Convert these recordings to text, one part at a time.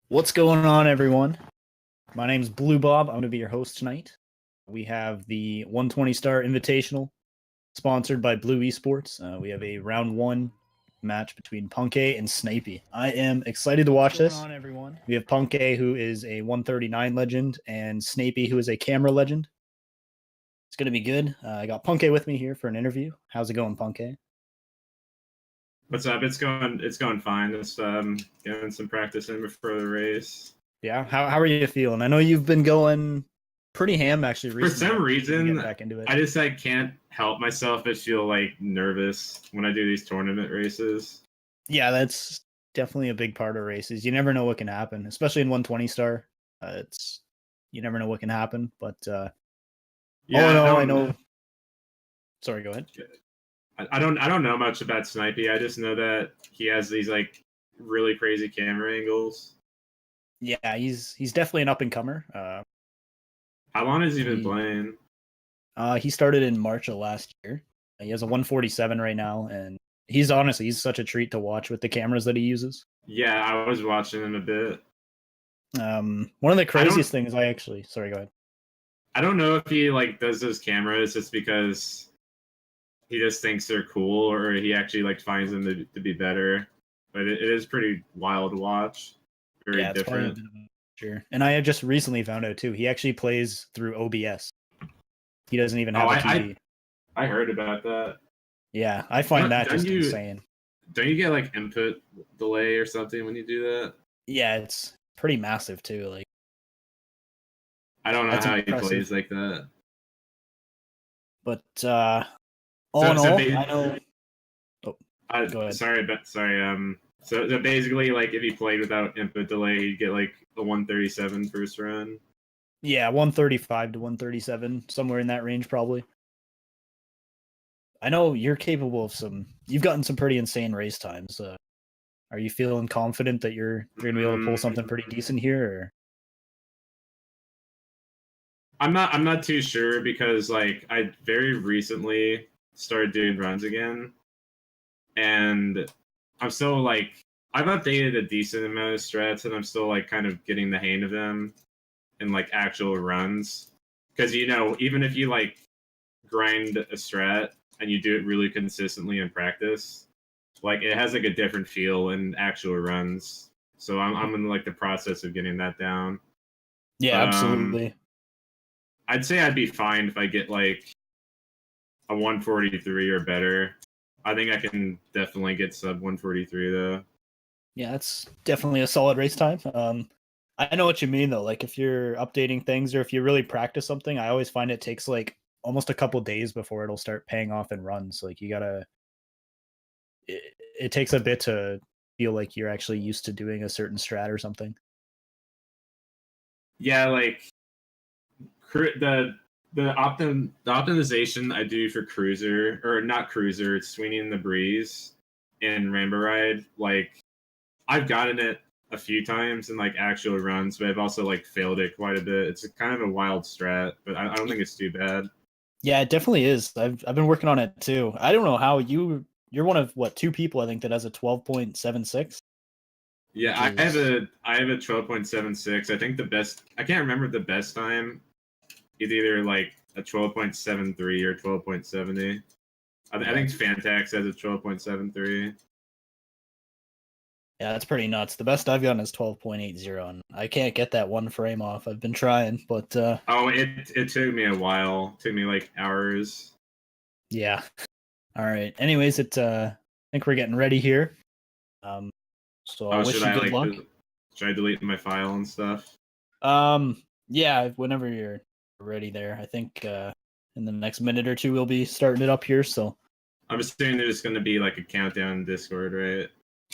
What's going on, everyone? My name's Blue Bob. I'm going to be your host tonight. We have the 120 Star Invitational, sponsored by Blue Esports. We have a round one match between Punkay and Snapey. I am excited to watch this. What's going on, everyone? We have Punkay, who is a 139 legend, and Snapey, who is a camera legend. It's going to be good. I got Punkay with me here for an interview. How's it going, Punkay? What's up? It's going fine. Just getting some practice in before the race. Yeah. How are you feeling? I know you've been going pretty ham actually recently. For some reason, back into it. I just can't help myself but feel nervous when I do these tournament races. Yeah, that's definitely a big part of races. You never know what can happen, especially in 120 Star. You never know what can happen. But yeah, I know. Sorry, go ahead. I don't know much about Snipey. I just know that he has these really crazy camera angles. Yeah, he's definitely an up and comer. How long has he been playing? He started in March of last year. He has a 147 right now, and he's such a treat to watch with the cameras that he uses. Yeah, I was watching him a bit. One of the craziest things sorry, go ahead. I don't know if he does those cameras just because he just thinks they're cool, or he actually finds them to be better. But it is pretty wild to watch. Very different. Sure. And I just recently found out too, he actually plays through OBS. He doesn't even have a TV. I heard about that. Yeah, I find that just insane. Don't you get input delay or something when you do that? Yeah, it's pretty massive too. I don't know how he plays like that. But all in all, I know. Oh, go ahead. Sorry. So basically, if he played without input delay, he'd get a 137 first run. Yeah, 135 to 137, somewhere in that range, probably. I know you're capable of you've gotten some pretty insane race times. Are you feeling confident that you're going to be able to pull something pretty decent here? Or? I'm not too sure because I very recently started doing runs again, and I'm still I've updated a decent amount of strats, and I'm still kind of getting the hang of them in actual runs. Because even if you grind a strat and you do it really consistently in practice, it has a different feel in actual runs. So I'm in the process of getting that down. Yeah, absolutely. I'd say I'd be fine if I get a 143 or better. I think I can definitely get sub 143 though. Yeah, that's definitely a solid race time. I know what you mean though. If you're updating things or if you really practice something, I always find it takes almost a couple days before it'll start paying off in runs. You gotta. It takes a bit to feel like you're actually used to doing a certain strat or something. Yeah, the optimization I do for cruiser, or not cruiser, it's swinging in the breeze in Rainbow Ride. I've gotten it a few times in actual runs, but I've also failed it quite a bit. It's kind of a wild strat, but I don't think it's too bad. Yeah, it definitely is. I've been working on it too. I don't know how you're one of two people I think that has a 12.76. Yeah, I have a 12.76. I think I can't remember the best time. It's either a 12.73 or 12.70. I think Fantax has a 12.73. Yeah, that's pretty nuts. The best I've gotten is 12.80, and I can't get that one frame off. I've been trying, but it took me a while. It took me hours. Yeah. All right. Anyways, I think we're getting ready here. So I wish you good luck. Should I delete my file and stuff? Yeah, whenever you're ready there. I think in the next minute or two we'll be starting it up here, so I'm assuming there's going to be a countdown in Discord, right?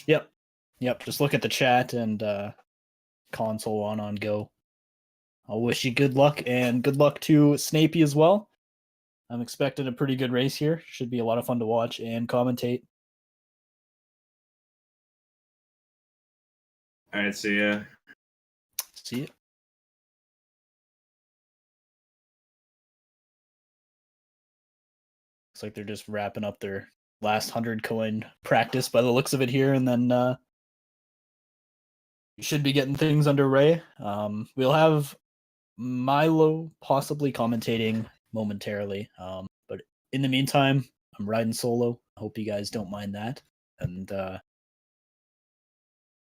Yep, just look at the chat and console on go. I'll wish you good luck, and good luck to Snapey as well. I'm expecting a pretty good race here. Should be a lot of fun to watch and commentate. All right, see ya. See ya. Looks like they're just wrapping up their last 100 coin practice by the looks of it here, and then should be getting things underway. We'll have Milo possibly commentating momentarily. But in the meantime, I'm riding solo. I hope you guys don't mind that. And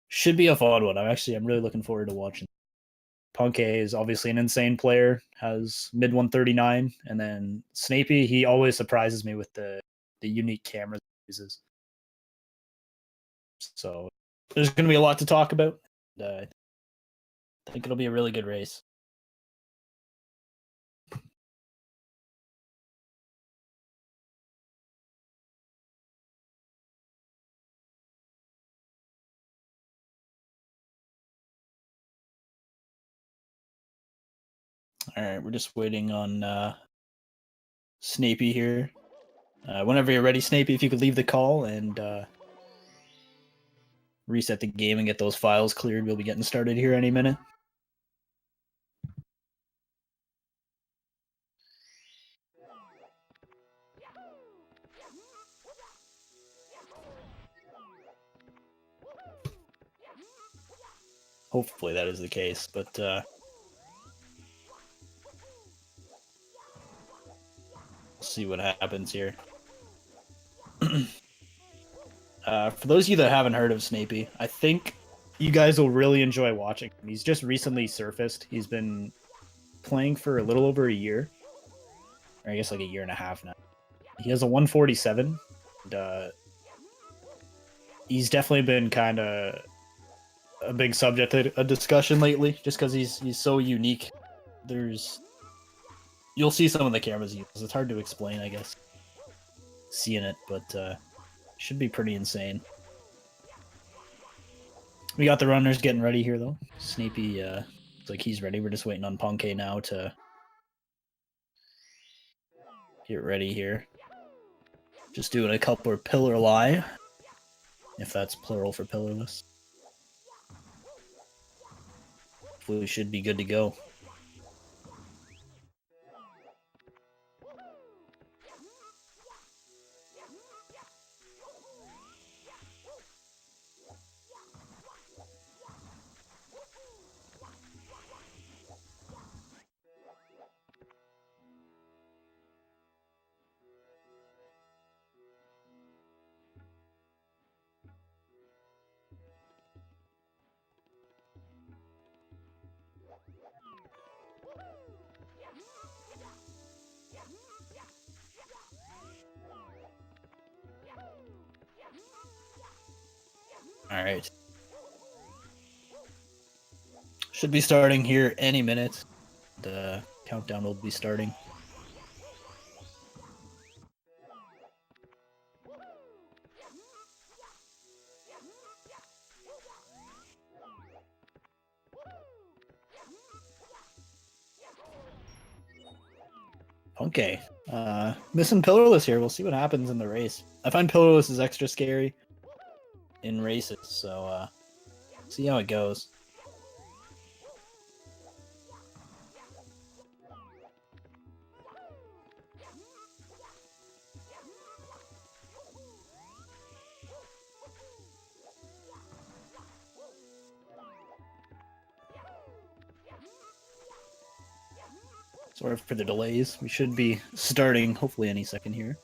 should be a fun one. I'm really looking forward to watching. Punkay is obviously an insane player, has mid 139, and then Snapey, he always surprises me with the unique cameras he uses. So there's going to be a lot to talk about. I think it'll be a really good race. All right, we're just waiting on Snapey here. Whenever you're ready, Snapey, if you could leave the call and reset the game and get those files cleared, we'll be getting started here any minute. Hopefully that is the case, but see what happens here. For those of you that haven't heard of Snapey, I think you guys will really enjoy watching him. He's just recently surfaced. He's been playing for a little over a year, or I guess like a year and a half now. He has a 147, and he's definitely been kind of a big subject of discussion lately, just because he's so unique. You'll see some of the cameras he uses. It's hard to explain, I guess, seeing it, but should be pretty insane. We got the runners getting ready here, though. Snapey, looks like he's ready. We're just waiting on Punkay now to get ready here. Just doing a couple of pillar lie, if that's plural for pillarless. We should be good to go. All right. Should be starting here any minute. The countdown will be starting. Okay. Missing pillarless here. We'll see what happens in the race. I find pillarless is extra scary in races, so see how it goes. Sorry for the delays. We should be starting hopefully any second here.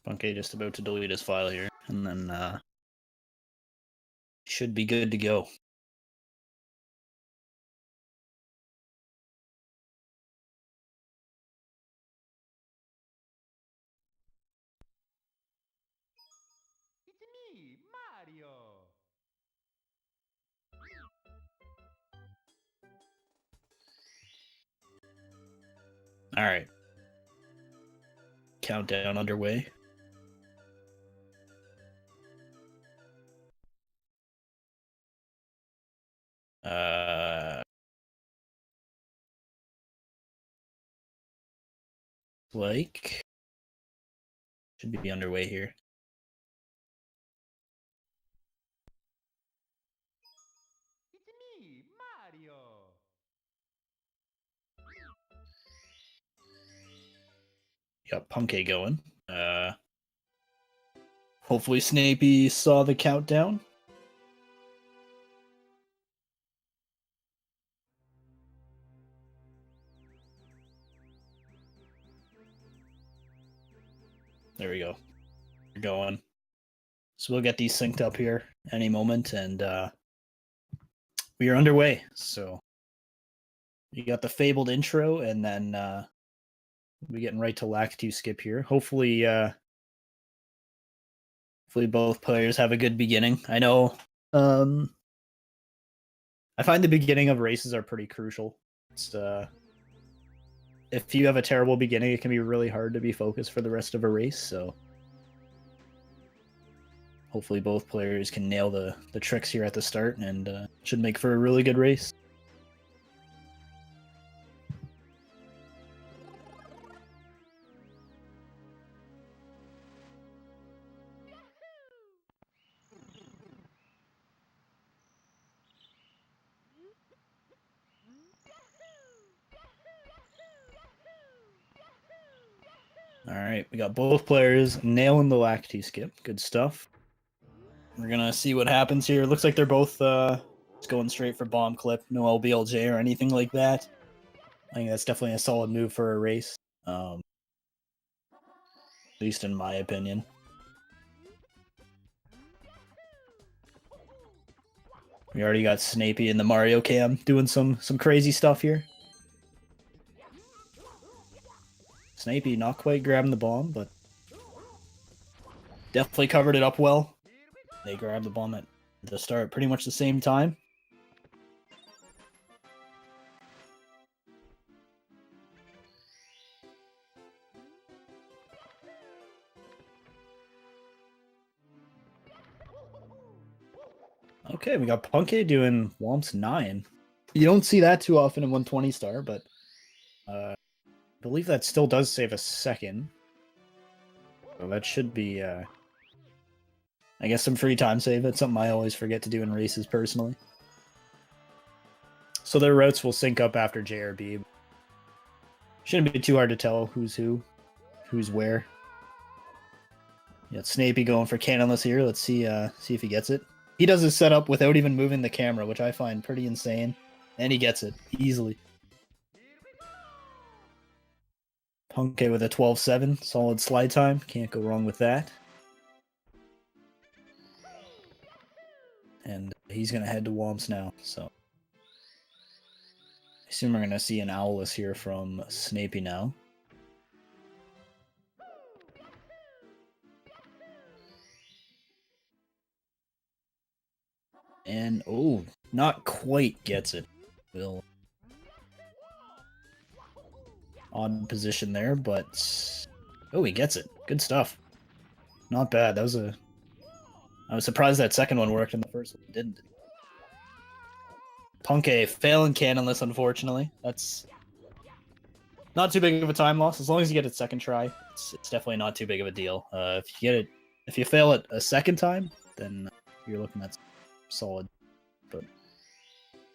Okay, just about to delete his file here, and then should be good to go. It's me, Mario. All right. countdown underway. Like should be underway here. It's me, Mario. Got Punkay going. Hopefully Snapey saw the countdown. There we go. We're going. So we'll get these synced up here any moment, and we are underway. So you got the fabled intro, and then we're getting right to Lac 2 skip here. Hopefully both players have a good beginning. I know I find the beginning of races are pretty crucial. It's if you have a terrible beginning, it can be really hard to be focused for the rest of a race, so hopefully both players can nail the tricks here at the start, and should make for a really good race. All right, we got both players nailing the Lac 2 skip. Good stuff. We're gonna see what happens here. Looks like they're both just going straight for bomb clip, no LBLJ or anything like that. I think that's definitely a solid move for a race, at least in my opinion. We already got Snapey in the Mario cam doing some crazy stuff here. Snapey not quite grabbing the bomb, but definitely covered it up well. They grabbed the bomb at the start pretty much the same time. Okay, we got Punkay doing Womps 9. You don't see that too often in 120 star, but I believe that still does save a second. So that should be, I guess, some free time save. That's something I always forget to do in races personally. So their routes will sync up after JRB. Shouldn't be too hard to tell who's who, who's where. Yeah, Snapey going for cannonless here. Let's see if he gets it. He does his setup without even moving the camera, which I find pretty insane. And he gets it easily. Punkay with a 12-7. Solid slide time. Can't go wrong with that. And he's going to head to Womps now. So I assume we're going to see an Owless here from Snapey now. And, oh, not quite gets it. Will. Odd position there, but... Oh, he gets it. Good stuff. Not bad. That was a... I was surprised that second one worked and the first one didn't. Punkay failing cannonless, unfortunately. That's not too big of a time loss. As long as you get it second try, it's definitely not too big of a deal. If you fail it a second time, then you're looking at solid. But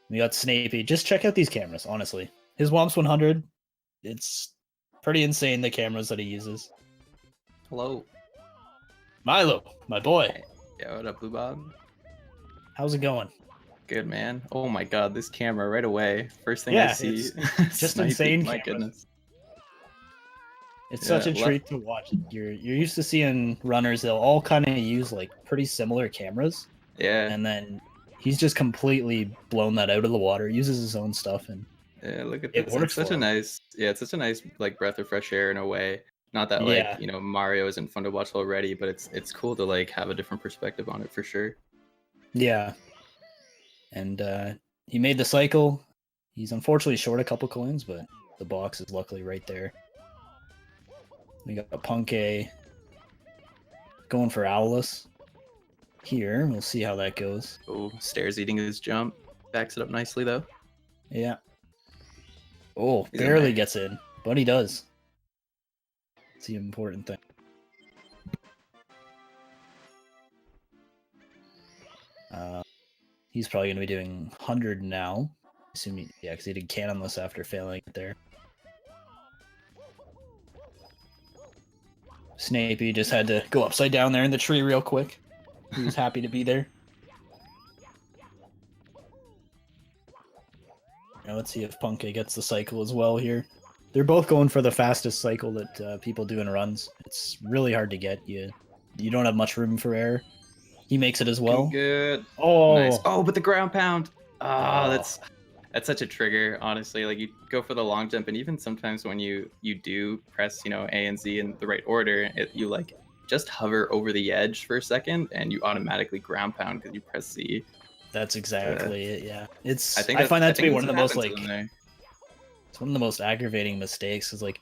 we got Snapey. Just check out these cameras, honestly. His Womps 100, it's pretty insane, the cameras that he uses. Hello. Milo, my boy. Yeah, what up, Blue Bob? How's it going? Good, man. Oh my god, this camera right away. First thing Yeah, I see. it's just Snipey, insane my cameras. goodness. It's such a treat to watch. You're used to seeing runners, they'll all kind of use like pretty similar cameras. Yeah. And then he's just completely blown that out of the water, uses his own stuff, and Yeah, look at it this. works It's such for a him. nice, yeah, it's such a nice like breath of fresh air in a way. Not that Yeah. like, you know, Mario isn't fun to watch already, but it's cool to like have a different perspective on it for sure. Yeah. And he made the cycle. He's unfortunately short a couple coins, but the box is luckily right there. We got Punkay going for Owlus here. We'll see how that goes. Oh, Stairs eating his jump. Backs it up nicely, though. Yeah. Oh, He's in barely there. gets in, but he does. It's the important thing. He's probably going to be doing 100 now. Assuming, yeah, because he did cannonless after failing it there. Snapey just had to go upside down there in the tree real quick. He was happy to be there. Now let's see if Punkay gets the cycle as well here. They're both going for the fastest cycle that people do in runs. It's really hard to get. You don't have much room for error. He makes it as well. Good. Oh, Nice. Oh, but the ground pound. Oh, Oh. that's such a trigger, honestly. Like, you go for the long jump, and even sometimes when you do press, A and Z in the right order, you like just hover over the edge for a second, and you automatically ground pound because you press Z. That's exactly it. Yeah, it's. I I find that to be think one of the that's most what happens in there. it's one of the most aggravating mistakes. Is like,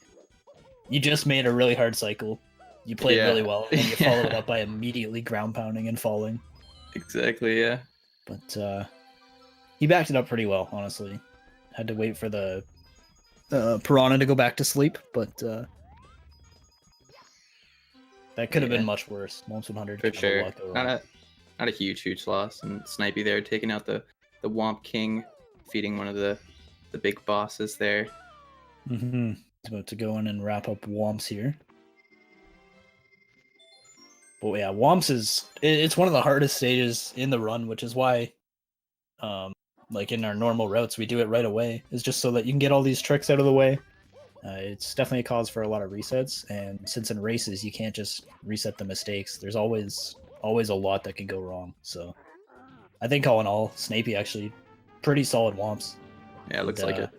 you just made a really hard cycle, you played Yeah. really well, and then you follow it Yeah. up by immediately ground pounding and falling. Exactly. Yeah. But he backed it up pretty well, honestly. Had to wait for the Piranha to go back to sleep, but that could have been Yeah. much worse. Moments 100 For can have a sure. lot go wrong. Not a huge loss, and Snipey there taking out the Womp King, defeating one of the big bosses there. Mm-hmm. He's about to go in and wrap up Womps here. But yeah, Womps it's one of the hardest stages in the run, which is why, like in our normal routes, we do it right away. Is just so that you can get all these tricks out of the way. It's definitely a cause for a lot of resets, and since in races you can't just reset the mistakes, there's always a lot that can go wrong. So I think all in all, Snapey actually pretty solid Womps. Yeah, it looks like it.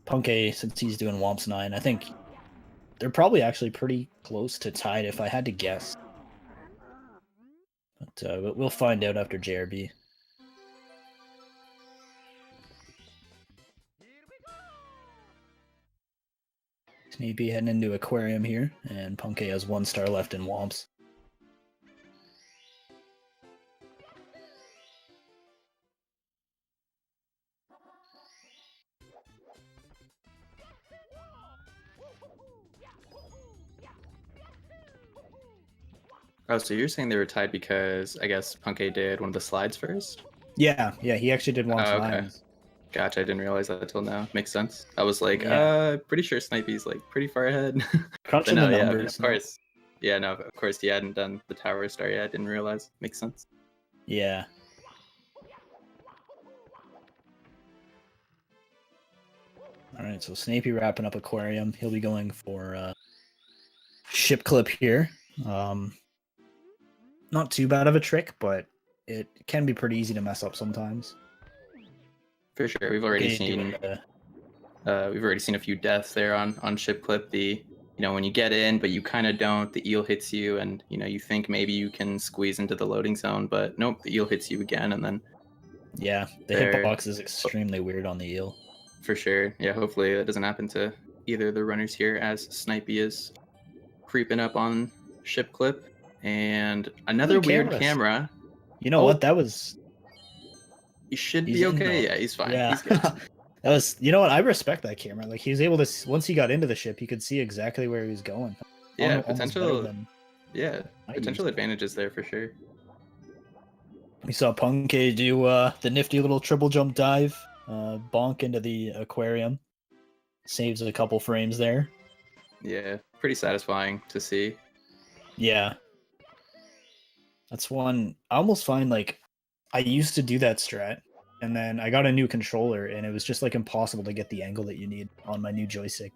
Punkay, since he's doing Womps 9, I think they're probably actually pretty close to tied if I had to guess. But we'll find out after JRB. Snapey heading into Aquarium here, and Punkay has 1 star left in Womps. Oh, so you're saying they were tied because I guess Punkay did one of the slides first? Yeah, he actually did Womps Oh, okay. 9. Gotcha, I didn't realize that until now. Makes sense. I was like, Yeah. pretty sure Snipey's like pretty far ahead. Crunching no, the yeah, numbers. of course. Yeah, no, of course he hadn't done the Tower Star yet. I didn't realize. Makes sense. Yeah. Alright, so Snapey wrapping up Aquarium. He'll be going for Ship Clip here. Not too bad of a trick, but it can be pretty easy to mess up sometimes. For sure, we've already Okay, seen doing, we've already seen a few deaths there on Ship Clip. When you get in, but you kind of don't, the eel hits you, and you think maybe you can squeeze into the loading zone, but nope, the eel hits you again, and then yeah, the there. hitbox is extremely weird on the eel. For sure, yeah. Hopefully that doesn't happen to either of the runners here, as Snipey is creeping up on Ship Clip, and another weird cameras. camera. You know what? That was. He should He's be in, okay. though. Yeah, he's fine. Yeah. He's good. That was. You know what? I respect that camera. Like he was able to. Once he got into the ship, he could see exactly where he was going. Yeah, Almost better potential. than Yeah, I potential used. advantages there for sure. We saw Punkay do the nifty little triple jump dive, bonk into the aquarium. Saves a couple frames there. Yeah, pretty satisfying to see. Yeah. That's one. I almost find like I used to do that strat, and then I got a new controller, and it was just like impossible to get the angle that you need on my new joystick.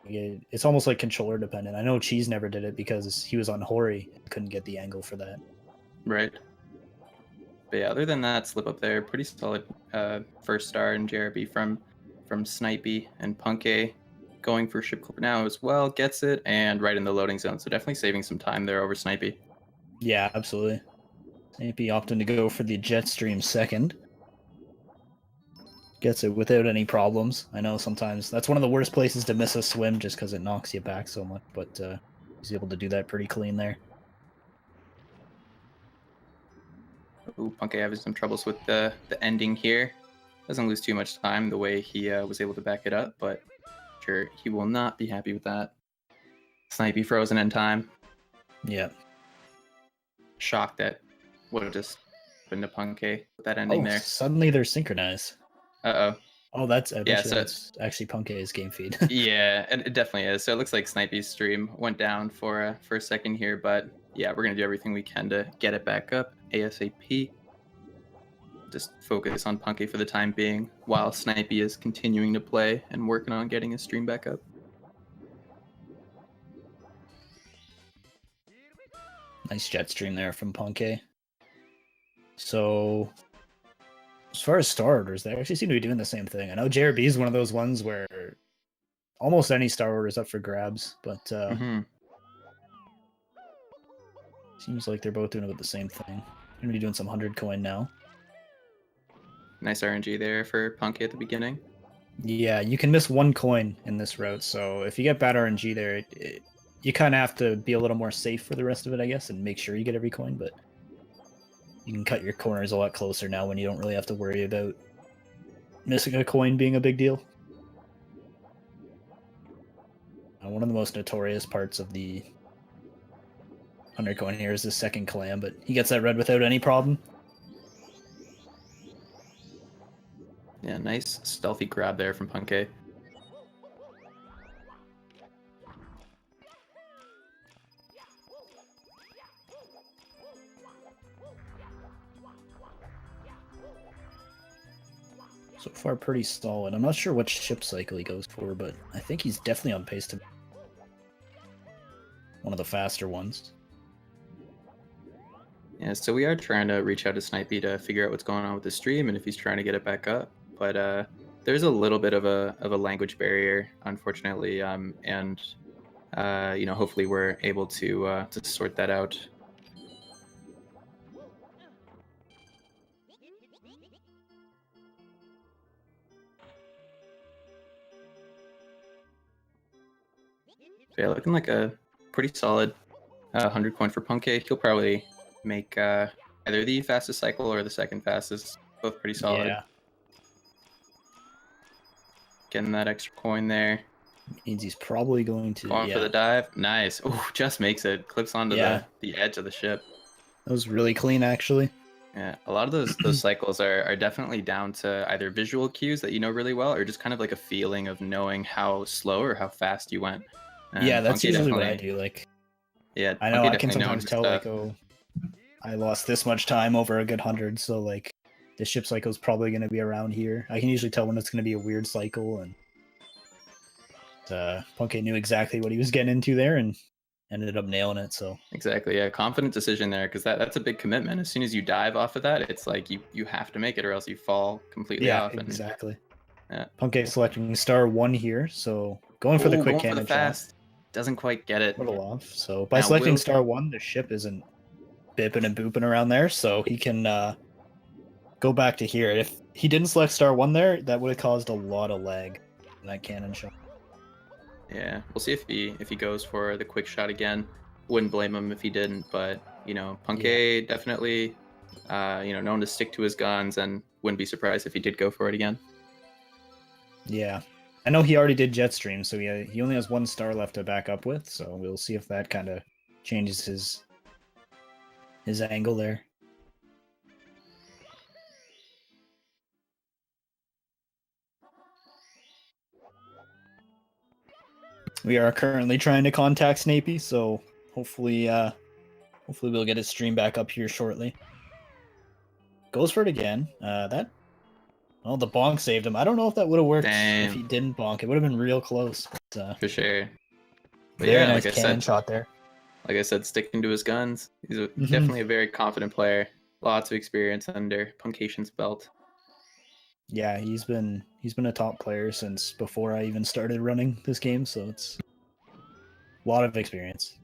It's almost like controller dependent. I know Cheese never did it because he was on Hori and couldn't get the angle for that. Right. But yeah, other than that, slip up there, pretty solid first star in JRB from Snipey, and Punkay going for Ship Clip now as well, gets it, and right in the loading zone. So definitely saving some time there over Snipey. Yeah, absolutely. Snapey opting to go for the Jetstream second. Gets it without any problems. I know sometimes that's one of the worst places to miss a swim just because it knocks you back so much, but he's able to do that pretty clean there. Ooh, Punkay having some troubles with the ending here. Doesn't lose too much time the way he was able to back it up, but sure, he will not be happy with that. Snipey frozen in time. Yeah. Shocked that would have just happened to Punkay with that ending there. Suddenly they're synchronized. Uh-oh. Oh, that's that's actually Punkay's game feed. Yeah, and it definitely is. So it looks like Snipey's stream went down for a second here, but yeah, we're gonna do everything we can to get it back up ASAP. Just focus on Punkay for the time being, while Snipey is continuing to play and working on getting his stream back up. Nice jet stream there from Punkay. So, as far as star orders, they actually seem to be doing the same thing. I know JRB is one of those ones where almost any star order is up for grabs, but seems like they're both doing about the same thing. Gonna be doing some 100 coin now. Nice RNG there for Punkay at the beginning. Yeah, you can miss 1 coin in this route, so if you get bad RNG there, you kind of have to be a little more safe for the rest of it, I guess, and make sure you get every coin, but you can cut your corners a lot closer now when you don't really have to worry about missing a coin being a big deal. One of the most notorious parts of the 100 coin here is the second clam, but he gets that red without any problem. Yeah, nice stealthy grab there from Punkay. So far, pretty solid. I'm not sure which ship cycle he goes for, but I think he's definitely on pace to be one of the faster ones. Yeah, so we are trying to reach out to Snipey to figure out what's going on with the stream and if he's trying to get it back up. But there's a little bit of a language barrier, unfortunately, and hopefully we're able to sort that out. So yeah, looking like a pretty solid 100 coin for Punkay. He'll probably make either the fastest cycle or the second fastest. Both pretty solid. Yeah. Getting that extra coin there. Means he's probably going to Going for the dive. Nice. Oh, just makes it. Clips onto the edge of the ship. That was really clean, actually. Yeah, a lot of those cycles are definitely down to either visual cues that you know really well, or just kind of like a feeling of knowing how slow or how fast you went. And Yeah, that's Punkay usually what I do. Like, yeah, I know Punkay I can definitely sometimes knows tell, stuff. like, oh, I lost this much time over a good 100, so like the ship cycle is probably going to be around here. I can usually tell when it's going to be a weird cycle, and Punkay knew exactly what he was getting into there and ended up nailing it. So Exactly, yeah, confident decision there, because that's a big commitment. As soon as you dive off of that, it's like you have to make it, or else you fall completely off. And exactly. yeah. Punkay selecting star 1 here, so going for the quick going for cannon the fast. Doesn't quite get it. shot. Little off. So by Now, selecting Will- star 1, the ship isn't bipping and booping around there, so he can go back to here. If he didn't select star 1 there, that would have caused a lot of lag in that cannon shot. Yeah, we'll see if he goes for the quick shot again. Wouldn't blame him if he didn't, but Punkay definitely known to stick to his guns, and wouldn't be surprised if he did go for it again. Yeah. I know he already did jet stream, so he only has 1 star left to back up with, so we'll see if that kind of changes his angle there. We are currently trying to contact Snapey, so hopefully we'll get his stream back up here shortly. Goes for it again. The bonk saved him. I don't know if that would have worked if he didn't bonk. It would have been real close. But, for sure. But very yeah, nice like cannon shot there. Like I said, sticking to his guns. He's definitely a very confident player. Lots of experience under Puncayshun's belt. Yeah, he's been a top player since before I even started running this game, so it's a lot of experience.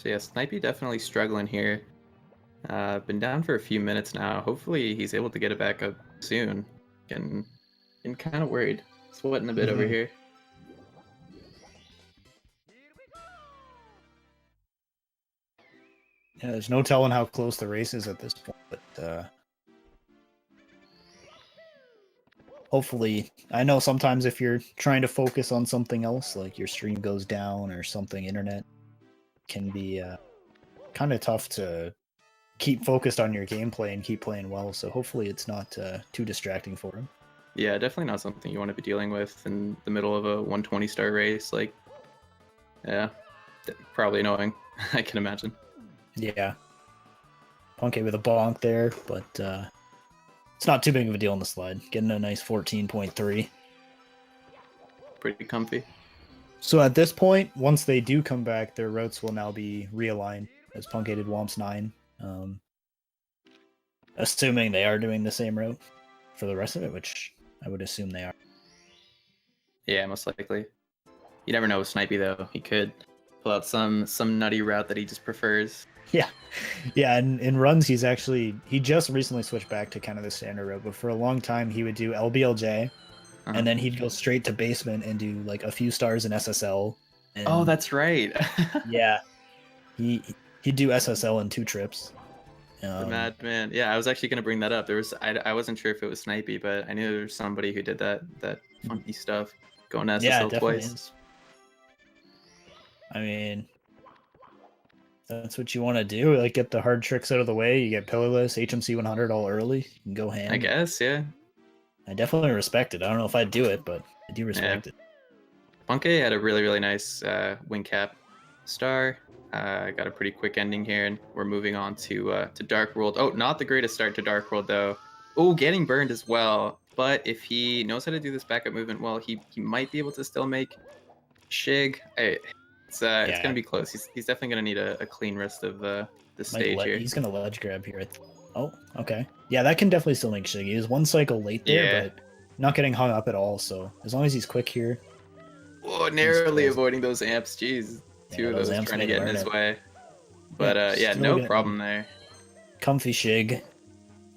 So yeah, Snipey definitely struggling here. Been down for a few minutes now. Hopefully he's able to get it back up soon. Getting kind of worried. Sweating a bit over here. Yeah, there's no telling how close the race is at this point, but hopefully, I know sometimes if you're trying to focus on something else, like your stream goes down or something, internet can be kind of tough to keep focused on your gameplay and keep playing well. So hopefully it's not too distracting for him. Yeah, definitely not something you want to be dealing with in the middle of a 120 star race. Like, yeah, probably annoying. I can imagine. Yeah. Punkay with a bonk there, but it's not too big of a deal on the slide. Getting a nice 14.3. Pretty comfy. So at this point, once they do come back, their routes will now be realigned as Punkay did Womps 9. Assuming they are doing the same route for the rest of it, which I would assume they are. Yeah, most likely. You never know with Snipey though. He could pull out some nutty route that he just prefers. Yeah. Yeah, and in runs he just recently switched back to kind of the standard route, but for a long time he would do LBLJ and then he'd go straight to basement and do like a few stars in SSL. And, oh, that's right. yeah. He'd do SSL in 2 trips. The madman. Yeah, I was actually gonna bring that up. I wasn't sure if it was Snipey, but I knew there was somebody who did that funky stuff. Going to SSL twice. Is. I mean, that's what you want to do. Like, get the hard tricks out of the way. You get pillarless, HMC 100 all early. You can go ham. I guess, yeah. I definitely respect it. I don't know if I'd do it, but I do respect it. Punkay had a really, really nice wing cap star. Got a pretty quick ending here, and we're moving on to Dark World. Oh, not the greatest start to Dark World, though. Oh, getting burned as well. But if he knows how to do this backup movement well, he might be able to still make Shig. It's going to be close. He's definitely going to need a clean rest of the stage here. He's going to ledge grab here. Oh, okay. Yeah, that can definitely still make Shig. He was 1 cycle late there, but not getting hung up at all. So as long as he's quick here. Oh, narrowly avoiding those amps. Jeez. 2 of those trying to get in his way. But yeah, no problem there. Comfy Shig.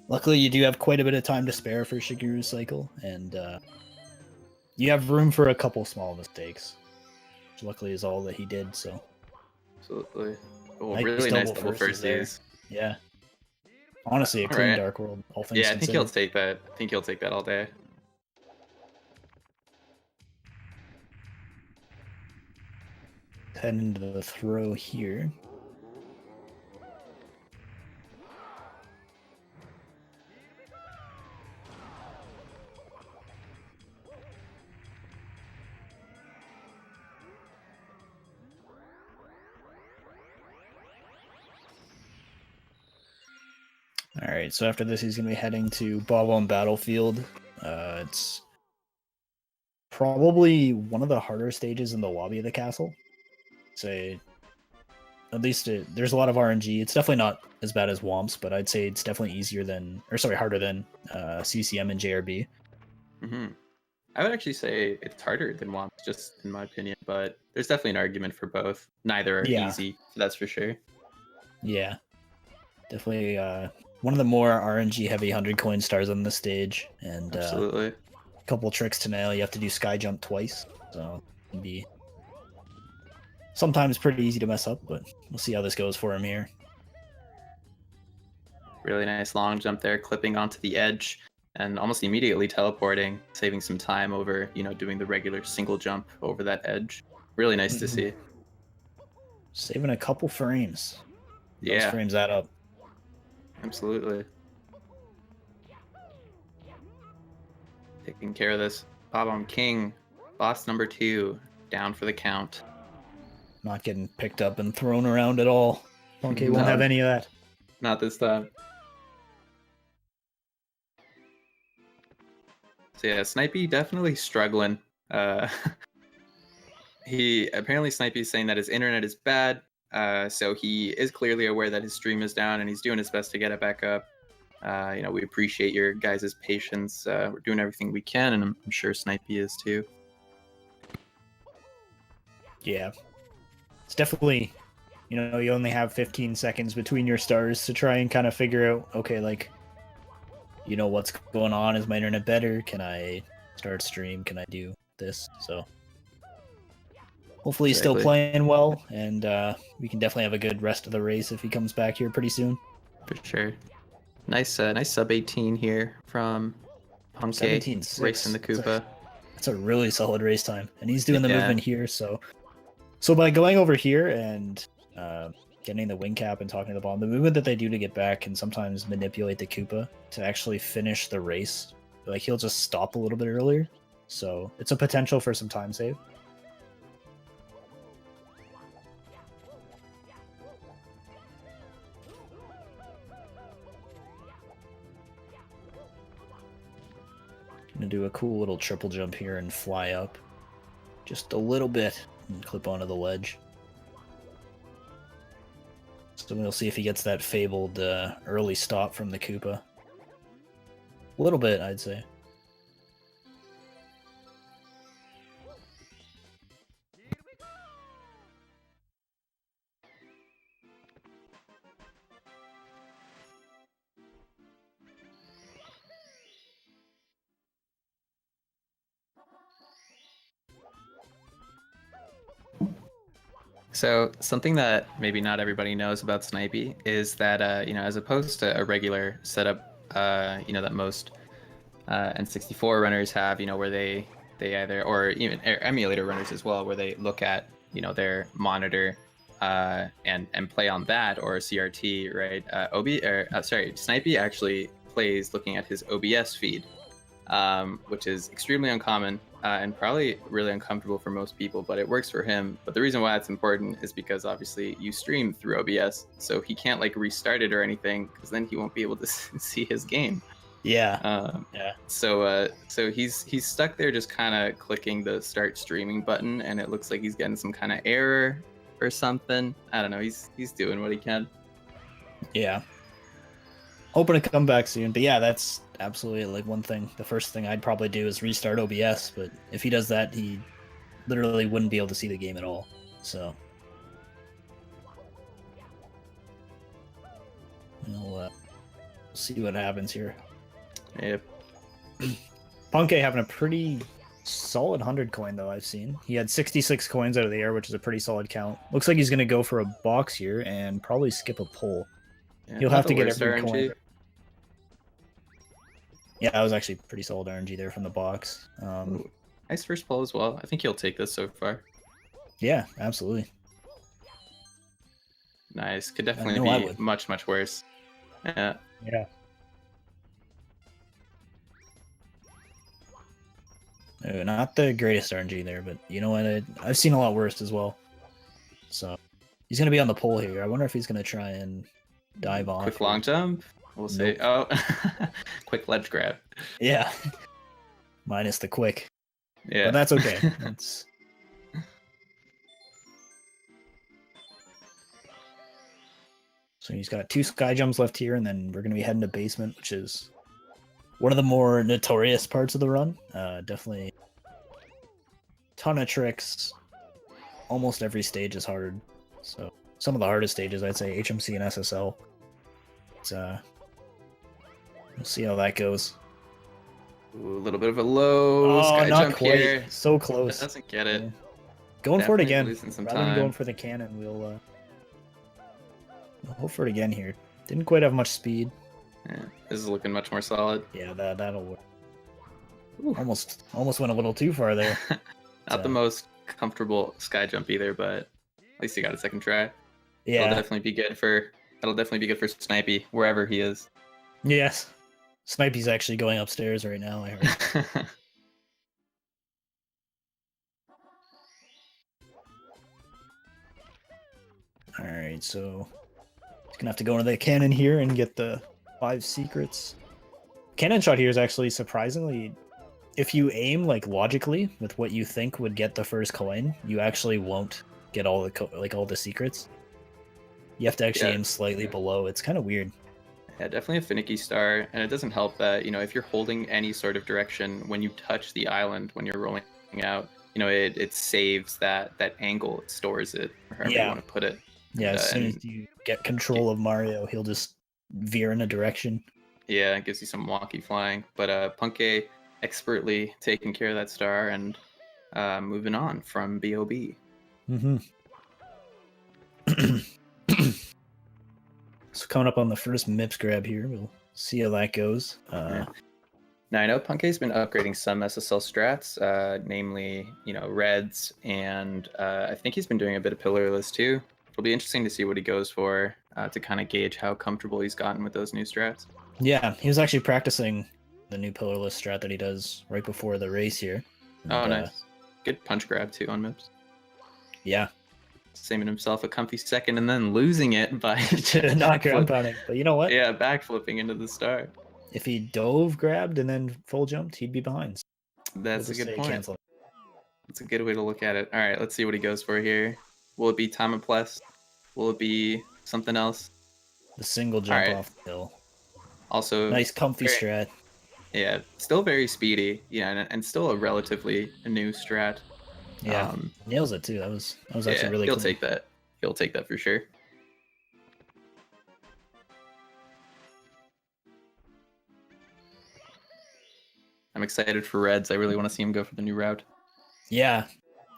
Luckily, you do have quite a bit of time to spare for Shigeru's cycle, and you have room for a couple small mistakes. Which luckily is all that he did, so. Absolutely. Oh, really nice double firsties. Yeah. Honestly, a clean Dark World, all things considered. I think he'll take that. I think he'll take that all day. Head into the throw here. Alright, so after this he's going to be heading to Bob on Battlefield. It's probably one of the harder stages in the lobby of the castle. Say, at least there's a lot of RNG. It's definitely not as bad as Womps, but I'd say it's definitely harder than CCM and JRB. I would actually say it's harder than Womps, just in my opinion, but there's definitely an argument for both. Neither are easy, that's for sure. Yeah, definitely one of the more RNG heavy 100 coin stars on the stage, and absolutely a couple tricks to nail. You have to do sky jump twice, so it can be sometimes pretty easy to mess up, but we'll see how this goes for him here. Really nice long jump there, clipping onto the edge and almost immediately teleporting, saving some time over, doing the regular single jump over that edge. Really nice to see. Saving a couple frames. Yeah. Those frames add up. Absolutely. Taking care of this. Bob-omb King, boss number 2, down for the count. Not getting picked up and thrown around at all. Punkay won't have any of that. Not this time. So yeah, Snipey definitely struggling. Snipey's saying that his internet is bad. So he is clearly aware that his stream is down and he's doing his best to get it back up. We appreciate your guys' patience. We're doing everything we can, and I'm sure Snipey is too. Yeah. It's definitely You know, you only have 15 seconds between your stars to try and kind of figure out, okay, like, you know, what's going on? Is my internet better? Can I start stream? Can I do this? So hopefully he's still Exactly. playing well, and we can definitely have a good rest of the race if he comes back here pretty soon. For sure. Nice sub 18 here from Punkay 17.6. racing the Koopa. That's a really solid race time, and he's doing the Yeah. movement here. So by going over here and getting the wing cap and talking to the bomb, the movement that they do to get back can sometimes manipulate the Koopa to actually finish the race. Like, he'll just stop a little bit earlier, so it's a potential for some time save. Gonna do a cool little triple jump here and fly up just a little bit and clip onto the ledge. So we'll see if he gets that fabled early stop from the Koopa. A little bit, I'd say. So something that maybe not everybody knows about Snipey is that you know, as opposed to a regular setup, you know, that most N64 runners have, you know, where they either, or even emulator runners as well, where they look at, you know, their monitor and play on that, or CRT, right? Snipey actually plays looking at his OBS feed, which is extremely uncommon and probably really uncomfortable for most people, but it works for him. But the reason why it's important is because obviously you stream through OBS, so he can't like restart it or anything, because then he won't be able to see his game. Yeah. So he's stuck there just kind of clicking the start streaming button, and it looks like he's getting some kind of error or something. I don't know. He's doing what he can. Yeah. Hoping to come back soon. But yeah, that's absolutely like one thing. The first thing I'd probably do is restart OBS, but if he does that, he literally wouldn't be able to see the game at all. So we'll see what happens here. Yep. Punkay having a pretty solid 100 coin, though, I've seen. He had 66 coins out of the air, which is a pretty solid count. Looks like he's going to go for a box here and probably skip a pull. Yeah, He'll not have the to get worst every RNG. coin. Yeah, that was actually pretty solid RNG there from the box. Ooh, nice first pull as well. I think he'll take this so far. Yeah, absolutely. Nice. Could I definitely know I be would. much, much worse. Yeah. Yeah. Not the greatest RNG there, but you know what? I've seen a lot worse as well. So he's going to be on the pole here. I wonder if he's going to try and dive off. Quick long jump. We'll see. Nope. Oh, quick ledge grab. Yeah. Minus the quick. Yeah. But that's okay. That's... So he's got 2 sky jumps left here, and then we're going to be heading to basement, which is one of the more notorious parts of the run. Definitely ton of tricks. Almost every stage is hard. So some of the hardest stages, I'd say HMC and SSL. It's, we'll see how that goes. Ooh, a little bit of a low sky not jump quite. here. So close. Doesn't get it. Yeah. Going for it Definitely again. losing some Rather than time. going for the cannon, we'll hope for it again here. Didn't quite have much speed. Yeah, this is looking much more solid. Yeah, that'll work. Ooh. Almost went a little too far there. Not the most comfortable sky jump either, but at least he got a second try. Yeah. That'll definitely be good for Snipey wherever he is. Yes. Snipey's actually going upstairs right now, I heard. Alright, so he's gonna have to go into the cannon here and get the 5 secrets. Cannon shot here is actually surprisingly, if you aim like logically with what you think would get the first coin, you actually won't get all the all the secrets. You have to actually aim slightly below. It's kind of weird. Yeah, definitely a finicky star, and it doesn't help that, you know, if you're holding any sort of direction when you touch the island when you're rolling out, you know, it saves that angle, it stores it, or however you want to put it. Yeah, as soon and as you get control of Mario, he'll just veer in a direction. yeah, it gives you some wonky flying. But Punkay expertly taking care of that star and moving on from BOB. Mm-hmm. So coming up on the first MIPS grab here, we'll see how that goes. Yeah. Now I know Punkay's been upgrading some SSL strats, namely, reds, and I think he's been doing a bit of pillarless too. It'll be interesting to see what he goes for to kind of gauge how comfortable he's gotten with those new strats. Yeah, he was actually practicing the new pillarless strat that he does right before the race here. Oh, And, nice. Good punch grab too on MIPS. Yeah. Saving himself a comfy second and then losing it by not ground pounding. But you know what? Yeah, backflipping into the star. If he dove, grabbed, and then full jumped, he'd be behind. That's We'll a just good say point. cancel. That's a good way to look at it. All right, let's see what he goes for here. Will it be time and plus? Will it be something else? The single jump Alright. off the hill. Also, Nice comfy very- strat. Yeah, still very speedy. Yeah, and still a relatively new strat. Yeah, nails it too. That was actually really he'll cool. take that. He'll take that for sure. I'm excited for Reds. I really want to see him go for the new route. Yeah,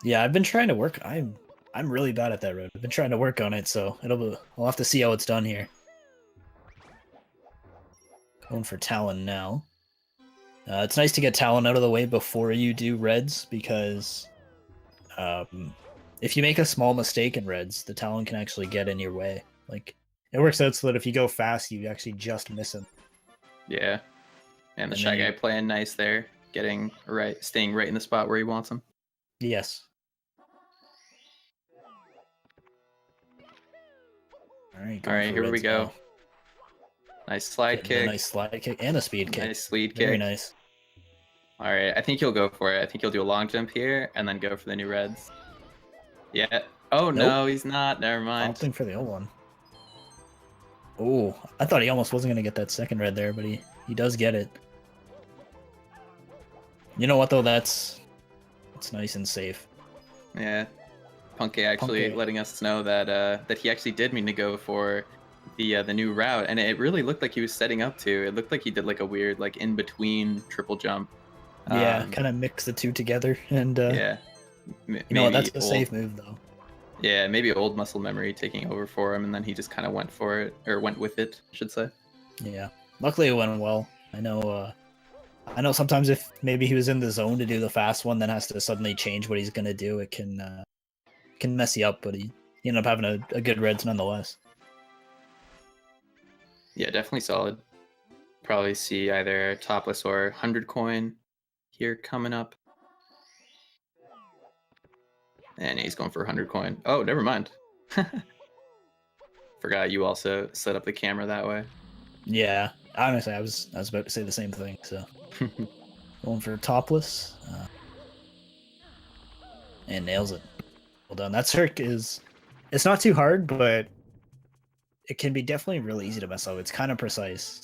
I've been trying to work. I'm really bad at that road. I've been trying to work on it, so I'll have to see how it's done here. Going for Talon now. It's nice to get Talon out of the way before you do Reds because if you make a small mistake in Reds, the Talon can actually get in your way. Like it works out so that if you go fast, you actually just miss him. Yeah, and the And Shy then Guy playing nice there, staying right in the spot where he wants him. Yes. All right, Here we go. Nice slide kick. A nice slide kick and a speed kick. Nice lead kick. Very nice. All right, I think he'll go for it. I think he'll do a long jump here and then go for the new Reds. Yeah. Oh, no, he's not. Never mind. Opting for the old one. Oh, I thought he almost wasn't going to get that second red there, but he does get it. You know what, though? That's nice and safe. Yeah. Punkay actually letting us know that he actually did mean to go for the new route, and it really looked like he was setting up to. It looked like he did like a weird like in between triple jump. Yeah, kind of mix the two together, and yeah. You know what? That's a safe move though. Yeah, maybe old muscle memory taking over for him, and then he just kind of went for it, or went with it, I should say. Yeah, luckily it went well. I know sometimes if maybe he was in the zone to do the fast one, then has to suddenly change what he's gonna do. It can mess you up, but he ended up having a good reds nonetheless. Yeah, definitely solid. Probably see either topless or 100 coin here coming up. And he's going for 100 coin. Oh, never mind. Forgot you also set up the camera that way. Yeah, honestly, I was about to say the same thing. So going for topless, and nails it. Well done. That circ it's not too hard, but it can be definitely really easy to mess up. It's kind of precise.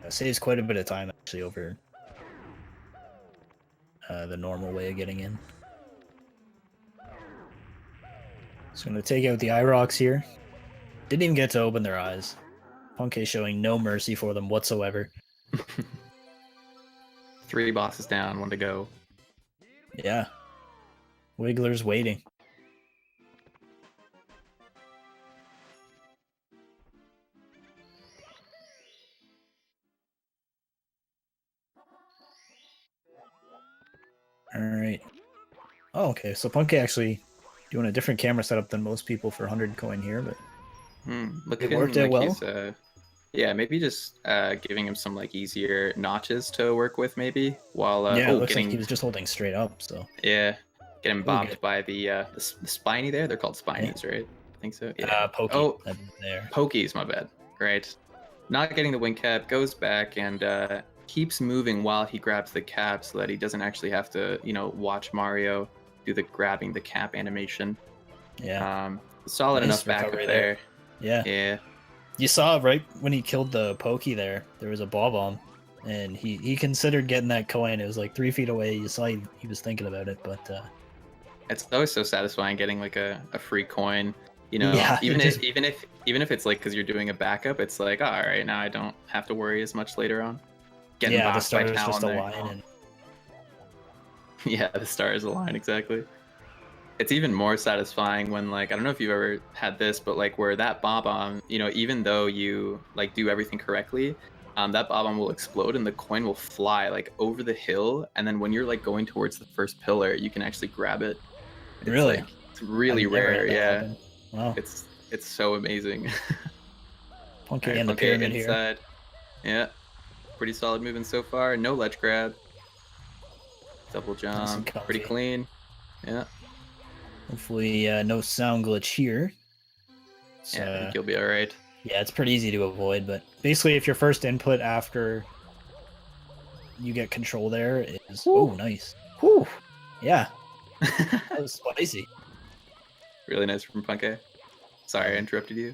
It saves quite a bit of time actually over the normal way of getting in. Just going to take out the IROX here. Didn't even get to open their eyes. Punkay showing no mercy for them whatsoever. 3 bosses down, 1 to go. Yeah. Wiggler's waiting. Alright. Oh, okay. So Punkay actually doing a different camera setup than most people for 100 coin here, but Looking it worked out well. He's, yeah, maybe just giving him some like easier notches to work with, maybe while it looks like he was just holding straight up. So yeah, getting bopped by the spiny there. They're called spinies, right? I think so. Yeah. Pokey. Oh, there. Pokeys, my bad. Right. Not getting the wing cap, goes back and keeps moving while he grabs the cap, so that he doesn't actually have to, watch Mario do the grabbing the cap animation. Yeah. Solid Nice enough backup recovery there. Yeah. Yeah. You saw right when he killed the Pokey there was a ball bomb, and he considered getting that coin. It was like 3 feet away. You saw he was thinking about it, but It's always so satisfying getting like a free coin. You know, Yeah, even it even if it's like because you're doing a backup, it's like, oh, all right, now I don't have to worry as much later on. Getting yeah, the boxed by stars just Talon there. align and Yeah, the stars align exactly. It's even more satisfying when, like, I don't know if you've ever had this, but like where that bomb, you know, even though you like do everything correctly, that bomb will explode and the coin will fly like over the hill, and then when you're like going towards the first pillar, you can actually grab it. It's really, like it's really I've never rare. had that Yeah, happen. Wow, it's so amazing. Punky All right, and the okay, pyramid here. inside. Yeah, pretty solid movement so far. No ledge grab. Double Nice and jump. Pretty comfy. clean. Yeah. Hopefully, no sound glitch here. Yeah, I think you'll be all right. Yeah, it's pretty easy to avoid, but basically, if your first input after you get control there is oh nice, whew, yeah, that was spicy. Really nice from Punkay. Sorry, I interrupted you.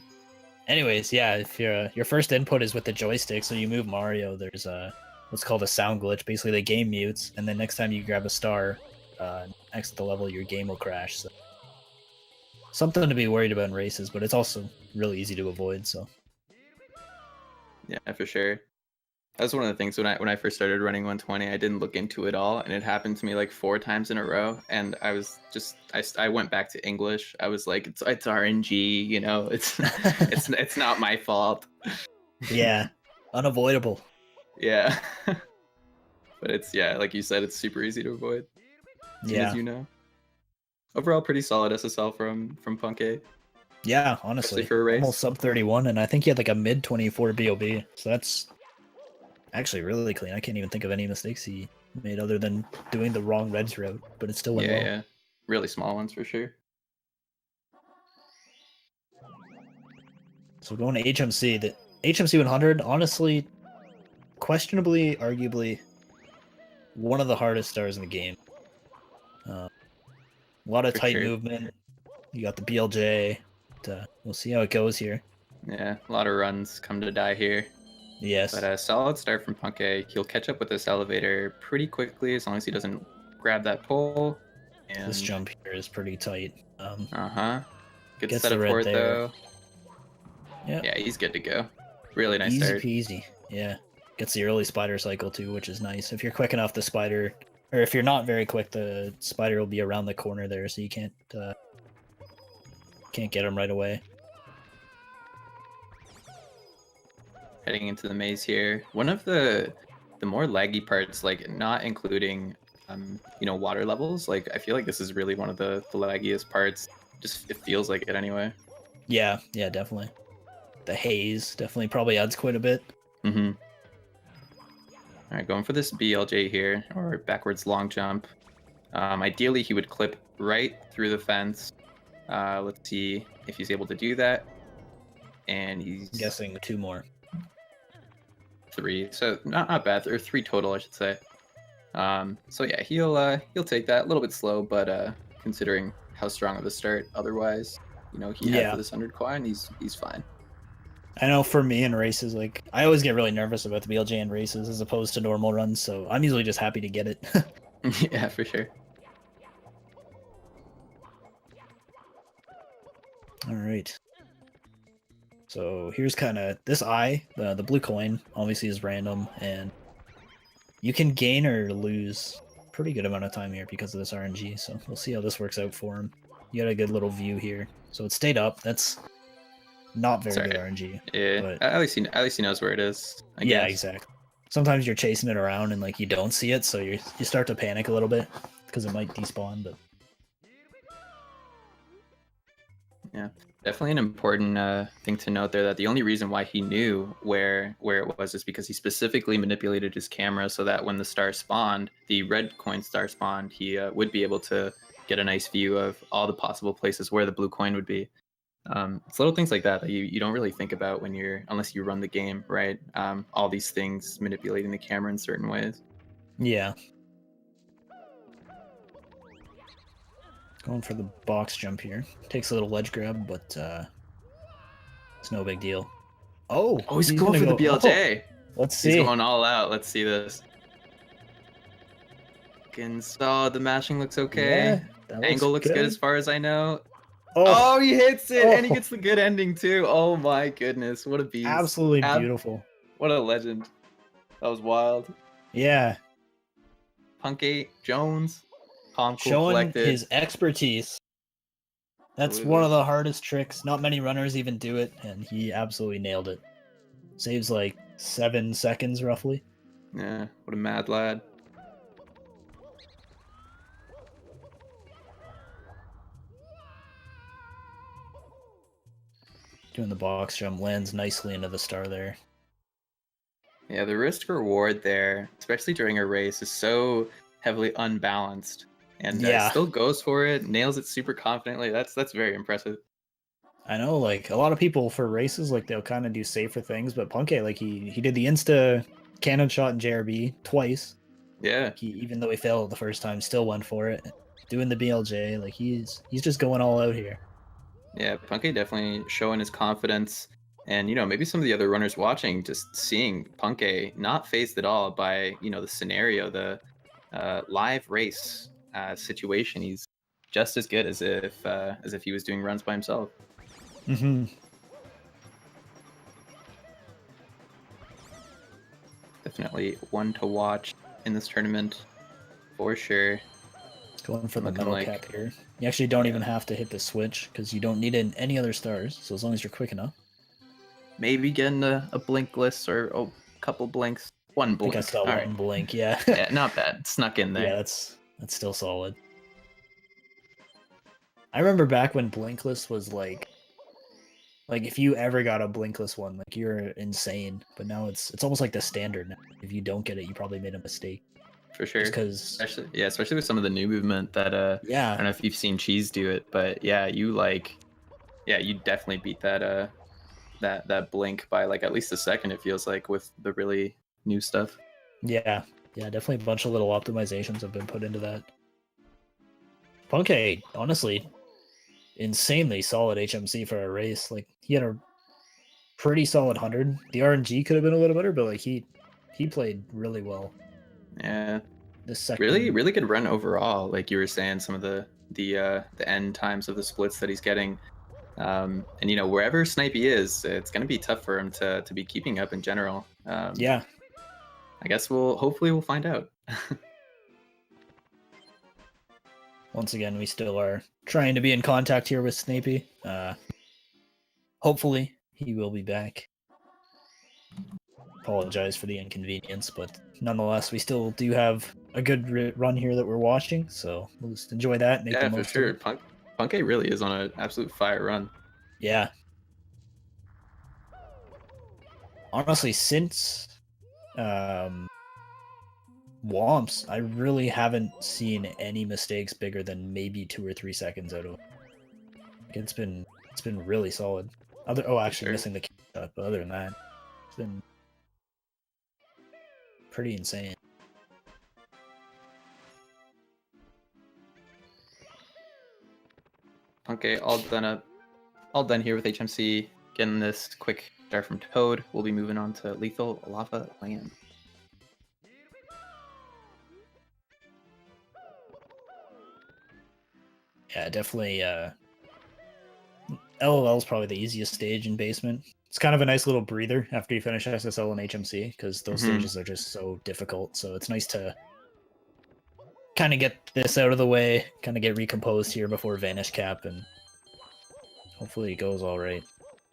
Anyways, yeah, if your first input is with the joystick, so you move Mario, there's what's called a sound glitch. Basically, the game mutes, and then next time you grab a star, exit the level, your game will crash. So something to be worried about in races, but it's also really easy to avoid. So Yeah, for sure. That's one of the things when I first started running 120, I didn't look into it all, and it happened to me like 4 times in a row. And I was just I went back to English. I was like, it's RNG, you know, it's not my fault. yeah, unavoidable. Yeah, but it's like you said, it's super easy to avoid. As soon as you know. Overall, pretty solid SSL from Punkay. Yeah, Especially honestly, for a race. almost sub 31, and I think he had like a mid 24 BOB. So that's actually really clean. I can't even think of any mistakes he made other than doing the wrong reds route, but it still went well. Yeah, really small ones for sure. So going to HMC, the HMC 100, honestly, questionably, arguably, one of the hardest stars in the game. A lot of For tight sure. movement. You got the BLJ. We'll see how it goes here. Yeah, a lot of runs come to die here. Yes. But a solid start from Punkay. He'll catch up with this elevator pretty quickly as long as he doesn't grab that pole. And this jump here is pretty tight. Good gets setup the red for it there. though. Yep. Yeah, he's good to go. Really nice Easy start. peasy. Yeah. Gets the early spider cycle too, which is nice. If you're quick enough, the spider, or if you're not very quick, the spider will be around the corner there, so you can't get him right away. Heading into the maze here. One of the more laggy parts, like not including you know, water levels, like I feel like this is really one of the laggiest parts. Just it feels like it anyway. Yeah, definitely. The haze definitely probably adds quite a bit. Mm-hmm. All right, going for this BLJ here, or backwards long jump. Ideally, he would clip right through the fence. Let's see if he's able to do that. And he's I'm guessing 2 more. 3, so not bad. Or 3 total, I should say. So yeah, he'll take that. A little bit slow, but considering how strong of a start, otherwise, you know, he had for this 100 coin, he's fine. I know for me in races, like I always get really nervous about the BLJ in races as opposed to normal runs, so I'm usually just happy to get it. Yeah, for sure. All right. So here's kind of this eye, the blue coin, obviously is random, and you can gain or lose a pretty good amount of time here because of this RNG. So we'll see how this works out for him. You got a good little view here. So it stayed up. That's not very good RNG. Yeah, but at least he knows where it is. I yeah, guess. exactly. Sometimes you're chasing it around and like you don't see it, so you start to panic a little bit because it might despawn. But yeah, definitely an important thing to note there, that the only reason why he knew where it was is because he specifically manipulated his camera so that when the star spawned, the red coin star spawned, he would be able to get a nice view of all the possible places where the blue coin would be. It's little things like that you don't really think about when unless you run the game, right? All these things manipulating the camera in certain ways. yeah. Going for the box jump here. Takes a little ledge grab, but it's no big deal. Oh, he's going for the BLJ. Oh, let's see. He's going all out. Let's see this. Looking solid. The mashing looks okay. Yeah, Angle looks good as far as I know. Oh, Oh, he hits it, and he Oh. gets the good ending too. Oh my goodness, what a beast! absolutely beautiful. What a legend. That was wild. Yeah, Punkay Jones, calm, cool, showing collected. his expertise. That's Absolutely. one of the hardest tricks. Not many runners even do it, and he absolutely nailed it. Saves like 7 seconds roughly. Yeah, what a mad lad. Doing the box jump, lands nicely into the star there. Yeah, the risk reward there, especially during a race, is so heavily unbalanced, and Yeah. still goes for it, nails it super confidently. That's very impressive. I know, like a lot of people for races, like they'll kind of do safer things, but Punkay, like he did the insta cannon shot in JRB twice. Yeah, He, even though he failed the first time, still went for it. Doing the BLJ, like he's just going all out here. yeah, Punkay definitely showing his confidence, and maybe some of the other runners watching, just seeing Punkay not phased at all by the scenario, the live race situation. He's just as good as if he was doing runs by himself. Mm-hmm. Definitely one to watch in this tournament for sure. Going for the Looking metal like- cap here. You actually don't Yeah. even have to hit the switch because you don't need it in any other stars. So as long as you're quick enough. Maybe getting a blinkless or a couple blinks. One I think blink. I saw All one right. blink. Yeah. Yeah, not bad. Snuck in there. Yeah, that's still solid. I remember back when blinkless was like if you ever got a blinkless one, like you're insane. But now it's almost like the standard now. If you don't get it, you probably made a mistake. For sure. Because Especially with some of the new movement that I don't yeah, know if you've seen Cheese do it, but yeah, you definitely beat that that blink by like at least a second, it feels like, with the really new stuff. yeah, definitely a bunch of little optimizations have been put into that. Punkay, honestly, insanely solid HMC for a race. Like he had a pretty solid 100. The RNG could have been a little better, but like he played really well. Yeah. The second, Really good run overall. Like you were saying, some of the end times of the splits that he's getting. And wherever Snipey is, it's going to be tough for him to be keeping up in general. yeah. I guess hopefully we'll find out. Once again, we still are trying to be in contact here with Snapey. Hopefully, he will be back. Apologize for the inconvenience, but nonetheless, we still do have a good run here that we're watching, so we'll just enjoy that. Make Yeah, the for most sure. of it. Punkay really is on an absolute fire run. Yeah. Honestly, since Womps, I really haven't seen any mistakes bigger than maybe 2 or 3 seconds out of him. Like, it's been really solid. Actually sure. missing the shot, but other than that, it's been pretty insane. Okay, all done here with HMC. Getting this quick start from Toad. We'll be moving on to Lethal Lava Land. Yeah, definitely. LOL is probably the easiest stage in basement. It's kind of a nice little breather after you finish SSL and HMC because those stages are just so difficult. So it's nice to kind of get this out of the way, kind of get recomposed here before Vanish Cap, and hopefully it goes all right.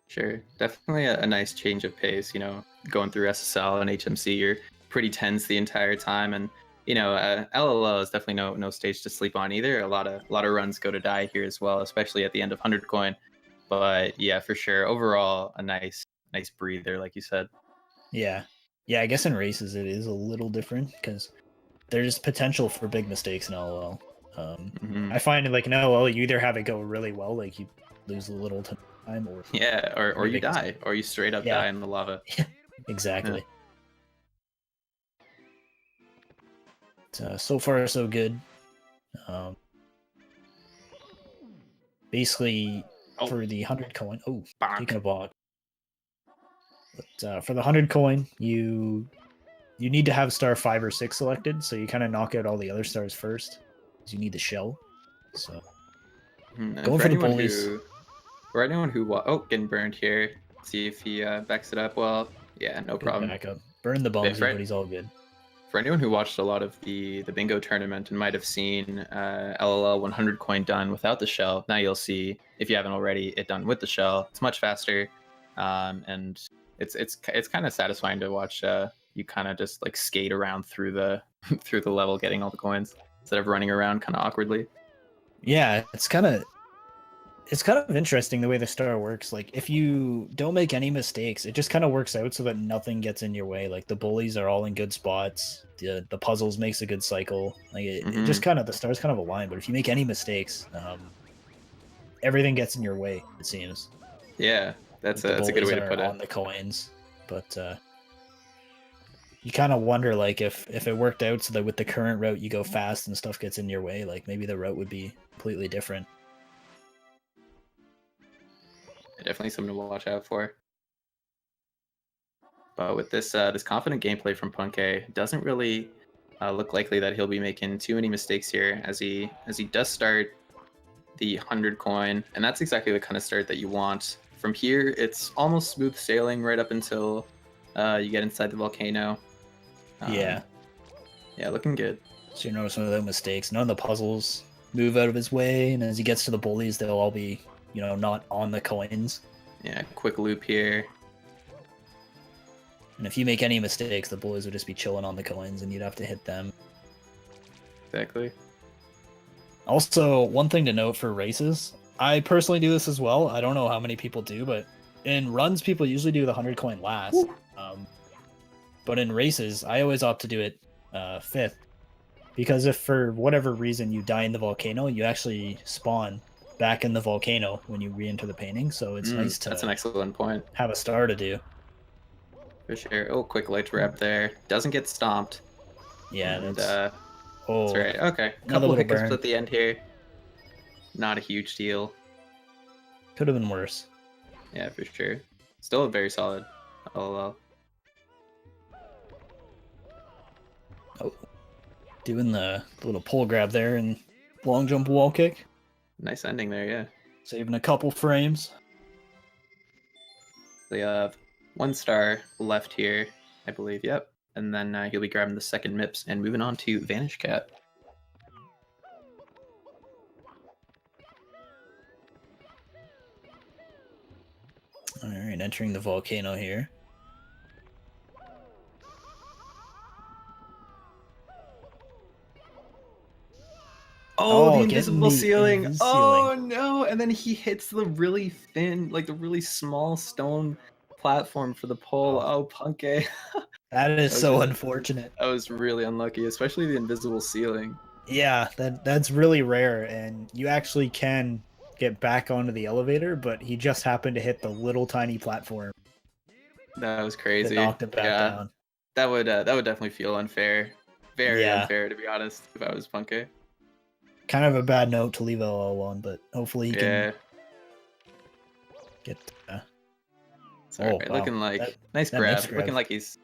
Sure, definitely a nice change of pace. Going through SSL and HMC, you're pretty tense the entire time, and LLL is definitely no stage to sleep on either. A lot of runs go to die here as well, especially at the end of 100 coin. But yeah, for sure, overall a nice breather, like you said. Yeah, I guess in races it is a little different because there's potential for big mistakes in LOL. I find like in LOL you either have it go really well, like you lose a little time, or or you die, or you straight up die in the lava. Exactly. Yeah. So far so good. Basically, for the 100 coin. Oh, taking a bot. But for the 100 coin, you need to have star 5 or 6 selected, so you kind of knock out all the other stars first, because you need the shell. So And going for the bullies. For anyone who getting burned here. See if he backs it up. Well, yeah, no Good problem. backup. Burn the bumsy, right. but he's all good. For anyone who watched a lot of the bingo tournament and might have seen LLL 100 coin done without the shell, now you'll see, if you haven't already, it done with the shell. It's much faster, and it's kind of satisfying to watch. You kind of just like skate around through the through the level, getting all the coins instead of running around kind of awkwardly. Yeah, it's kind of interesting the way the star works. Like if you don't make any mistakes, it just kind of works out so that nothing gets in your way. Like the bullies are all in good spots. The puzzles makes a good cycle. Like it just kind of, the stars kind of align. But if you make any mistakes, everything gets in your way. It seems. Yeah, that's Like a good way to put it. on the coins, but you kind of wonder like if it worked out so that with the current route you go fast and stuff gets in your way. Like maybe the route would be completely different. Definitely something to watch out for. But with this this confident gameplay from Punkay, doesn't really look likely that he'll be making too many mistakes here as he does start the 100 coin, and that's exactly the kind of start that you want. From here, it's almost smooth sailing right up until you get inside the volcano. Yeah, looking good. so you notice some of the mistakes. None of the puzzles move out of his way, and as he gets to the bullies, they'll all be, you know, not on the coins. Yeah, quick loop here. And if you make any mistakes, the bullies would just be chilling on the coins, and you'd have to hit them. Exactly. Also, one thing to note for races, I personally do this as well. I don't know how many people do, but in runs, people usually do the 100 coin last. But in races, I always opt to do it 5th. Because if for whatever reason you die in the volcano, you actually spawn back in the volcano when you re-enter the painting. So it's nice to that's an excellent point. have a star to do. For sure. Oh, quick light wrap there. Doesn't get stomped. Yeah, And, that's that's right. Okay. Couple of hiccups at the end here. Not a huge deal. Could have been worse. Yeah, for sure. Still a very solid LOL. Oh, doing the little pull grab there and long jump wall kick. Nice ending there, yeah. Saving a couple frames. We have 1 star left here, I believe. Yep. And then he'll be grabbing the second MIPS and moving on to Vanish Cap. All right, entering the volcano here. Oh, the getting invisible the ceiling. invis Oh ceiling. no! And then he hits the really thin, like the really small stone platform for the pole. Oh, Punkay. That is That so was- unfortunate. I was really unlucky, especially the invisible ceiling. Yeah, that's really rare, and you actually can get back onto the elevator, but he just happened to hit the little tiny platform That was that crazy. knocked it back down. That would definitely feel unfair. Very Yeah. unfair, to be honest, if I was Punkay. Kind of a bad note to leave LL on, but hopefully he Yeah. can get. It's all Oh, right. wow. Looking like That- nice that grab. makes grab. Looking like he's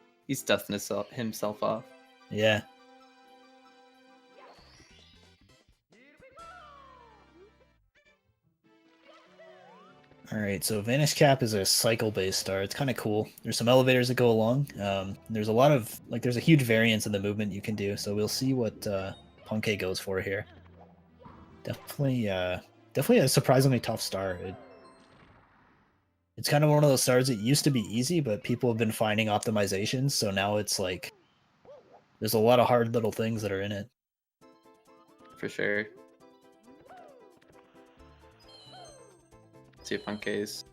dusting himself off. Yeah. All right, so Vanish Cap is a cycle-based star. It's kind of cool. There's some elevators that go along. There's a lot of there's a huge variance in the movement you can do. So we'll see what Punkay goes for here. Definitely a surprisingly tough star. It's kind of one of those stars that used to be easy, but people have been finding optimizations. So now it's like there's a lot of hard little things that are in it. For sure. See if Punkay's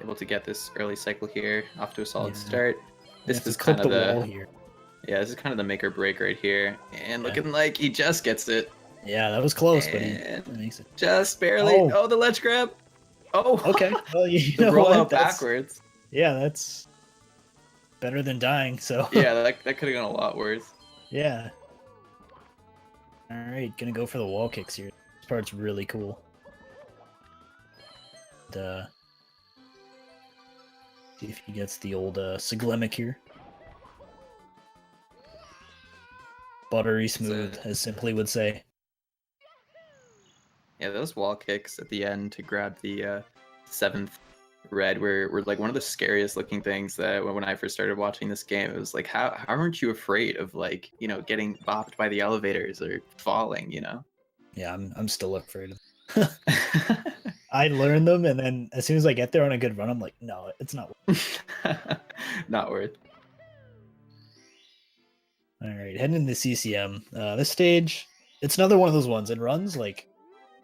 able to get this early cycle here off to a solid Yeah. start. This This is is clip kind of the wall the here. this is kind of the make or break right here, and Yeah. looking like he just gets it, Yeah, that was close, but And- he makes it. just barely. Oh. Oh, the ledge grab. Oh, Okay, well, you the know roll what? out backwards. Yeah, that's better than dying. So Yeah, that could have gone a lot worse. yeah. All right, gonna go for the wall kicks here. This part's really cool. And, see if he gets the old Siglemic here. Buttery smooth, as Simply would say. Yeah, those wall kicks at the end to grab the 7th red were like one of the scariest looking things that when I first started watching this game. It was like, how aren't you afraid of, like, you know, getting bopped by the elevators or falling, you know? Yeah, I'm still afraid of I learn them, and then as soon as I get there on a good run, I'm like, no, it's not. Not worth. All right, heading into CCM. This stage, it's another one of those ones. In runs, like,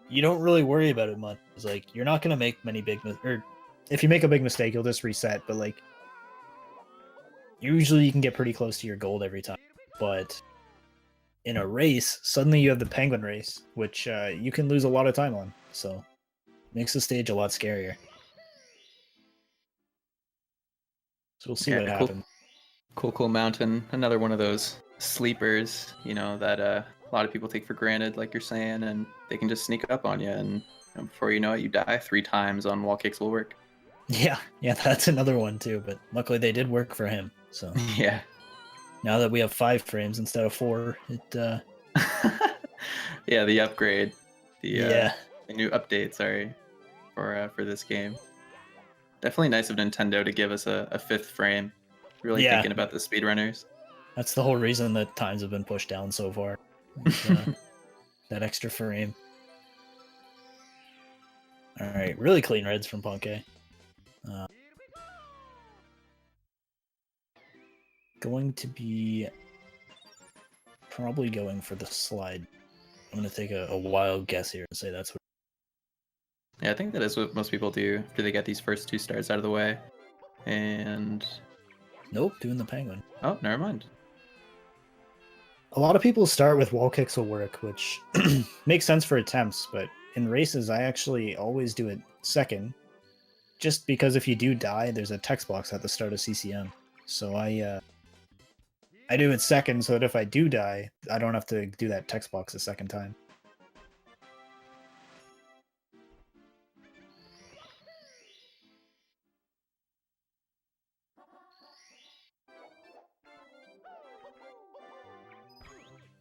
you don't really worry about it much. It's like, you're not gonna make many or if you make a big mistake, you'll just reset. But like, usually you can get pretty close to your gold every time. But in a race, suddenly you have the penguin race, which you can lose a lot of time on. So makes the stage a lot scarier. So we'll see what happens. Cool Mountain, another one of those sleepers, you know, that a lot of people take for granted, like you're saying, and they can just sneak up on you, and you know, before you know it, you die 3 times on wall kicks will work. Yeah, that's another one too. But luckily they did work for him. So Yeah. now that we have 5 frames instead of 4, it yeah, the upgrade, yeah. the new update, sorry, for this game. Definitely nice of Nintendo to give us a 5th frame. Really thinking about the speedrunners. That's the whole reason that times have been pushed down so far. That extra frame. All right, really clean reds from Punkay. Going to be probably going for the slide. I'm going to take a wild guess here and say that's what. Yeah, I think that is what most people do after they get these first 2 stars out of the way. And Nope, doing the penguin. oh, never mind. A lot of people start with wall kicks will work, which makes sense for attempts, but in races I actually always do it second, just because if you do die, there's a text box at the start of CCM. So I do it second so that if I do die, I don't have to do that text box a second time.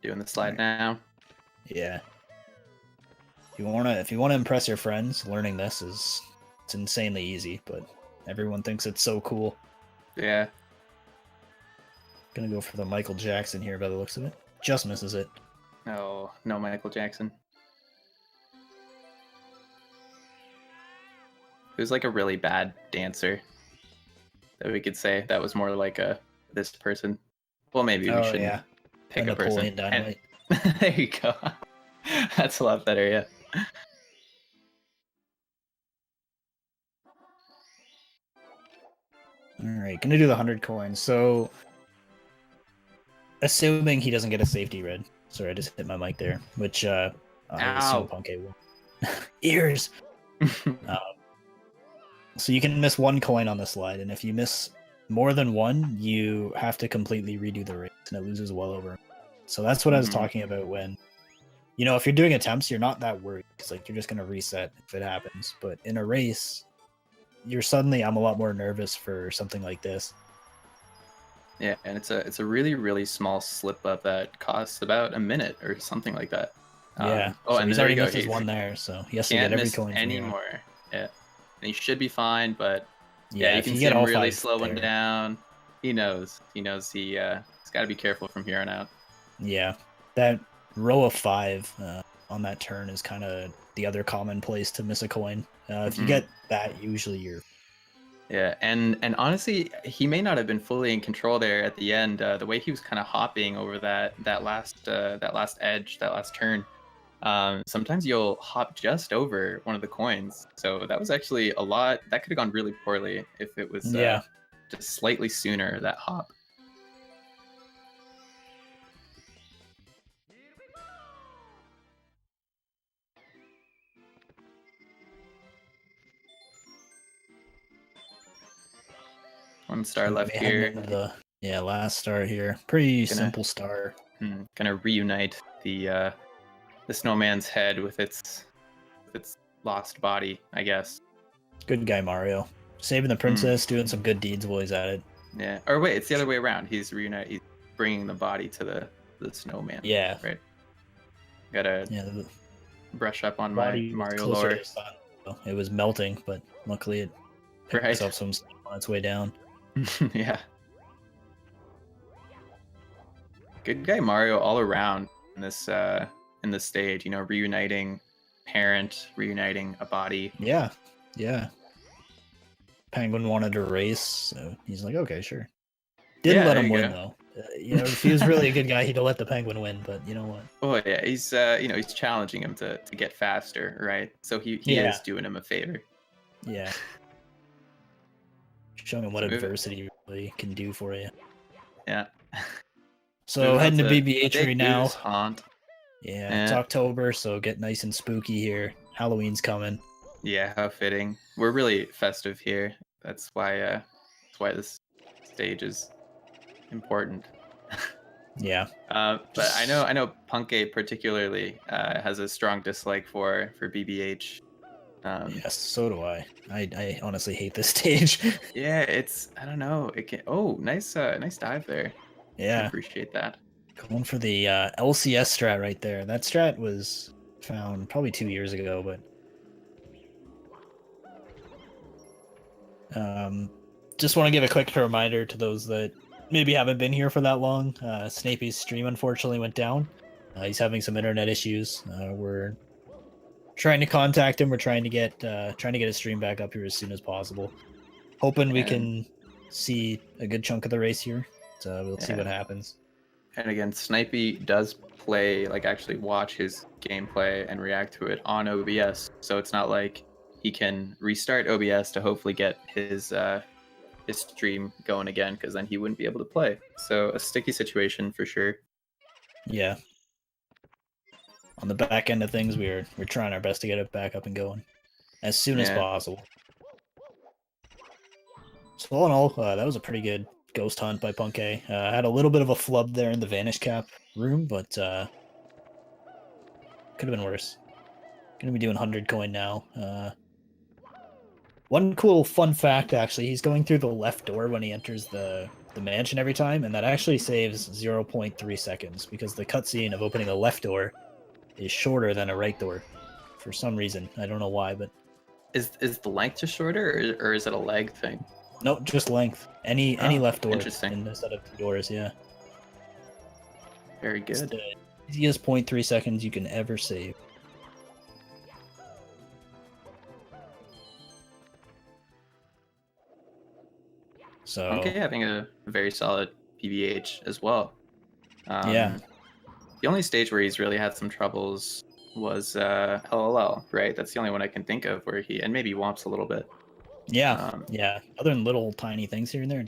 Doing the slide now. Yeah. If you wanna impress your friends, learning this it's insanely easy, but everyone thinks it's so cool. Yeah. Gonna go for the Michael Jackson here by the looks of it. Just misses it. Oh, no Michael Jackson. It was like a really bad dancer that we could say. That was more like this person. Well, maybe we shouldn't pick and a person. Napoleon Dynamite. There you go. That's a lot better, yeah. Alright, gonna do the 100 coins. So, assuming he doesn't get a safety red. Sorry, I just hit my mic there, which I assume Punkay will. Ears! So you can miss 1 coin on the slide, and if you miss more than 1, you have to completely redo the race, and it loses well over. So that's what I was talking about when, you know, if you're doing attempts, you're not that worried, because like you're just gonna reset if it happens. But in a race, I'm a lot more nervous for something like this. Yeah, and it's a really small slip up that costs about a minute or something like that. Yeah. Oh, so and he's there already you go. missed his 1 there, so he has to Can't get every miss coin anymore. Yeah, and he should be fine, but yeah, you if can you see get him all really 5 slowing there. down. He knows he's got to be careful from here on out. Yeah, that row of 5 on that turn is kind of the other common place to miss a coin. If you get that, usually you're. Yeah, and honestly, he may not have been fully in control there at the end. The way he was kind of hopping over that last edge, that last turn. Sometimes you'll hop just over one of the coins. So that was actually a lot. That could have gone really poorly if it was just slightly sooner, that hop. One star left here. Last star here. Pretty simple star. Gonna reunite the snowman's head with its lost body, I guess. Good guy, Mario. Saving the princess, doing some good deeds while he's at it. Yeah. Or wait, it's the other way around. He's bringing the body to the snowman. Yeah. Right. Gotta brush up on my Body was Mario closer lore. to the sun, so it was melting, but luckily it picks Right. up some steam on its way down. Yeah. Good guy Mario all around in this stage. You know, reuniting parent, reuniting a body. Yeah, yeah. Penguin wanted to race, so he's like, okay, sure. Didn't Yeah, let there him you win go. though. You know, if he was really a good guy, he'd have let the Penguin win. But you know what? Oh yeah, he's he's challenging him to get faster, right? So he Yeah. is doing him a favor. Yeah. Showing him what So adversity really can do for you. Yeah. So Moving on heading to to BBH Big right now. Boo's Haunt. Yeah, it's October, so get nice and spooky here. Halloween's coming. Yeah, how fitting. We're really festive here. That's why this stage is important. Yeah. But I know Punkay particularly has a strong dislike for BBH. Yes, so do I. I honestly hate this stage. Yeah, it's I don't know. It can. Oh, nice dive there. I Yeah. appreciate that. Going for the LCS strat right there. That strat was found probably 2 years ago, but just want to give a quick reminder to those that maybe haven't been here for that long. Snapey's stream unfortunately went down. He's having some internet issues. We're trying to contact him. We're trying to get his stream back up here as soon as possible. Hoping we can see a good chunk of the race here. So we'll see what happens. And again, Snipey does play, like actually watch his gameplay and react to it on OBS. So it's not like he can restart OBS to hopefully get his stream going again, because then he wouldn't be able to play. So a sticky situation for sure. Yeah. On the back end of things, we're trying our best to get it back up and going as soon as possible. So all in all, that was a pretty good ghost hunt by Punkay. Had a little bit of a flub there in the vanish cap room, but could have been worse. Gonna be doing 100 coin now. One cool fun fact, actually, he's going through the left door when he enters the mansion every time, and that actually saves 0.3 seconds because the cutscene of opening a left door is shorter than a right door for some reason. I don't know why, but is the length just shorter, or is it a lag thing? Nope, just length. Any left door interesting. in the set of 2 doors, yeah. Very good. It's the easiest 0.3 seconds you can ever save. So Okay, having a very solid PBH as well. Yeah. The only stage where he's really had some troubles was LLL, right? That's the only one I can think of where and maybe Womps a little bit. Yeah, yeah. Other than little tiny things here and there,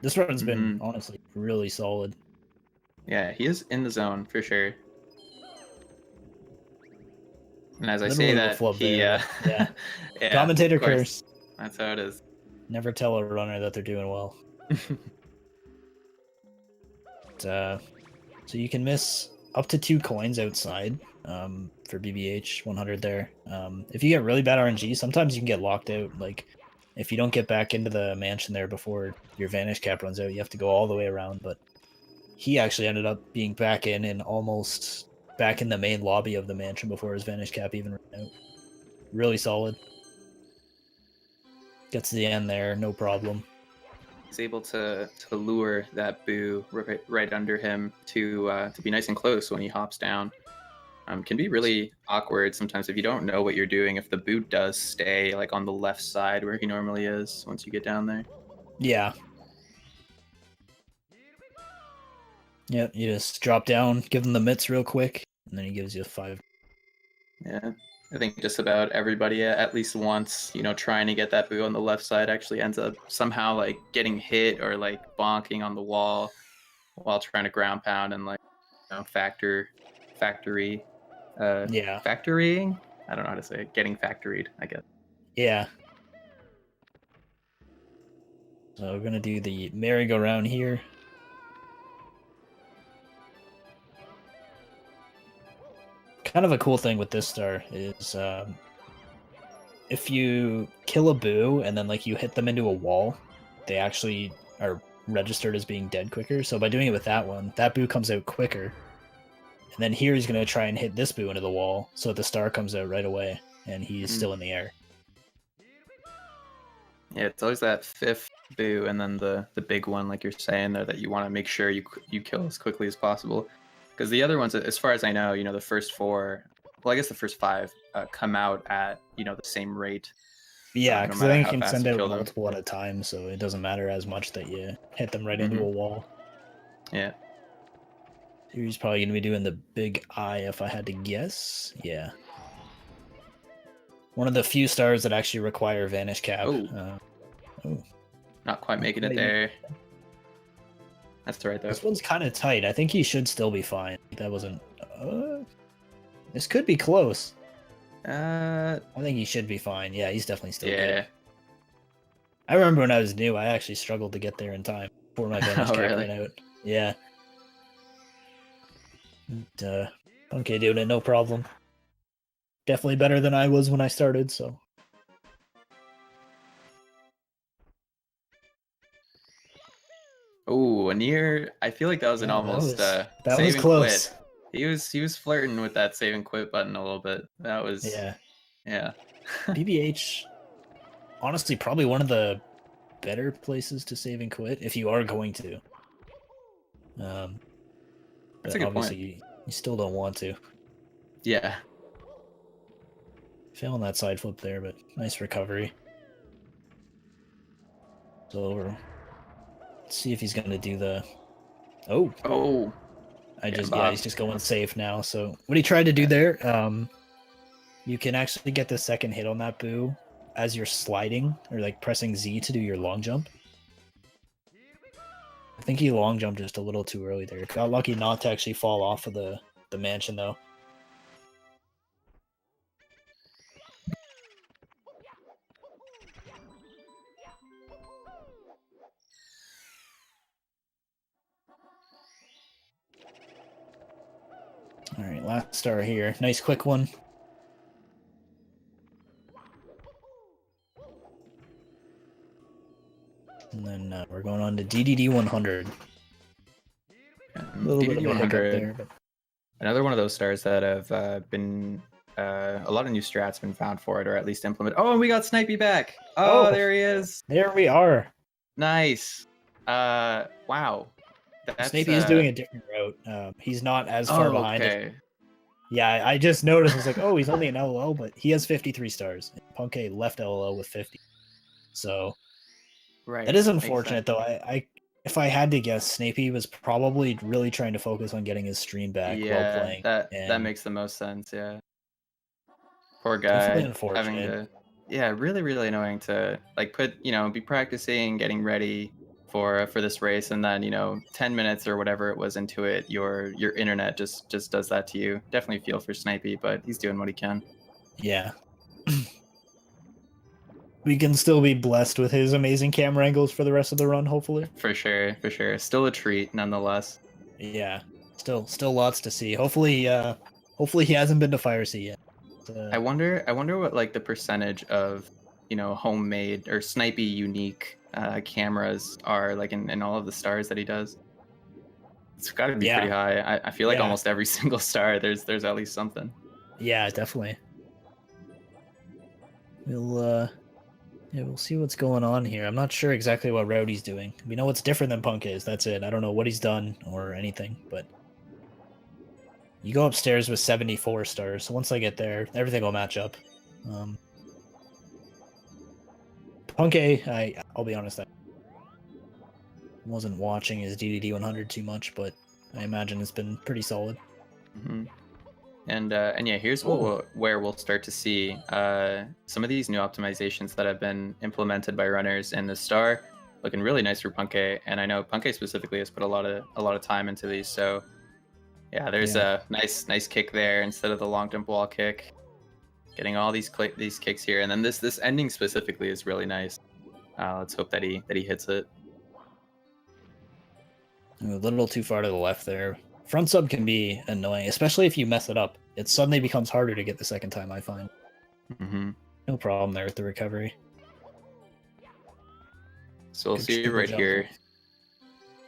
this run's been Mhm. honestly really solid. Yeah, he is in the zone for sure. And as I Little say bit of a that, flub he there, yeah, Commentator of course. curse. That's how it is. Never tell a runner that they're doing well. So you can miss up to 2 coins outside for BBH 100 there. If you get really bad RNG, sometimes you can get locked out. Like if you don't get back into the mansion there before your vanish cap runs out, you have to go all the way around. But he actually ended up being back in and almost back in the main lobby of the mansion before his vanish cap even ran out. Really solid. Gets to the end there, no problem. He's able to lure that Boo right under him to be nice and close when he hops down. Can be really awkward sometimes if you don't know what you're doing, if the Boo does stay like on the left side where he normally is once you get down there. Yeah. Yep, you just drop down, give him the mitts real quick, and then he gives you a 5. Yeah, I think just about everybody at least once, trying to get that Boo on the left side actually ends up somehow like getting hit or like bonking on the wall while trying to ground pound and like factorying. I don't know how to say it. Getting factoried, I guess. Yeah. So we're gonna do the merry-go-round here. Kind of a cool thing with this star is if you kill a Boo and then like you hit them into a wall, they actually are registered as being dead quicker. So by doing it with that one, that Boo comes out quicker. And then here he's going to try and hit this boo into the wall, so the star comes out right away, and he's still in the air. Yeah, it's always that fifth boo, and then the big one, like you're saying there, that you want to make sure you kill as quickly as possible. Because the other ones, as far as I know, the first four, well, I guess the first five come out at the same rate. Yeah, no because matter I think how you can fast send you out kill them. multiple at a time, so it doesn't matter as much that you hit them right into a wall. Yeah. Here he's probably going to be doing the big eye, if I had to guess. Yeah. One of the few stars that actually require Vanish Cap. Oh. Not quite making it there. That's right, though. This one's kind of tight. I think he should still be fine. That wasn't... this could be close. I think he should be fine. Yeah, he's definitely still good. I remember when I was new, I actually struggled to get there in time before my Vanish Cap ran out. Yeah. But, okay, doing it, no problem. Definitely better than I was when I started, so... Oh, a near. I feel like that was an almost that save was and close. Quit. He was flirting with that save and quit button a little bit. That was yeah. BBH, honestly, probably one of the better places to save and quit if you are going to. That's a good obviously point. you still don't want to. Yeah. Failing that side flip there, but nice recovery. So let's see if he's gonna do the. Oh. He's just going safe now. So what he tried to do there, you can actually get the second hit on that boo as you're sliding or like pressing Z to do your long jump. I think he long jumped just a little too early there. Got lucky not to actually fall off of the mansion though. All right, last star here. Nice quick one. And then we're going on to DDD 100. A little bit of a hiccup there, but... Another one of those stars that have been a lot of new strats been found for it, or at least implemented. Oh, and we got Snipey back. Oh, there he is. There we are. Nice. Wow. Snipey is doing a different route. He's not as far behind. Okay. Yeah, I just noticed. I was like, oh, he's only an LOL, but he has 53 stars. Punkay left LOL with 50. So that is unfortunate, though. If I had to guess, Snapey was probably really trying to focus on getting his stream back while playing. That makes the most sense, yeah. Poor guy. Definitely unfortunate. Really, really annoying to be practicing, getting ready for this race, and then 10 minutes or whatever it was into it, your internet just does that to you. Definitely feel for Snipey, but he's doing what he can. Yeah. We can still be blessed with his amazing camera angles for the rest of the run, hopefully. For sure. Still a treat, nonetheless. Yeah. Still lots to see. Hopefully he hasn't been to Fire Sea yet. I wonder what the percentage of homemade or Snipey unique cameras are in all of the stars that he does. It's got to be pretty high. I feel like almost every single star there's at least something. Yeah, definitely. We'll see what's going on here. I'm not sure exactly what route he's doing. We know it's different than Punk is. That's it. I don't know what he's done or anything, but you go upstairs with 74 stars. So once I get there, everything will match up. Punk A, I'll be honest, I wasn't watching his DDD 100 too much, but I imagine it's been pretty solid. Mm-hmm. And yeah, here's where we'll start to see some of these new optimizations that have been implemented by runners in the Star, looking really nice for Punkay. And I know Punkay specifically has put a lot of time into these. So yeah, there's a nice kick there instead of the long jump wall kick. Getting all these kicks here, and then this ending specifically is really nice. Let's hope that he hits it. A little too far to the left there. Front sub can be annoying, especially if you mess it up. It suddenly becomes harder to get the second time, I find. Mm-hmm. No problem there with the recovery. So we'll see right here.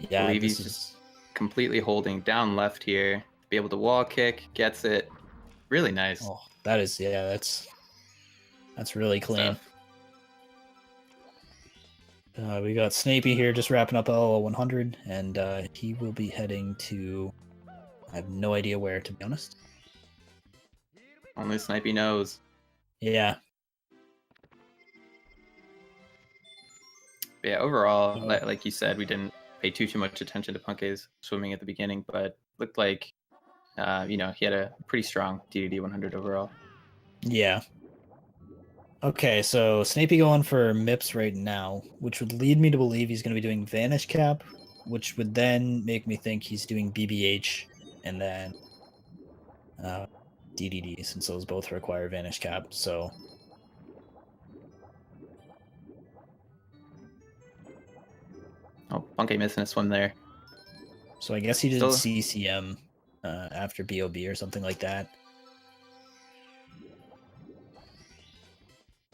Yeah, I believe he's just completely holding down left here. be able to wall kick, gets it. Really nice Oh, that is, yeah, that's really clean. stuff. We got Snapey here just wrapping up LL 100, and he will be heading to. I have no idea where, to be honest. Only Snipey knows. Yeah. But yeah, overall, like you said, we didn't pay too much attention to Punkay's swimming at the beginning, but looked like, he had a pretty strong DDD 100 overall. Yeah. Okay, so Snapey going for MIPS right now, which would lead me to believe he's going to be doing Vanish Cap, which would then make me think he's doing BBH and then DDD, since those both require Vanish Cap. So Oh, Punkay missing a swim there. So I guess he did Still- CCM after BOB or something like that.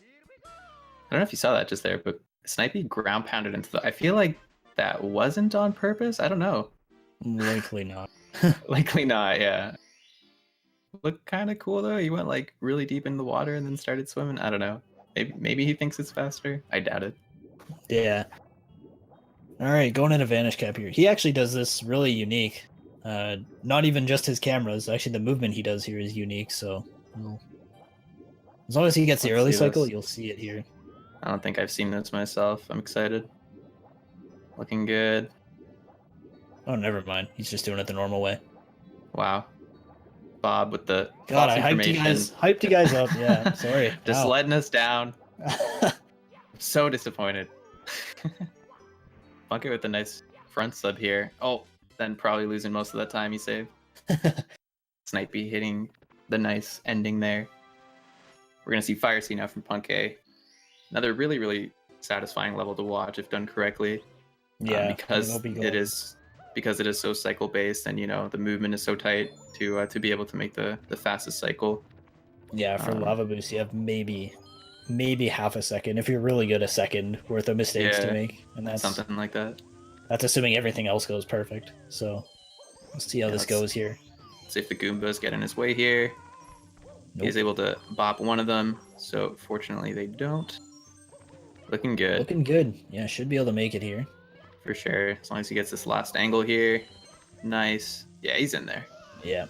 I don't know if you saw that just there, but Snipey ground pounded into the. I feel like that wasn't on purpose. I don't know. Likely not. Likely not. Yeah. Looked kind of cool though. He went like really deep in the water and then started swimming. I don't know. Maybe he thinks it's faster. I doubt it. Yeah. All right, going into Vanish Cap here. He actually does this really unique. Not even just his cameras. Actually, the movement he does here is unique. So, as long as he gets the Let's early see cycle, this. you'll see it here. I don't think I've seen this myself. I'm excited. Looking good. Oh, never mind. He's just doing it the normal way. Wow. Bob with the God, false I hyped information. you guys up. Yeah, sorry. Just Ow. letting us down. So disappointed. Punkay with a nice front sub here. Oh, then probably losing most of the time he saved. Snipey hitting the nice ending there. We're going to see Fire Sea now from Punkay. Another really, really satisfying level to watch if done correctly. Yeah, because it'll be it going- is so cycle based, and the movement is so tight to be able to make the fastest cycle. Yeah, for um, Lava Boost, you have maybe half a second. If you're really good, a second worth of mistakes to Yeah, make, and that's Something like that. That's assuming everything else goes perfect. So let's see how Yeah, this let's- goes here. See if the Goombas get in his way here. Nope. He's able to bop one of them, so fortunately they don't. Looking good. Looking good. Yeah, should be able to make it here. For sure. As long as he gets this last angle here. Nice. Yeah, he's in there. Yeah.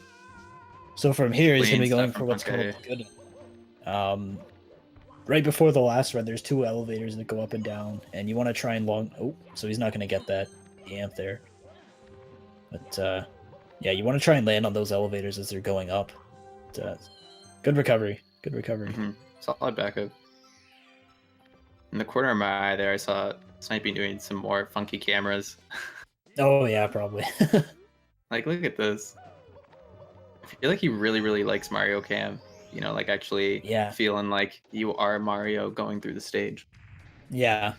So from here, he's going to be Clean going stuff for from what's called Punkay. good. Right before the last run, there's two elevators that go up and down, and you want to try and long. Oh, so he's not going to get that amp there. But yeah, you want to try and land on those elevators as they're going up. But, good recovery. Good recovery. Mhm. Solid backup. In the corner of my eye there, I saw Snipey doing some more funky cameras. Oh yeah, probably. Like, look at this. I feel like he really, really likes Mario Cam. Like actually Yeah. feeling like you are Mario going through the stage. Yeah,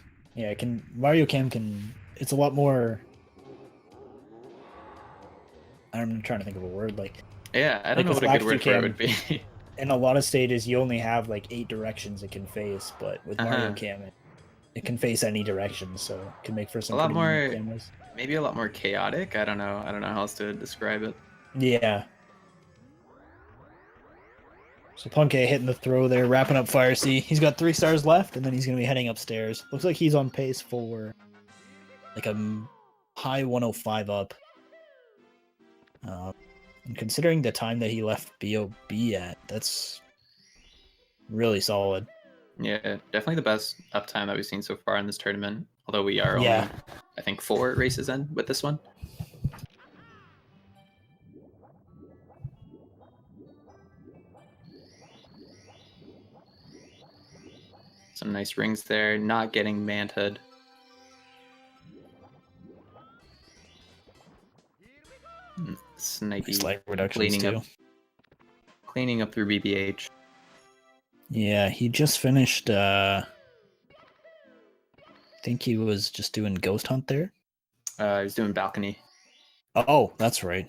Mario Cam can. It's a lot more. I'm trying to think of a word. Like Yeah, I don't know with what a good word for it Cam, would be. in a lot of stages, you only have like 8 directions it can face, but with Mario Uh-huh. Cam, it can face any direction, so it can make for some A lot pretty unique more- cameras. Maybe a lot more chaotic. I don't know how else to describe it. Yeah. So Punkay hitting the throw there, wrapping up Fire Sea. He's got 3 stars left, and then he's going to be heading upstairs. Looks like he's on pace for like a high 105 up. And considering the time that he left BOB at, that's really solid. Yeah, definitely the best uptime that we've seen so far in this tournament. Although we are Yeah. only, I think, 4 races in with this one. Some nice rings there. Not getting manted. Snipey Slight reductions cleaning too. up, cleaning up through BBH. Yeah, he just finished. I think he was just doing Ghost Hunt there. He's doing balcony. Oh, that's right.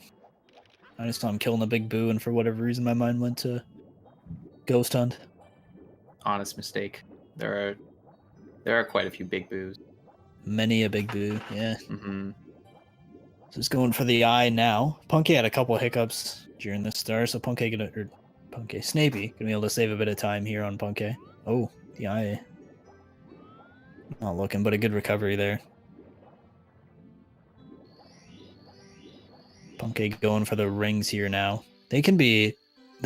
I just saw him killing a big boo, and for whatever reason, my mind went to Ghost Hunt. Honest mistake. There are quite a few big boos. Many a big boo. Yeah. Hmm Just going for the eye now. Punkay had a couple hiccups during the star, so Snapey gonna be able to save a bit of time here on Punkay. Oh, the eye. Not looking, but a good recovery there. Punkay going for the rings here now. The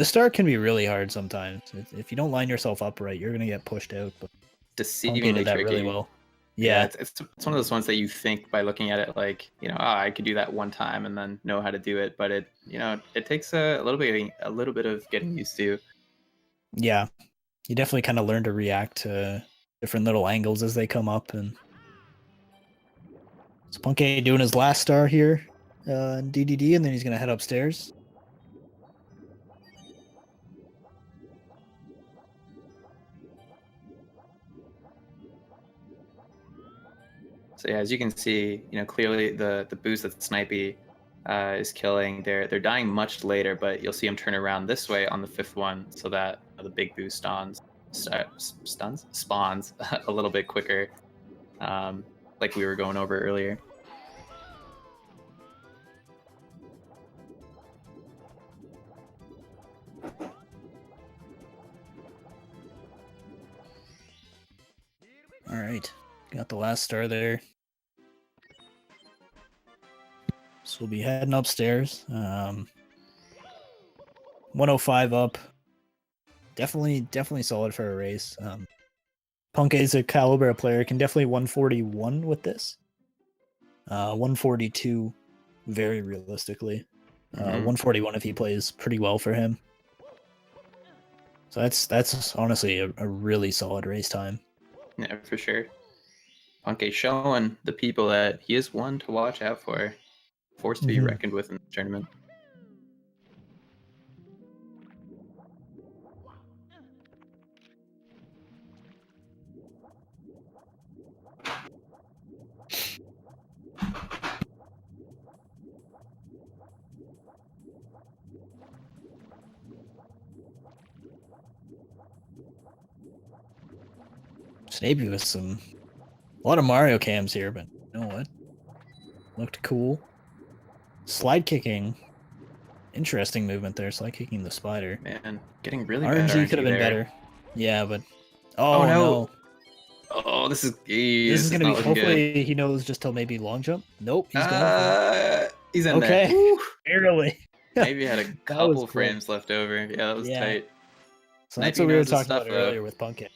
star can be really hard sometimes. If you don't line yourself up right, you're gonna get pushed out. But Punkay Deceivingly did that tricky. really well. Yeah, Yeah, it's one of those ones that you think by looking at it like, I could do that one time and then know how to do it, but it takes a little bit of getting used to. yeah. You definitely kind of learn to react to different little angles as they come up. And so Punkay doing his last star here in DDD, and then he's gonna head upstairs. So yeah, as you can see, clearly the boost that Snipey is killing, they're dying much later, but you'll see him turn around this way on the 5th one, so that the big boost spawns a little bit quicker, like we were going over earlier. All right, got the last star there. So we'll be heading upstairs. 105 up. Definitely solid for a race. Punkay's a caliber player, can definitely 141 with this. 142 very realistically. 141 if he plays pretty well for him. So that's honestly a really solid race time. Yeah, for sure. Puncay showing the people that he is one to watch out for. Force to be reckoned with in the tournament. Snapey with a lot of Mario cams here, but you know what? Looked cool. Slide kicking. Interesting movement there. Slide kicking the spider. Man, getting really RNG bad could have been there. better. Yeah, but Oh, no. no. Oh, this is gonna be. Hopefully, he knows just till maybe long jump. Nope, he's going. He's in Okay. there. Woo. Barely. Maybe had a was couple cool. frames left over. Yeah, that was tight. So that's Snipey what we were knows his talking about stuff, earlier with Punkay.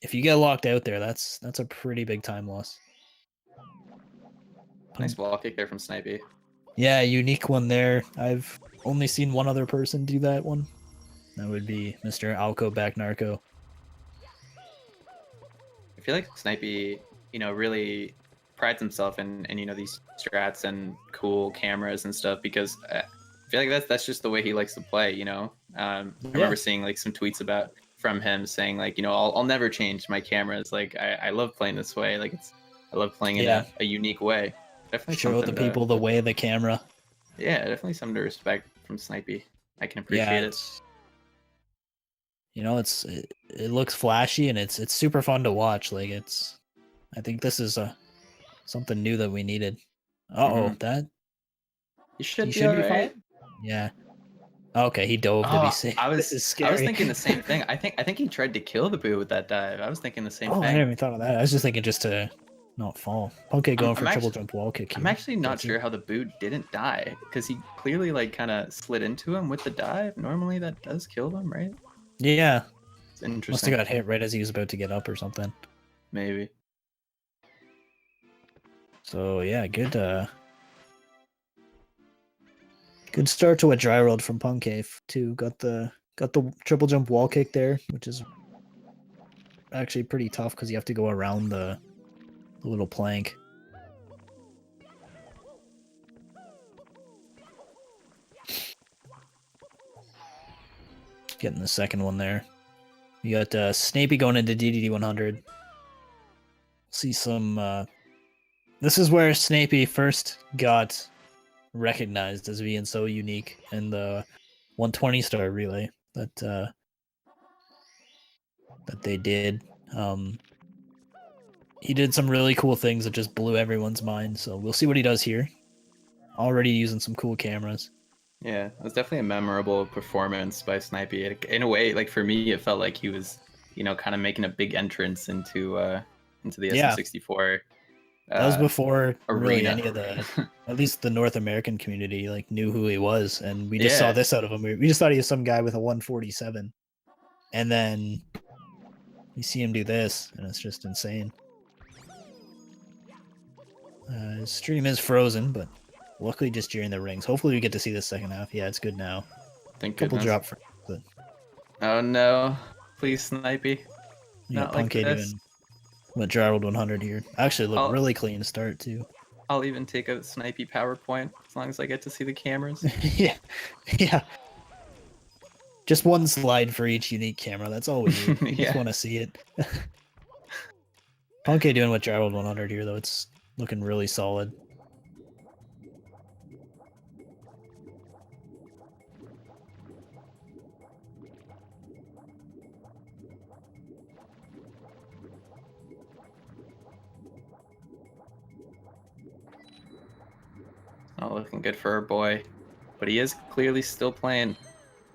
If you get locked out there, that's a pretty big time loss. Nice wall kick there from Snipey. Yeah, unique one there. I've only seen one other person do that one. That would be Mr. Alco Back Narco. I feel like Snipey, really prides himself in these strats and cool cameras and stuff, because I feel like that's just the way he likes to play. I remember seeing like some tweets from him saying like, I'll never change my cameras. Like I love playing this way. Like I love playing in a unique way. Definitely show the people the way of the camera. Yeah, definitely something to respect from Snipey. I can appreciate it. It looks flashy and it's super fun to watch. Like I think this is something new that we needed. That he should be fine. Yeah. Okay, he dove to be safe. This is scary. I was thinking the same thing. I think he tried to kill the boo with that dive. I was thinking the same thing. I never even thought of that. I was just thinking just to not fall. Okay, going for triple jump wall kick. I'm actually not sure how the boo didn't die, because he clearly like kind of slid into him with the dive. Normally that does kill them, right? Yeah. It's interesting. Must have got hit right as he was about to get up or something. Maybe. So yeah, good start to a dry rolled from Punkay too. Got the triple jump wall kick there, which is actually pretty tough because you have to go around the little plank. Getting the second one there. You got Snapey going into DDD 100. See some. This is where Snapey first got recognized as being so unique in the 120 star relay that they did. he did some really cool things that just blew everyone's mind. So we'll see what he does here. Already using some cool cameras. Yeah, it was definitely a memorable performance by Snipey. In a way, like for me, it felt like he was, kind of making a big entrance into the Yeah. SM64. That was before really arena. any of the, at least the North American community, like knew who he was, and we just saw this out of him. We just thought he was some guy with a 147, and then you see him do this, and it's just insane. His stream is frozen, but luckily just during the rings. Hopefully we get to see the second half. Yeah, it's good now. Thank Couple goodness. drop frames, but Oh no! Please, Snipey. yeah, Not like Punkay this. doing what Gerald 100 here. Actually, look really clean start too. I'll even take a Snipey PowerPoint as long as I get to see the cameras. Yeah, yeah. Just one slide for each unique camera. That's all we need. We just want to see it. Punkay doing what Gerald 100 here, though. It's looking really solid. Not looking good for our boy, but he is clearly still playing.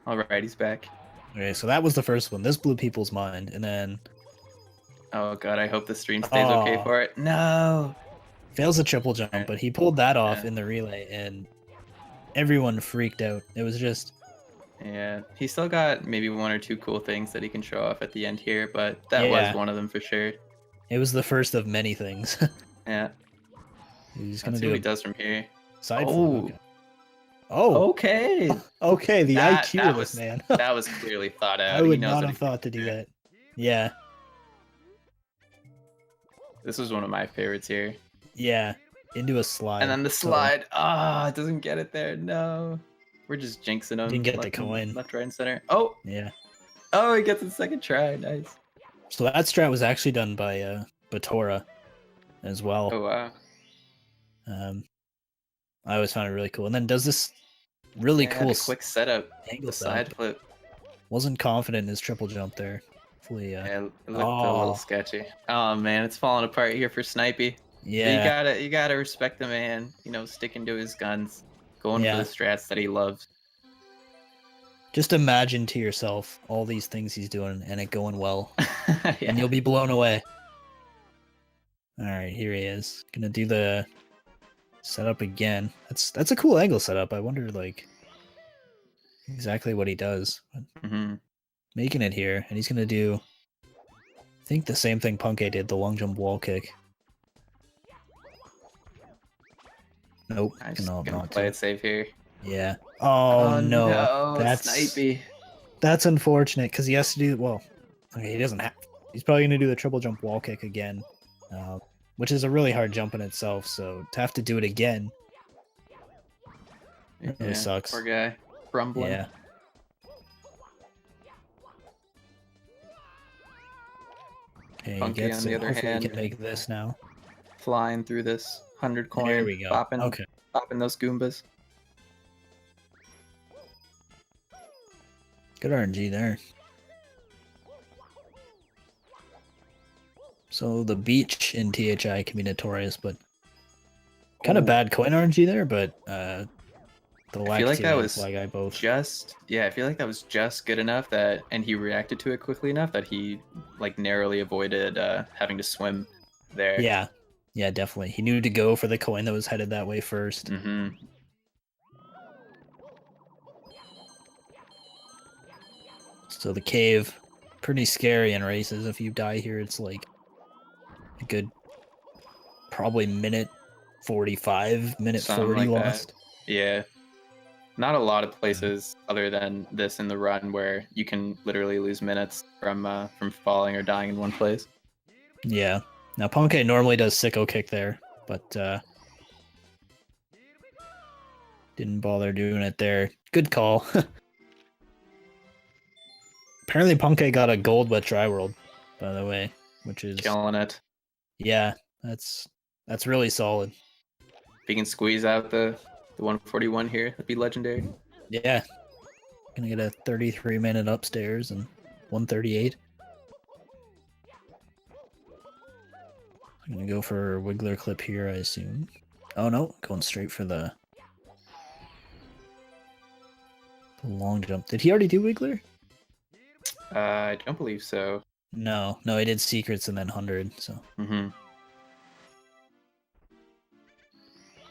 All right, he's back. Okay, so that was the first one. This blew people's mind, and then oh god, I hope the stream stays okay for it. No, fails a triple jump, but he pulled that off in the relay, and everyone freaked out. It was just he still got maybe one or two cool things that he can show off at the end here, but that was one of them for sure. It was the first of many things. Yeah, he's gonna see do what he does from here. Side flip. Okay. Oh, okay. Okay, the IQ of this man. That was clearly thought out. I would not have thought to do that. Yeah. This was one of my favorites here. Yeah, into a slide. And then the slide. It doesn't get it there. No. We're just jinxing him. Didn't get the coin. Left, right, and center. Oh. Yeah. Oh, he gets the second try. Nice. So that strat was actually done by Batora as well. Oh, wow. I always found it really cool. And then does this really cool quick setup. Angle the side flip. Wasn't confident in his triple jump there. Hopefully, yeah, it looked a little sketchy. Oh man, it's falling apart here for Snipey. Yeah. You gotta respect the man, sticking to his guns, going for the strats that he loves. Just imagine to yourself all these things he's doing and it going well. Yeah. And you'll be blown away. Alright, here he is. Gonna do the setup again. That's a cool angle setup. I wonder exactly what he does. Making it here, and he's gonna do I think the same thing Punkay did, the long jump wall kick. Nope. Gonna play it safe here. Yeah. Oh no. That's Snipey. That's unfortunate because he has to do okay, he doesn't have. He's probably gonna do the triple jump wall kick again. Which is a really hard jump in itself, so to have to do it again it really sucks. Poor guy. Rumbling. Yeah. Okay, Punkay, on the other hand, he can make this now. Flying through this 100 coin. There we go. Popping those Goombas. Good RNG there. So the beach in THI can be notorious, but kind of bad coin RNG there, but the I feel like that was Fly Guy both. I feel like that was just good enough and he reacted to it quickly enough that he narrowly avoided having to swim there. Yeah, definitely. He knew to go for the coin that was headed that way first. So the cave, pretty scary in races. If you die here, it's like a good probably minute 45, minute Something 40 like lost. That. Yeah. Not a lot of places other than this in the run where you can literally lose minutes from falling or dying in one place. Yeah. Now Punkay normally does sicko kick there, but didn't bother doing it there. Good call. Apparently Punkay got a gold with Tri-World, by the way, which is killing it. Yeah, that's really solid. If he can squeeze out the 141 here, that'd be legendary. Yeah. Gonna get a 33-minute upstairs and 138. I'm gonna go for a Wiggler clip here, I assume. Oh no, going straight for the long jump. Did he already do Wiggler? I don't believe so. No, he did secrets and then 100. So Mm-hmm.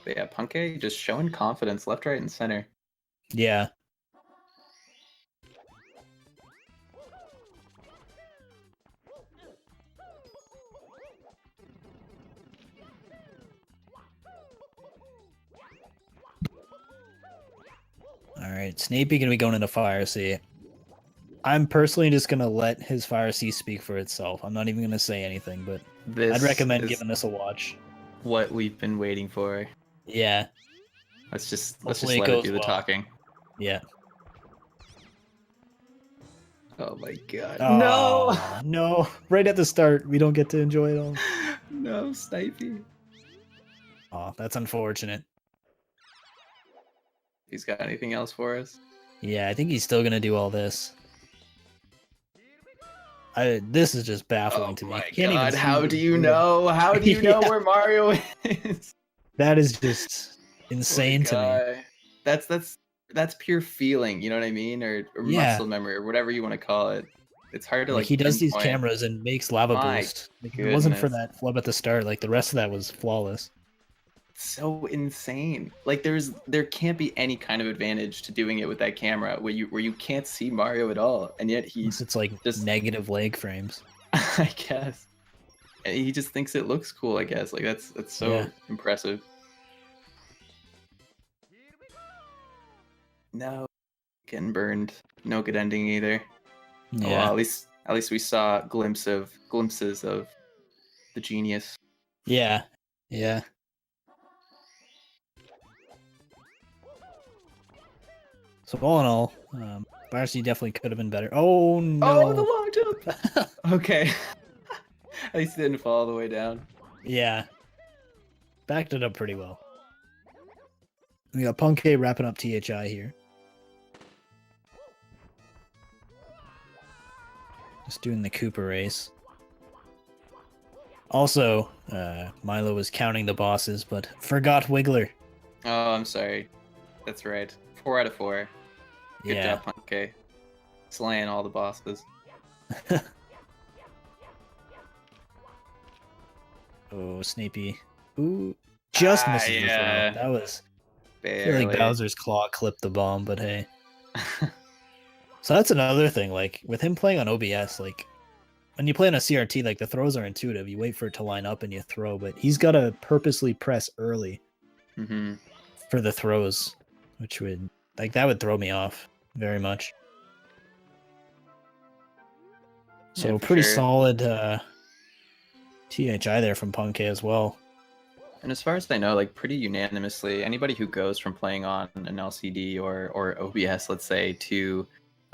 But yeah, Punkay just showing confidence left, right, and center. yeah. All right, Snapey gonna be going into Fire Sea. I'm personally just gonna let his Fire Sea speak for itself. I'm not even gonna say anything, but This I'd recommend is giving this a watch. what we've been waiting for. Yeah, Let's just Hopefully it let it goes do the well. talking. yeah. Oh my god. Aw, no! Right at the start, we don't get to enjoy it all. No, Snipey. Oh, that's unfortunate. He's got anything else for us? Yeah, I think he's still gonna do all this. This is just baffling Oh to me. my Can't even god, see how the do you blue. know? How do you know Yeah. where Mario is? That is just insane to me. That's pure feeling, you know what I mean? Or Yeah. muscle memory or whatever you want to call it. It's hard to Like he does these pinpoint. cameras and makes lava My boost. Like, if it wasn't for goodness. that flub at the start, like the rest of that was flawless. So insane. Like there can't be any kind of advantage to doing it with that camera where you can't see Mario at all, and yet he Unless it's like just negative leg frames. I guess and he just thinks it looks cool. I guess like that's so Yeah. impressive. No, getting burned. No good ending either. Oh, Yeah. well, at least we saw glimpses of the genius. Yeah. Yeah. So all in all, Varsity definitely could have been better. Oh no! Oh, the long jump. Okay. At least it didn't fall all the way down. Yeah. Backed it up pretty well. We got Punkay wrapping up THI here. Just doing the Cooper race. Also, Milo was counting the bosses, but forgot Wiggler. Oh, I'm sorry. That's right. 4 out of 4. Good Yeah. job, Punkay. Slaying all the bosses. Oh, Snapey. Ooh. Just misses the yeah. throw. That was... I feel Barely. like Bowser's Claw clipped the bomb, but hey. So that's another thing, like, with him playing on OBS, like, when you play on a CRT, like, the throws are intuitive. You wait for it to line up and you throw, but he's got to purposely press early Mm-hmm. for the throws, which would, like, that would throw me off very much. So Yeah, for pretty sure. solid THI there from Punkay as well. And as far as I know, like pretty unanimously, anybody who goes from playing on an LCD or OBS, let's say, to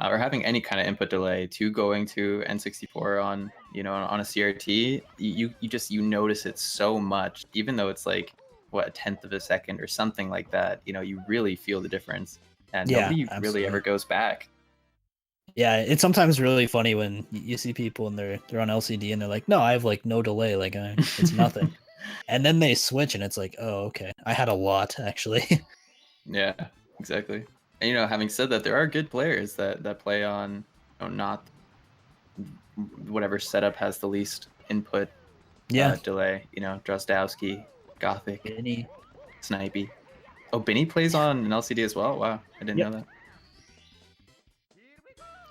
or having any kind of input delay to going to N64 on on a CRT, you notice it so much, even though it's like what, a tenth of a second or something like that. You really feel the difference, and Yeah, nobody absolutely. really ever goes back. Yeah, it's sometimes really funny when you see people and they're on LCD and they're like, "No, I have like no delay, like it's nothing," and then they switch and it's like, "Oh, okay, I had a lot actually." Yeah, exactly. And having said that, there are good players that play on not whatever setup has the least input Yeah, delay. Drozdowski, Gothic, Benny. Snipey. Oh, Benny plays on an LCD as well. Wow, I didn't Yep. know that.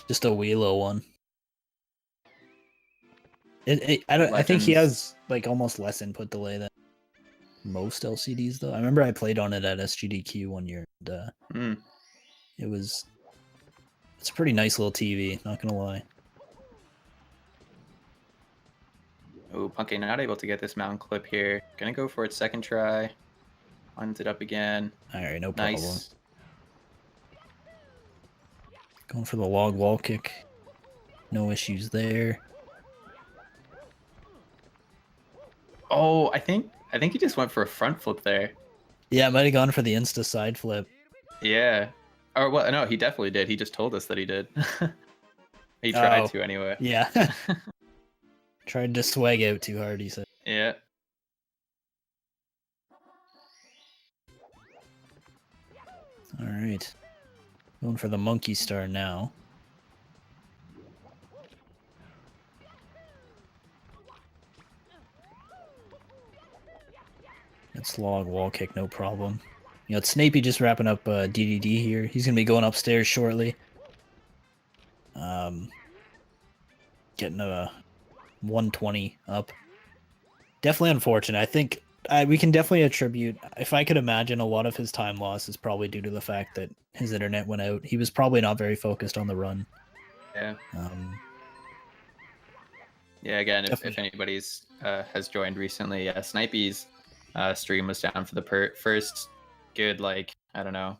Just a wee little one. I think he Legends. has like almost less input delay than most LCDs though. I remember I played on it at SGDQ one year. And, it's a pretty nice little TV. Not gonna lie. Oh, Punkay not able to get this mountain clip here. Gonna go for its second try. Lines it up again. All right, no problem. Nice. Going for the log wall kick. No issues there. Oh, I think he just went for a front flip there. Yeah, might have gone for the insta side flip. Yeah. Or well, no, he definitely did. He just told us that he did. He tried Oh. to anyway. Yeah. Tried to swag out too hard, he said. Yeah. All right. Going for the monkey star now. That's log wall kick, no problem. You know, it's Snapey just wrapping up DDD here. He's going to be going upstairs shortly. Getting a 120 up. Definitely unfortunate. I think we can definitely attribute, if I could imagine, a lot of his time loss is probably due to the fact that his internet went out. He was probably not very focused on the run. Yeah. Yeah, again, if anybody's has joined recently, yeah, Snipey's stream was down for the first good, like, I don't know,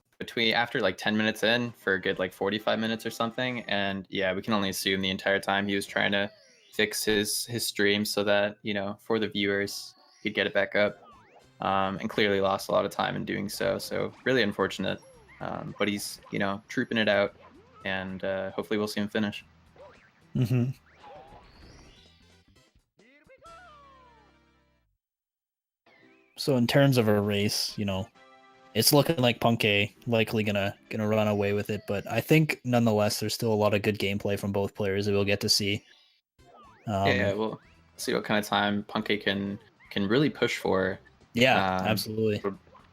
after like 10 minutes in for a good like 45 minutes or something. And yeah, we can only assume the entire time he was trying to fix his stream so that, you know, for the viewers, he'd get it back up. And clearly lost a lot of time in doing so. So really unfortunate. But he's, you know, trooping it out, and hopefully we'll see him finish. Mm-hmm. So in terms of a race, you know, it's looking like Punkay likely gonna run away with it, but I think nonetheless there's still a lot of good gameplay from both players that we'll get to see. Yeah, we'll see what kind of time Punkay can really push for. Yeah, absolutely.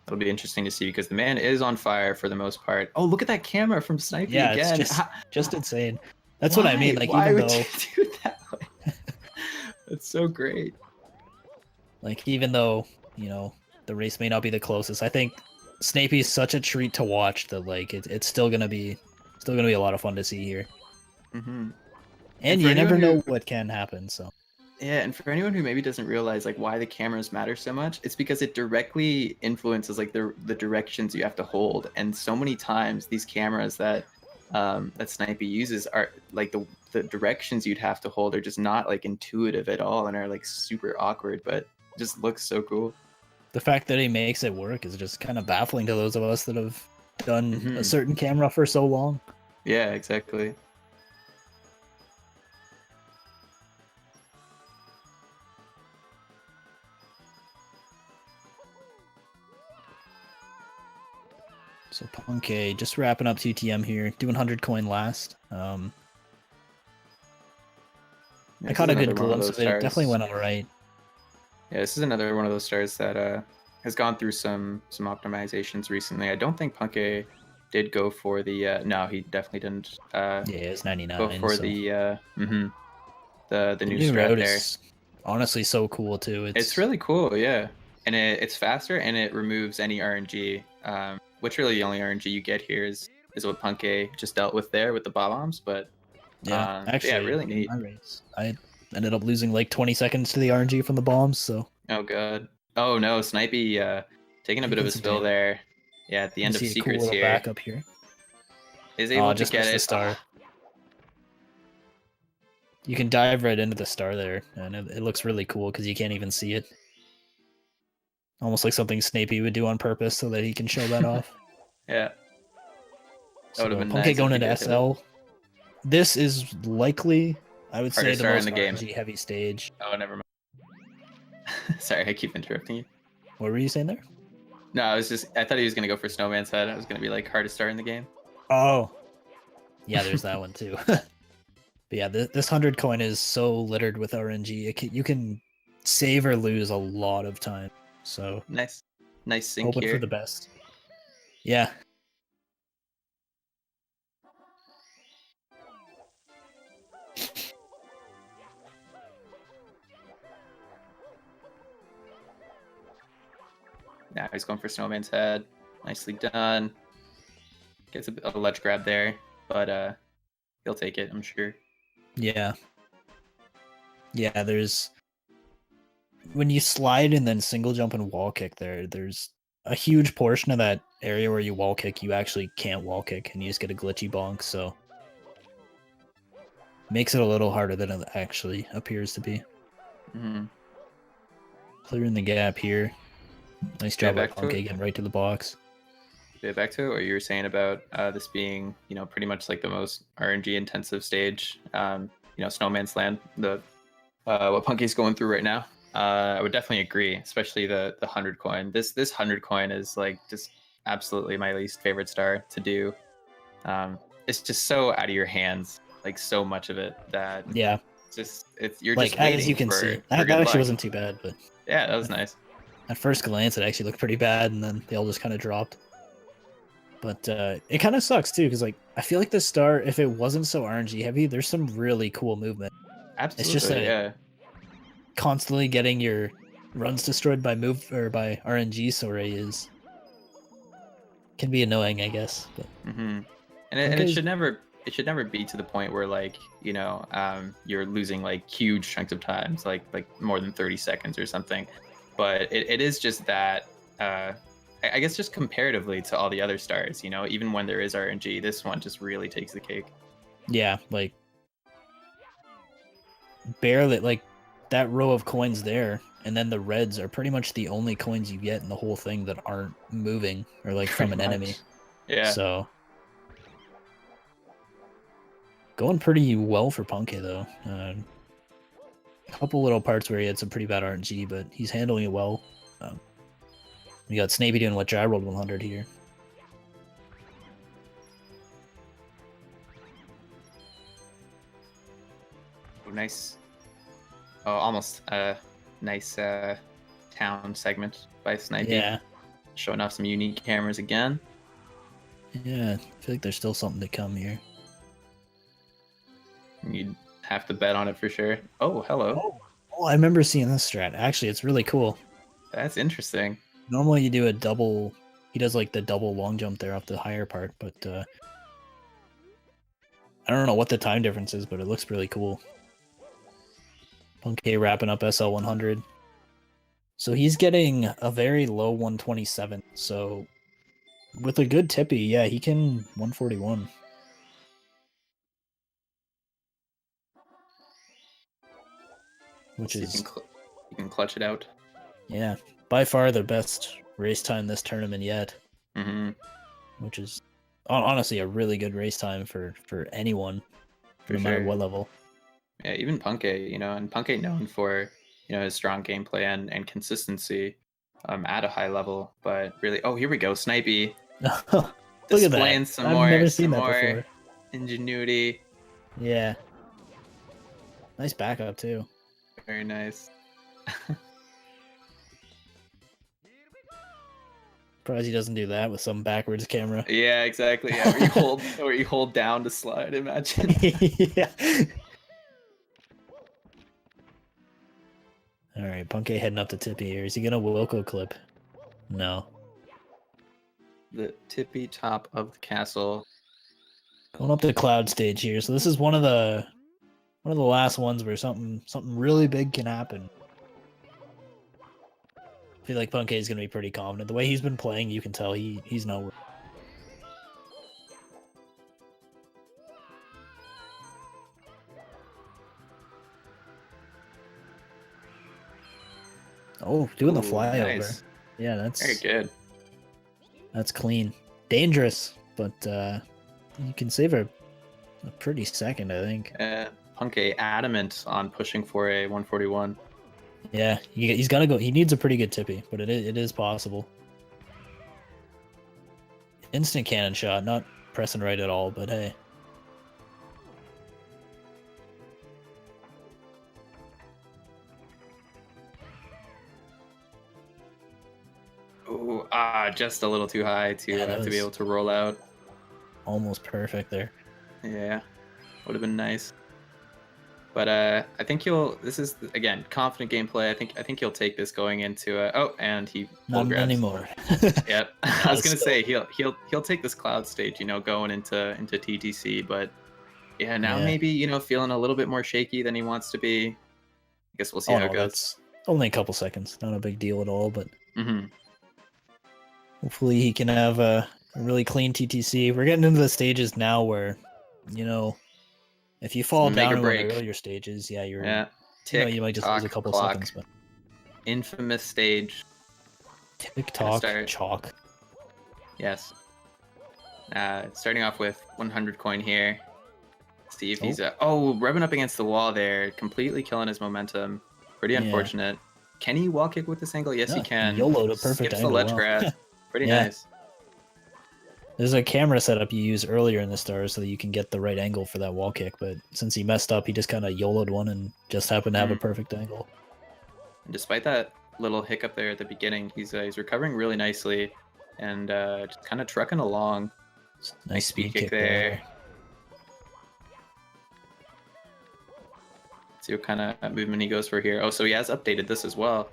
It'll be interesting to see because the man is on fire for the most part. Oh, look at that camera from Snipey again. It's just insane. That's what I mean. Like, why even would though you do it that way? That's so great. Like, even though, you know, the race may not be the closest, I think Snapey is such a treat to watch that, like, it's still gonna be a lot of fun to see here. Mm-hmm. And you never know what can happen. So yeah, and for anyone who maybe doesn't realize like why the cameras matter so much, it's because it directly influences like the directions you have to hold. And so many times these cameras that Snipey uses are like the directions you'd have to hold are just not like intuitive at all and are like super awkward, but it just looks so cool. The fact that he makes it work is just kind of baffling to those of us that have done a certain camera for so long. Yeah, exactly. So Punkay just wrapping up TTM here, doing 100 coin last. I caught a good glimpse of it. It definitely went all right. Yeah, this is another one of those stars that has gone through some optimizations recently. I don't think Punkay did go for the no, he definitely didn't. Yeah, it's 99. Go for so. the new strat there. Is honestly so cool too. It's really cool, yeah, and it's faster and it removes any RNG. Which really the only RNG you get here is what Punkay just dealt with there with the bombs, but yeah, actually, yeah, really neat. My race, I ended up losing like 20 seconds to the RNG from the bombs. So oh god, oh no, Snipey taking a bit of a spill there. Yeah, at the end of secrets cool here. Backup here is able to get the star. You can dive right into the star there, and it looks really cool because you can't even see it. Almost like something Snapey would do on purpose so that he can show that off. Yeah. That would have been nice going into SL. This is likely, I would say, the most RNG heavy stage. Oh, never mind. Sorry, I keep interrupting you. What were you saying there? No, I thought he was going to go for Snowman's Head. I was going to be like hardest star in the game. Oh. Yeah, there's that one too. But yeah, this 100 coin is so littered with RNG. You can save or lose a lot of time. So nice sync hoping here. For the best. Yeah. Now he's going for Snowman's Head. Nicely done. Gets a ledge grab there, but he'll take it, I'm sure. Yeah. Yeah, there's when you slide and then single jump and wall kick there's a huge portion of that area where you wall kick you actually can't wall kick and you just get a glitchy bonk, so makes it a little harder than it actually appears to be. Clearing the gap here. Nice job by Punkay getting right to the box. Back to what you were saying about this being, you know, pretty much like the most RNG intensive stage. You know, Snowman's Land, the what Punkay's going through right now. I would definitely agree, especially the 100 coin. This 100 coin is like just absolutely my least favorite star to do. It's just so out of your hands, like so much of it that Yeah, you're like just waiting as you can for, see, for that good actually luck. wasn't too bad, but Yeah, that was nice. at first glance, it actually looked pretty bad, and then they all just kind of dropped. But it kind of sucks too, because like I feel like the star, if it wasn't so RNG heavy, there's some really cool movement. Absolutely, It's just that yeah. constantly getting your runs destroyed by by RNG sorry can be annoying, I guess. But And it should never be to the point where like you're losing like huge chunks of times, like more than 30 seconds or something. But it is just that I guess just comparatively to all the other stars, even when there is RNG, this one just really takes the cake. yeah, like barely, like that row of coins there, and then the reds are pretty much the only coins you get in the whole thing that aren't moving or like from an Pretty enemy. much. Yeah. So going pretty well for Punkay though. A couple little parts where he had some pretty bad RNG, but he's handling it well. We got Snapey doing what I rolled 100 here. Oh, nice. Oh, almost nice town segment by Snipey. Yeah. Showing off some unique cameras again. Yeah, I feel like there's still something to come here. You'd have to bet on it for sure. Oh, hello. Oh, I remember seeing this strat. Actually, it's really cool. That's interesting. Normally you do a double, he does like the double long jump there off the higher part, but I don't know what the time difference is, but it looks really cool. Punkay wrapping up SL 100. So he's getting a very low 127. So with a good tippy, yeah, he can 141. Which is, you can clutch it out. Yeah, by far the best race time this tournament yet. Mm-hmm. Which is honestly a really good race time for anyone, no matter what level. Yeah, even Punkay, and Punkay known for his strong gameplay and consistency at a high level. But really, oh, here we go, Snipey. Look displaying at that. some I've more, never seen some that more before. Ingenuity. Yeah. Nice backup too. Very nice. Surprised he doesn't do that with some backwards camera. Yeah, exactly. Yeah, where you hold down to slide. Imagine. Yeah. All right, Punkay heading up to Tippy here. Is he gonna Wilco clip? No. The tippy top of the castle. Going up to cloud stage here. So this is one of the last ones where something really big can happen. I feel like Punkay is gonna be pretty confident. The way he's been playing, you can tell he's nowhere. Oh, doing the flyover. Nice. Yeah, that's very good. That's clean. Dangerous, but you can save a pretty second, I think. Punkay adamant on pushing for a 141. Yeah, he's got to go. He needs a pretty good tippy, but it is possible. Instant cannon shot, not pressing right at all, but hey. Ooh, just a little too high to be able to roll out. Almost perfect there. Yeah, would have been nice. But I think this is again confident gameplay. I think he'll take this going into and he not grabs. Anymore. Yep. I was gonna say he'll take this cloud stage, going into TTC, but yeah, now maybe feeling a little bit more shaky than he wants to be. I guess we'll see how it goes. That's only a couple seconds, not a big deal at all, but mm-hmm. Hopefully he can have a really clean TTC. We're getting into the stages now where, if you fall down in one of the earlier stages, you might just lose a couple seconds. But infamous stage. TikTok chalk. Yes. Starting off with 100 coin here. See if he's rubbing up against the wall there, completely killing his momentum. Pretty unfortunate. Can he wall kick with this angle? Yes, he can. YOLO to perfect Skips angle. the ledge grab. Pretty nice. There's a camera setup you use earlier in the stars so that you can get the right angle for that wall kick, but since he messed up, he just kind of YOLO'd one and just happened to have a perfect angle. And despite that little hiccup there at the beginning, he's recovering really nicely and just kind of trucking along. Nice speed kick there. See what kind of movement he goes for here. Oh, so he has updated this as well.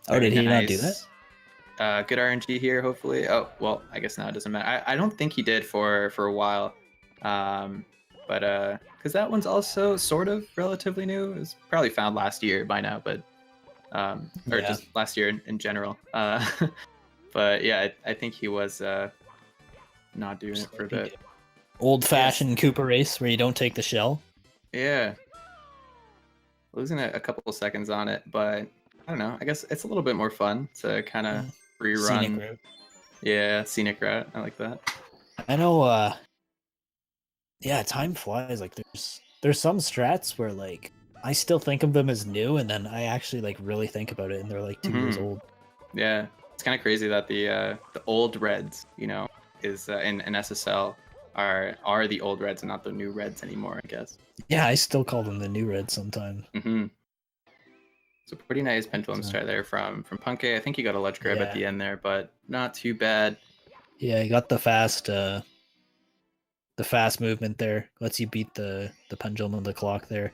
Oh, did he not do that? Good RNG here, hopefully. Oh, well, I guess now it doesn't matter. I don't think he did for a while. But because that one's also sort of relatively new. It was probably found last year by now, but or just last year in general. But yeah, I think he was not doing it for a bit. Old-fashioned Cooper race where you don't take the shell. Yeah. Losing a couple seconds on it, but I don't know. I guess it's a little bit more fun to kind of rerun. Scenic route. Yeah, scenic route. I like that. I know. Yeah, time flies. Like there's some strats where like I still think of them as new, and then I actually like really think about it, and they're like 2 years old. Yeah, it's kind of crazy that the old reds, you know, is in SSL are the old reds and not the new reds anymore. I guess. Yeah, I still call them the new reds sometimes. So pretty nice pendulum start there from Punkay. I think he got a ledge grab at the end there, but not too bad. Yeah, he got the fast movement there. Lets you beat the pendulum of the clock there.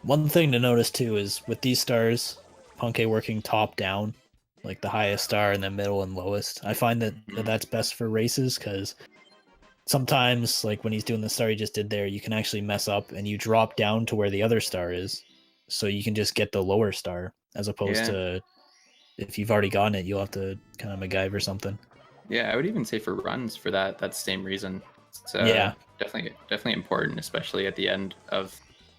One thing to notice too is with these stars, Punkay working top down, like the highest star and then middle and lowest. I find that that's best for races because sometimes, like when he's doing the star he just did there, you can actually mess up and you drop down to where the other star is, so you can just get the lower star as opposed to if you've already gotten it, you'll have to kind of MacGyver something. Yeah, I would even say for runs for that same reason. It's definitely important, especially at the end of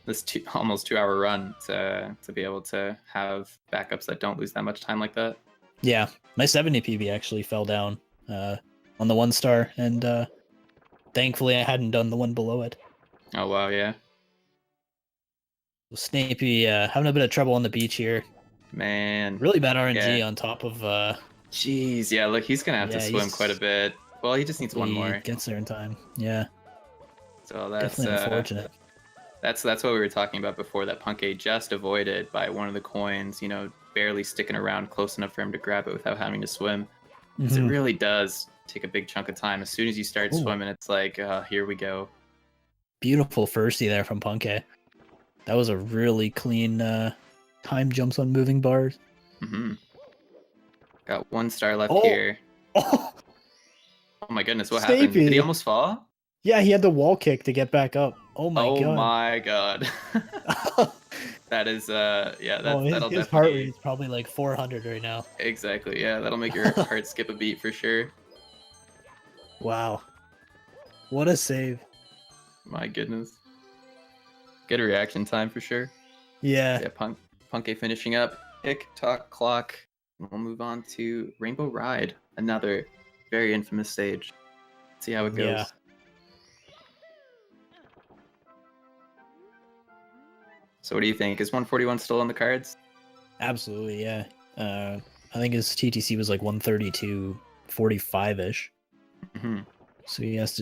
this almost 2 hour run to be able to have backups that don't lose that much time like that. Yeah, my 70 PB actually fell down on the 1 star, and thankfully I hadn't done the one below it. Oh wow, yeah. Snapey having a bit of trouble on the beach here. Man, really bad RNG on top of. Jeez, yeah. Look, he's gonna have to swim quite a bit. Well, he just needs one more. Gets there in time. Yeah. So that's definitely unfortunate. That's what we were talking about before. That Punkay just avoided by one of the coins. You know, barely sticking around close enough for him to grab it without having to swim. Because it really does take a big chunk of time. As soon as you start swimming, it's like, here we go. Beautiful firstie there from Punkay. That was a really clean time jumps on moving bars. Got 1 star left here. Oh my goodness, what Snapey. happened? Did he almost fall? Yeah, he had the wall kick to get back up. Oh my god. That is that'll his definitely heart rate is probably like 400 right now. Exactly, yeah, that'll make your heart skip a beat for sure. Wow. What a save. My goodness. Good reaction time for sure. Yeah. Punkay finishing up. Tick-tock clock. We'll move on to Rainbow Ride, another very infamous stage. Let's see how it goes. Yeah. So what do you think? Is 141 still on the cards? Absolutely, yeah. I think his TTC was like 132.45-ish. So he has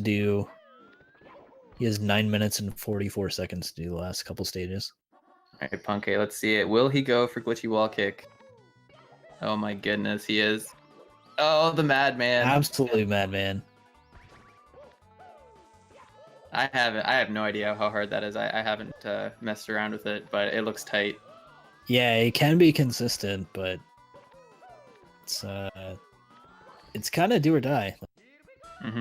9 minutes and 44 seconds to do the last couple stages. All right, Punkay, let's see it. Will he go for glitchy wall kick? Oh my goodness, he is. Oh, the madman. Absolutely madman. I have no idea how hard that is. I haven't messed around with it, but it looks tight. Yeah, it can be consistent, but it's kind of do or die.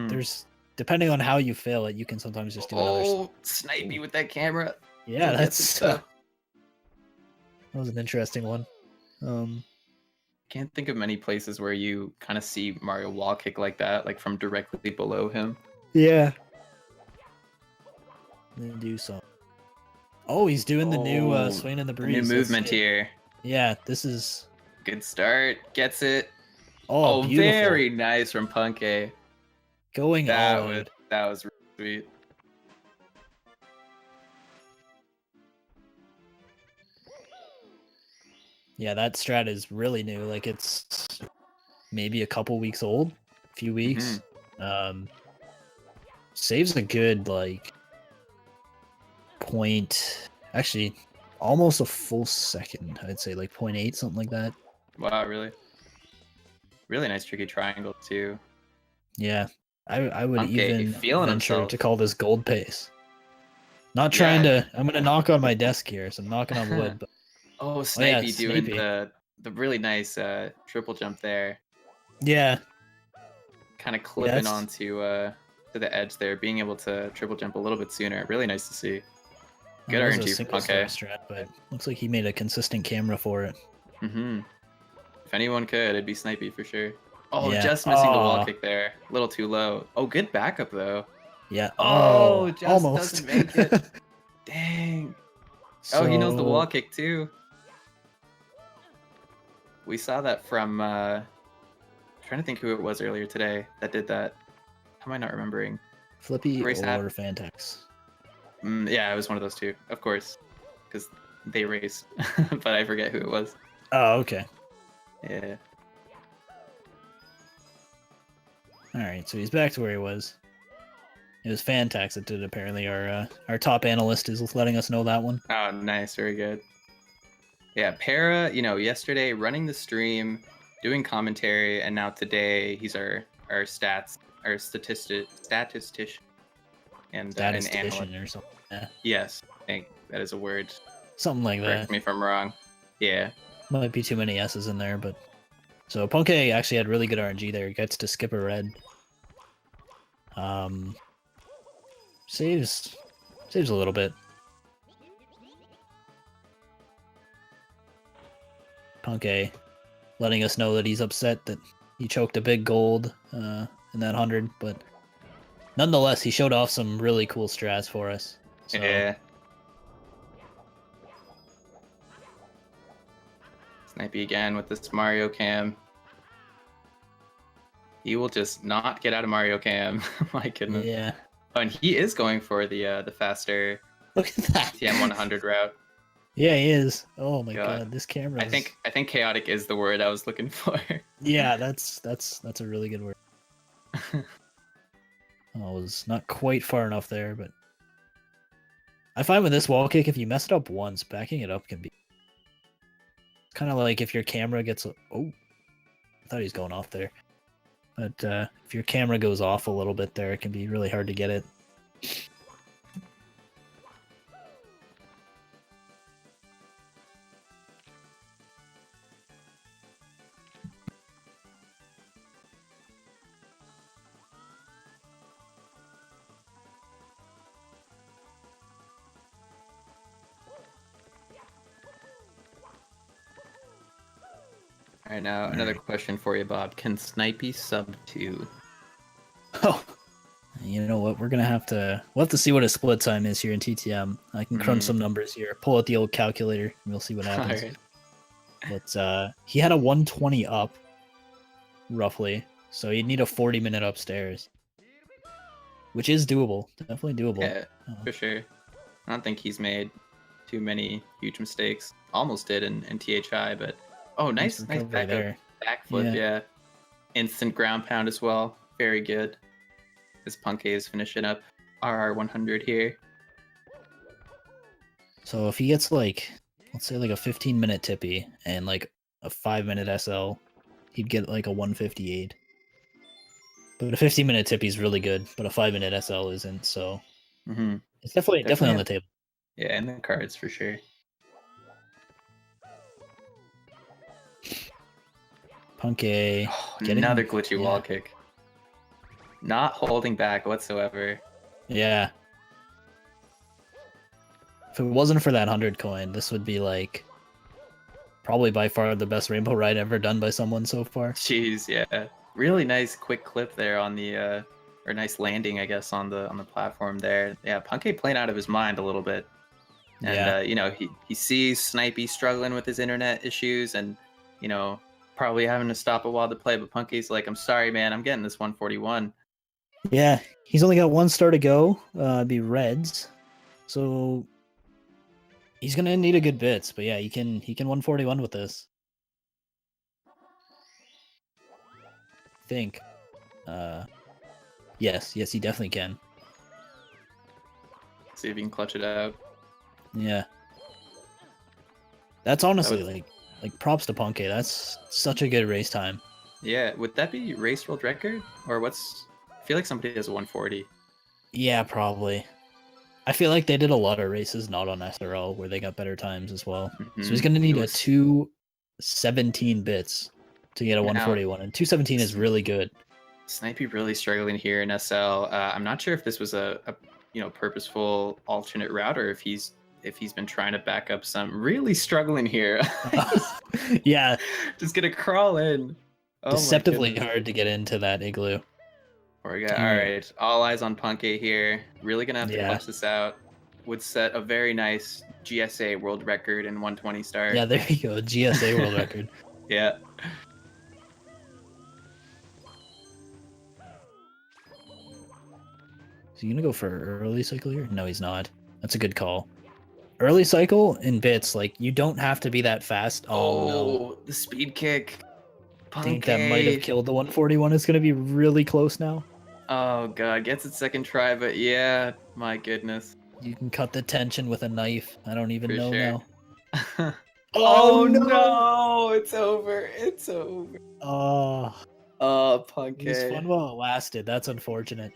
There's depending on how you fail it, you can sometimes just do another. Oh, Snipey with that camera. Yeah, that was an interesting one. Can't think of many places where you kind of see Mario wall kick like that, like from directly below him. Yeah. Then do some. Oh, he's doing the new swing in the breeze. New movement here. Yeah, this is good start. Gets it. Oh, beautiful. Very nice from Punkay. Going that was really sweet. Yeah, that strat is really new. Like it's maybe a couple weeks old, a few weeks. Saves a good like point, actually almost a full second. I'd say like 0.8, something like that. Wow, really? Really nice tricky triangle too. Yeah, I would Punkay even feeling venture himself. to call this gold pace. Not Yeah. trying to. I'm gonna knock on my desk here, so I'm knocking on wood. But Oh, yeah, Snipey doing Snipey. the really nice triple jump there, yeah, kind of yeah, clipping that's onto to the edge there, being able to triple jump a little bit sooner. Really nice to see. Good that was a RNG for single star Punkay. strat, but looks like he made a consistent camera for it. If anyone could, it'd be Snipey for sure. Oh, Yeah. just missing the wall Aw. kick there. A little too low. Oh, good backup though. Yeah. Oh, just almost doesn't make it. Dang. Oh, he knows the wall kick too. We saw that from trying to think who it was earlier today that did that. How am I not remembering? Flippy Race or hat? Fantex. Yeah, it was one of those two, of course, because they race. But I forget who it was. Oh, okay. Yeah. All right, so he's back to where he was. It was Fantax that did it, apparently. Our top analyst is letting us know that one. Oh, nice, very good. Yeah, Para, yesterday running the stream, doing commentary, and now today he's our statistician and an analyst. Statistician or something. Yeah. Yes, I think that is a word. Something like Correct that. me if I'm wrong. Yeah. Might be too many S's in there, but so Punkay actually had really good RNG there. He gets to skip a red. Saves a little bit. Punkay letting us know that he's upset that he choked a big gold in that 100, but nonetheless, he showed off some really cool strats for us. So, Yeah. Snipey again with this Mario cam. He will just not get out of Mario cam. My goodness. yeah. Oh, and he is going for the faster Look at that. TM 100 route. Yeah, he is. Oh my God. god, this camera. I think chaotic is the word I was looking for. Yeah, that's a really good word. Oh, it was not quite far enough there, but I find with this wall kick, if you mess it up once, backing it up can be kind of like if your camera gets oh, I thought he was going off there. But if your camera goes off a little bit there, it can be really hard to get it. All right, now another question for you, Bob. Can Snipey sub 2? Oh, you know what? We'll have to see what his split time is here in TTM. I can crunch some numbers here. Pull out the old calculator, and we'll see what happens. Alright. But he had a 120 up, roughly. So you'd need a 40-minute upstairs, which is doable. Definitely doable. Yeah, for sure. I don't think he's made too many huge mistakes. Almost did in THI, but nice recovery backup. there. Backflip, yeah. Instant ground pound as well. Very good. This Punkay is finishing up RR 100 here. So if he gets like, let's say like a 15-minute tippy and like a 5-minute SL, he'd get like a 158. But a 15-minute tippy is really good, but a 5-minute SL isn't. So it's definitely on the table. Yeah, in the cards for sure. Punkay. Another glitchy wall kick. Not holding back whatsoever. Yeah. If it wasn't for that 100 coin, this would be like probably by far the best rainbow ride ever done by someone so far. Jeez, yeah. Really nice quick clip there on the or nice landing, I guess, on the platform there. Yeah, Punkay playing out of his mind a little bit. And he sees Snipey struggling with his internet issues and probably having to stop a while to play, but Punkay's like, I'm sorry, man, I'm getting this 141. Yeah, he's only got one star to go, be Reds. So he's gonna need a good bits, but yeah, he can 141 with this. think. Yes, he definitely can. See if you can clutch it out. Yeah. That's honestly was- like props to Punkay. That's such a good race time. Yeah, would that be race world record? Or what's... I feel like somebody has a 140. Yeah, probably. I feel like they did a lot of races not on SRL where they got better times as well. So he's Mhm. going to need It a was- 217 bits to get a Now- 141, and 217 is really good. Snipey really struggling here in SL. I'm not sure if this was a purposeful alternate route or if he's been trying to back up some. Really struggling here. Yeah, Just gonna crawl in. Oh my deceptively goodness. hard to get into that igloo. All right, Alright. all eyes on Punkay here. Really gonna have to Yeah. clutch this out. Would set a very nice GSA world record in 120 start. Yeah, there you go. GSA world record. Yeah. Is he gonna go for early cycle here? No, he's not. That's a good call. Early cycle in bits, like you don't have to be that fast. Oh, no. The speed kick. I think that might have Punkay. killed the 141. It's gonna be really close now. Oh god, gets it second try, but yeah, my goodness. You can cut the tension with a knife. I don't even For know sure. now. Oh no! It's over. It's over. Oh, Oh, it was Punkay. fun while it lasted. That's unfortunate.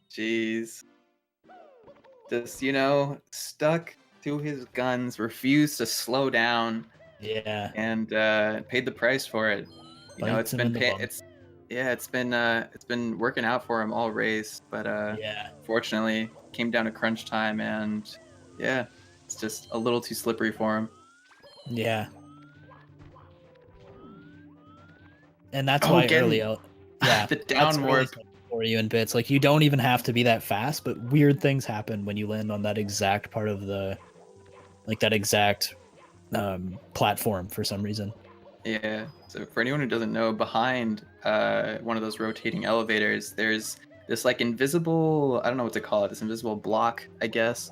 Jeez. Just, stuck to his guns, refused to slow down, Yeah. and paid the price for it. Bites him in the bum. It's been working out for him all race, but Yeah. fortunately came down to crunch time, and yeah, it's just a little too slippery for him. Yeah. And that's Oh, why getting early out. Yeah. the that's down early warp. cycle for you in bits. Like you don't even have to be that fast, but weird things happen when you land on that exact part of the, like that exact platform for some reason. Yeah. So for anyone who doesn't know, behind one of those rotating elevators, there's this like invisible, I don't know what to call it, this invisible block, I guess.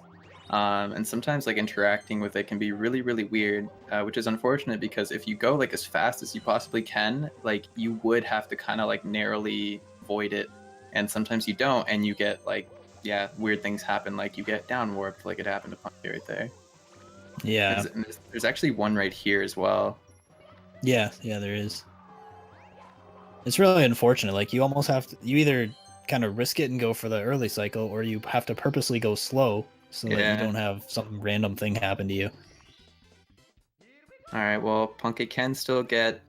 And sometimes like interacting with it can be really, really weird, which is unfortunate because if you go like as fast as you possibly can, like you would have to kind of like narrowly avoid it. And sometimes you don't, and you get like, yeah, weird things happen. Like you get down warped, like it happened to Punkay right there. Yeah. There's actually one right here as well. Yeah, there is. It's really unfortunate. Like you almost have to, you either kind of risk it and go for the early cycle, or you have to purposely go slow so that Yeah. you don't have some random thing happen to you. All right, well, Punkay can still get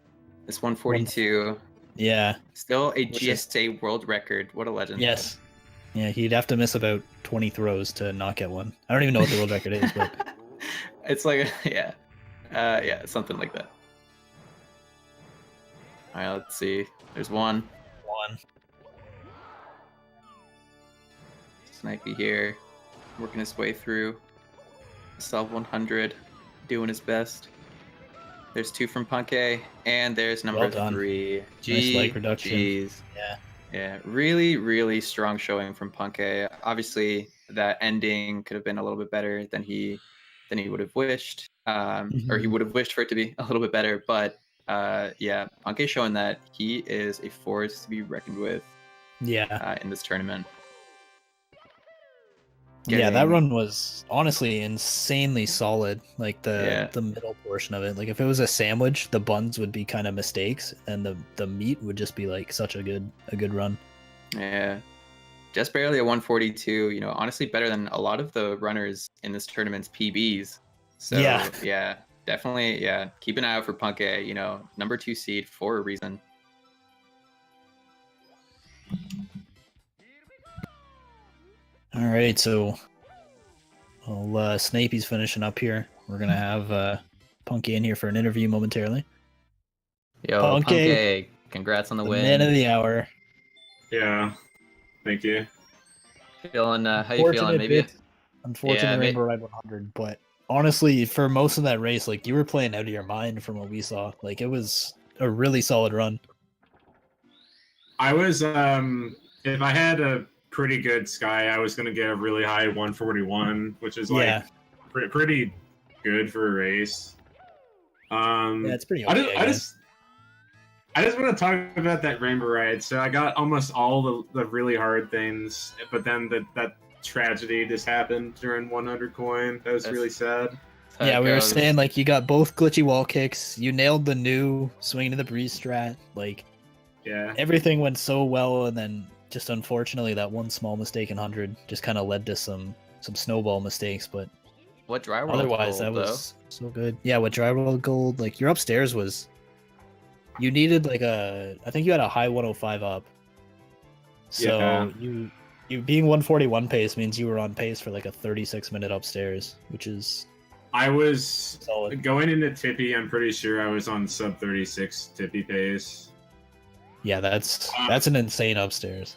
this 142. Yeah. Still a Which is- GSA world record. What a legend. Yes. Yeah, he'd have to miss about 20 throws to not get one. I don't even know what the world record is, but It's like, yeah. Something like that. All right, let's see. There's one. Snipey here, working his way through. Sub 100, doing his best. There's two from Punkay, and there's number Well done. 3. Nice leg reduction. Jeez. Yeah. Yeah, really, really strong showing from Punkay. Obviously, that ending could have been a little bit better than he would have wished, or he would have wished for it to be a little bit better. But yeah, Punkay showing that he is a force to be reckoned with Yeah. in this tournament. Yeah, that Getting- run was honestly insanely solid. Like the middle portion of it. Like if it was a sandwich, the buns would be kind of mistakes, and the meat would just be like such a good run. Yeah, just barely a 142. Honestly, better than a lot of the runners in this tournament's PBs. So Yeah. definitely, yeah. Keep an eye out for Punkay. Number 2 seed for a reason. All right, so Snapey's finishing up here. We're gonna have Punkay in here for an interview momentarily. Yo, Punkay, congrats on the win. Man of the hour. Yeah. Thank you. Feeling? How you feeling? Maybe. Unfortunate Rainbow Ride 100, but honestly, for most of that race, like you were playing out of your mind from what we saw. Like it was a really solid run. I was if I had a pretty good sky, I was gonna get a really high 141, which is like pretty good for a race. Yeah, it's pretty okay, I just want to talk about that rainbow ride. So I got almost all the really hard things, but then that tragedy just happened during 100 coin. That was really sad. Yeah, we were saying like you got both glitchy wall kicks. You nailed the new swing to the breeze strat. Like, yeah, everything went so well, and then just unfortunately that one small mistake in 100 just kind of led to some snowball mistakes. But what dry world otherwise, gold, that was so good. Yeah, with dry world gold, like your upstairs was. You needed like I think you had a high 105 up. So Yeah. you being 141 pace means you were on pace for like a 36-minute upstairs, which is. I was solid. Going into Tippy. I'm pretty sure I was on sub 36 Tippy pace. Yeah, that's an insane upstairs.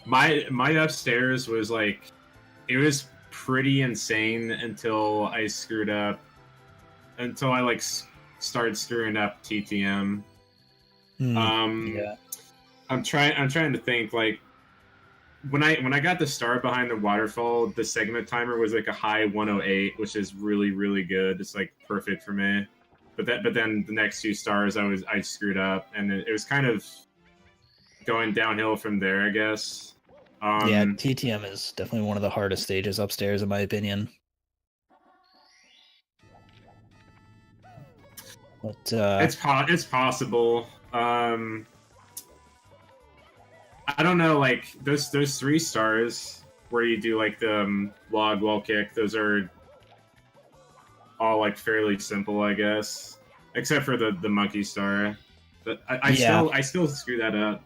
My upstairs was like, it was pretty insane until I screwed up. Until I like started screwing up TTM. Yeah. I'm trying to think, like, when I got the star behind the waterfall, the segment timer was like a high 108, which is really, really good. It's like perfect for me. But then the next 2 stars I screwed up, and it was kind of going downhill from there, I guess. Yeah, TTM is definitely one of the hardest stages upstairs, in my opinion. But it's possible. I don't know, like those 3 stars where you do like the log wall kick. Those are all like fairly simple, I guess, except for the monkey star. But I still screw that up.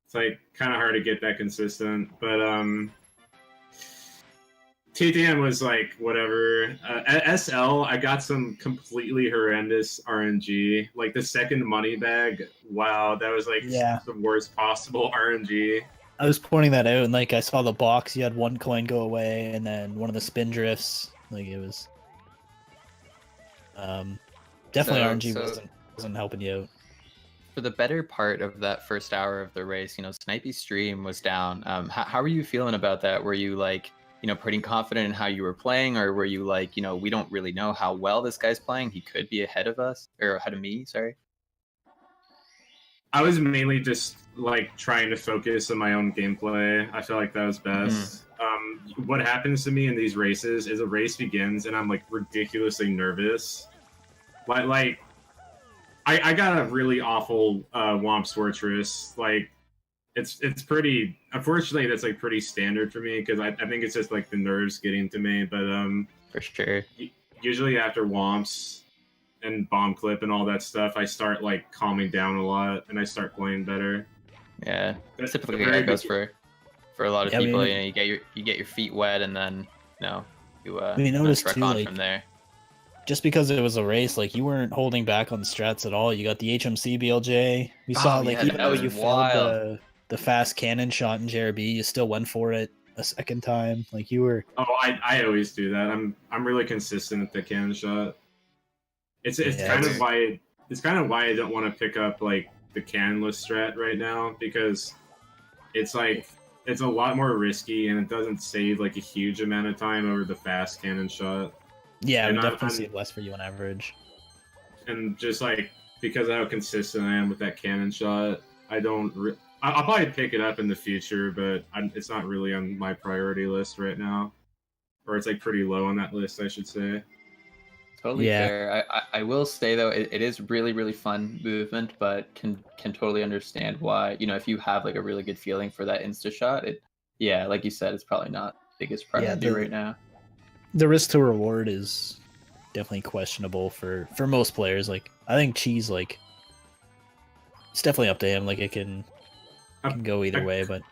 It's like kind of hard to get that consistent. But TTM was like whatever. At SL, I got some completely horrendous RNG. Like the second money bag, wow, that was like the worst possible RNG. I was pointing that out, and like I saw the box. You had 1 coin go away, and then one of the spin drifts. Like it was definitely RNG wasn't helping you out. For the better part of that first hour of the race, Snipey's stream was down. How were you feeling about that? Were you like, pretty confident in how you were playing, or were you like, we don't really know how well this guy's playing. He could be ahead of us, or ahead of me, sorry. I was mainly just like trying to focus on my own gameplay. I feel like that was best. What happens to me in these races is a race begins and I'm like ridiculously nervous. Like I got a really awful Womp Fortress. Like it's pretty, unfortunately that's like pretty standard for me because I think it's just like the nerves getting to me. But for sure, usually after Womps and bomb clip and all that stuff, I start like calming down a lot and I start playing better. Yeah, typically that goes for a lot of people. I mean, you get your feet wet and then you noticed truck too, on like, from there. Just because it was a race, like you weren't holding back on strats at all. You got the HMC BLJ. We saw even though you failed the fast cannon shot in JRB, you still went for it a second time. Like you were. Oh, I always do that. I'm really consistent at the cannon shot. It's kind of why I don't want to pick up like the cannonless strat right now, because it's like it's a lot more risky and it doesn't save like a huge amount of time over the fast cannon shot. Yeah, it would definitely save less for you on average. And just like because of how consistent I am with that cannon shot, I'll probably pick it up in the future, but it's not really on my priority list right now, or it's like pretty low on that list, I should say. Totally fair. I will say though, it is really, really fun movement, but can totally understand why, if you have like a really good feeling for that insta shot, like you said, it's probably not the biggest priority right now. The risk to reward is definitely questionable for most players. Like I think Cheese, like it's definitely up to him. Like it can go either way, but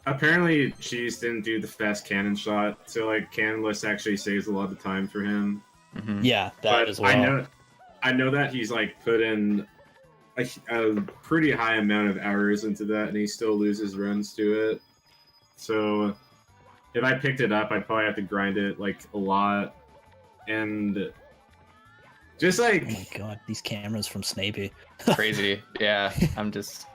apparently Cheese didn't do the fast cannon shot, so like cannonless actually saves a lot of time for him. Mm-hmm. Yeah, that as well. I know that he's like put in a pretty high amount of hours into that, and he still loses runs to it. So if I picked it up, I'd probably have to grind it like a lot, and just like oh my god, these cameras from Snapey, crazy. Yeah, I'm just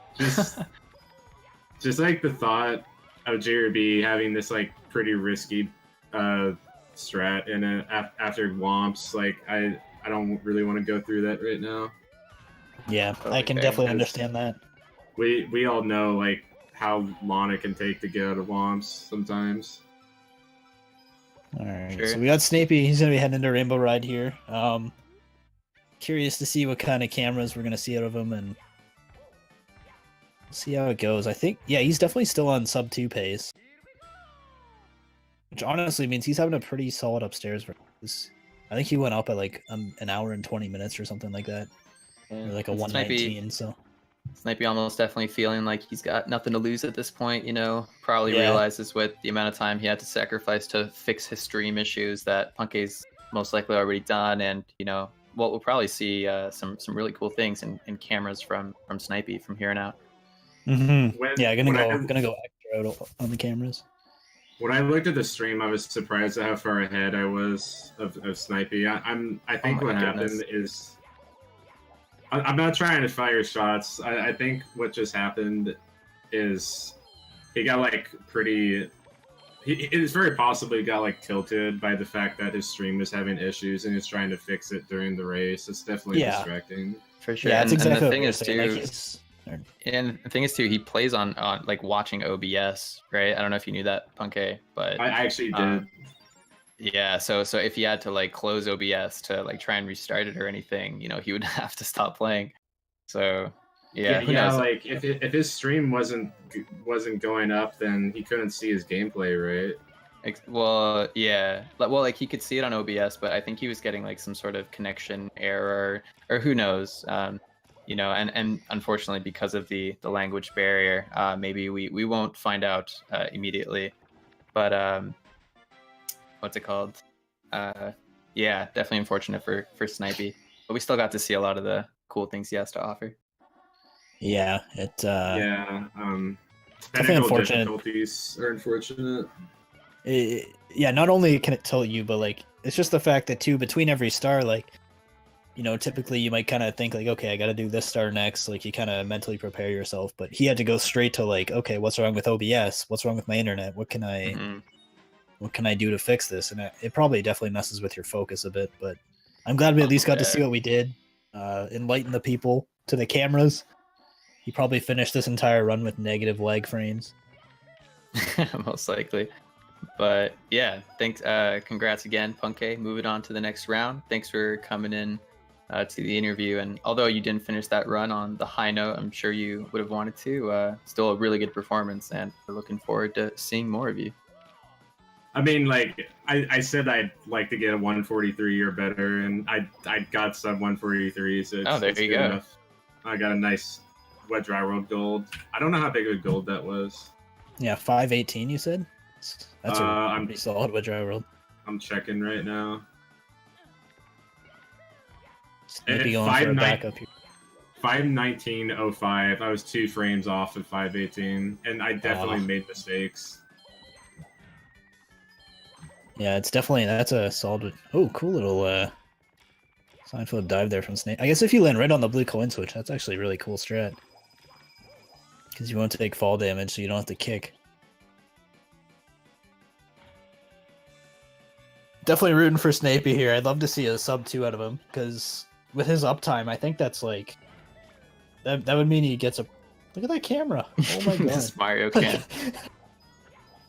like the thought of JRB having this like pretty risky strat in it after Womps, like I don't really want to go through that right now. Yeah, I Totally can fair. definitely Because understand that. we all know like how long it can take to get out of womps sometimes. All right, Sure. so we got Snapey. He's gonna be heading into Rainbow Ride here. Curious to see what kind of cameras we're gonna see out of him, and see how it goes. I think, yeah, he's definitely still on sub 2 pace, which honestly means he's having a pretty solid upstairs. I think he went up at like an hour and 20 minutes or something like that, or like a This might be 119. So almost definitely feeling like he's got nothing to lose at this point. You know, probably Yeah. realizes with the amount of time he had to sacrifice to fix his stream issues that Punkay's most likely already done, and you know, what we'll probably see some really cool things in cameras from Snipey from here on out. yeah, gonna When go extra out on the cameras. When I looked at the stream, I was surprised at how far ahead I was of Snipey. I think Oh my what goodness. happened is I'm not trying to fire shots. I think what just happened is he got like pretty. It's very possibly got like tilted by the fact that his stream was having issues and he's trying to fix it during the race. It's definitely Yeah. distracting. For sure. Yeah, that's and exactly the what thing we're is saying. too. Like, he's- And the thing is too, he plays on like watching OBS, right? I don't know if you knew that, Punkay, but I actually did. yeah. So if he had to like close OBS to like try and restart it or anything, you know, he would have to stop playing. So yeah, who knows? Like if his stream wasn't going up, then he couldn't see his gameplay, right? Well, yeah. Well, like he could see it on OBS, but I think he was getting like some sort of connection error, or who knows. You know, and unfortunately, because of the language barrier, maybe we won't find out immediately. But what's it called? Yeah, definitely unfortunate for Snipey, but we still got to see a lot of the cool things he has to offer. yeah, Yeah. definitely Technical unfortunate. difficulties are unfortunate. Yeah, not only can it tell you, but like it's just the fact that too, between every star, like, you know, typically you might kind of think like, okay, I got to do this star next. Like you kind of mentally prepare yourself, but he had to go straight to like, okay, what's wrong with OBS? What's wrong with my internet? What can I do to fix this? And it probably definitely messes with your focus a bit, but I'm glad we at least got to see what we did. Enlighten the people to the cameras. He probably finished this entire run with negative lag frames. Most likely. But yeah, thanks. Congrats again, Punkay. Moving on to the next round. Thanks for coming in to the interview. And although you didn't finish that run on the high note, I'm sure you would have wanted to. Still a really good performance, and we're looking forward to seeing more of you. I mean, like I said, I'd like to get a 143 or better, and I got sub 143, so it's, there it's you good go. enough. I got a nice wet dry world gold. I don't know how big of a gold that was. Yeah, 518. You said that's a I'm pretty solid with dry world. I'm checking right now. Maybe going for a backup here. 519.05. I was 2 frames off of 518, and I definitely made mistakes. Yeah, that's a solid. Oh, cool little side flip dive there from Snake. I guess if you land right on the blue coin switch, that's actually a really cool strat. Because you won't take fall damage, so you don't have to kick. Definitely rooting for Snapey here. I'd love to see a sub 2 out of him, because with his uptime, I think that's like that would mean he gets a look at that camera. Oh my god. This Mario can.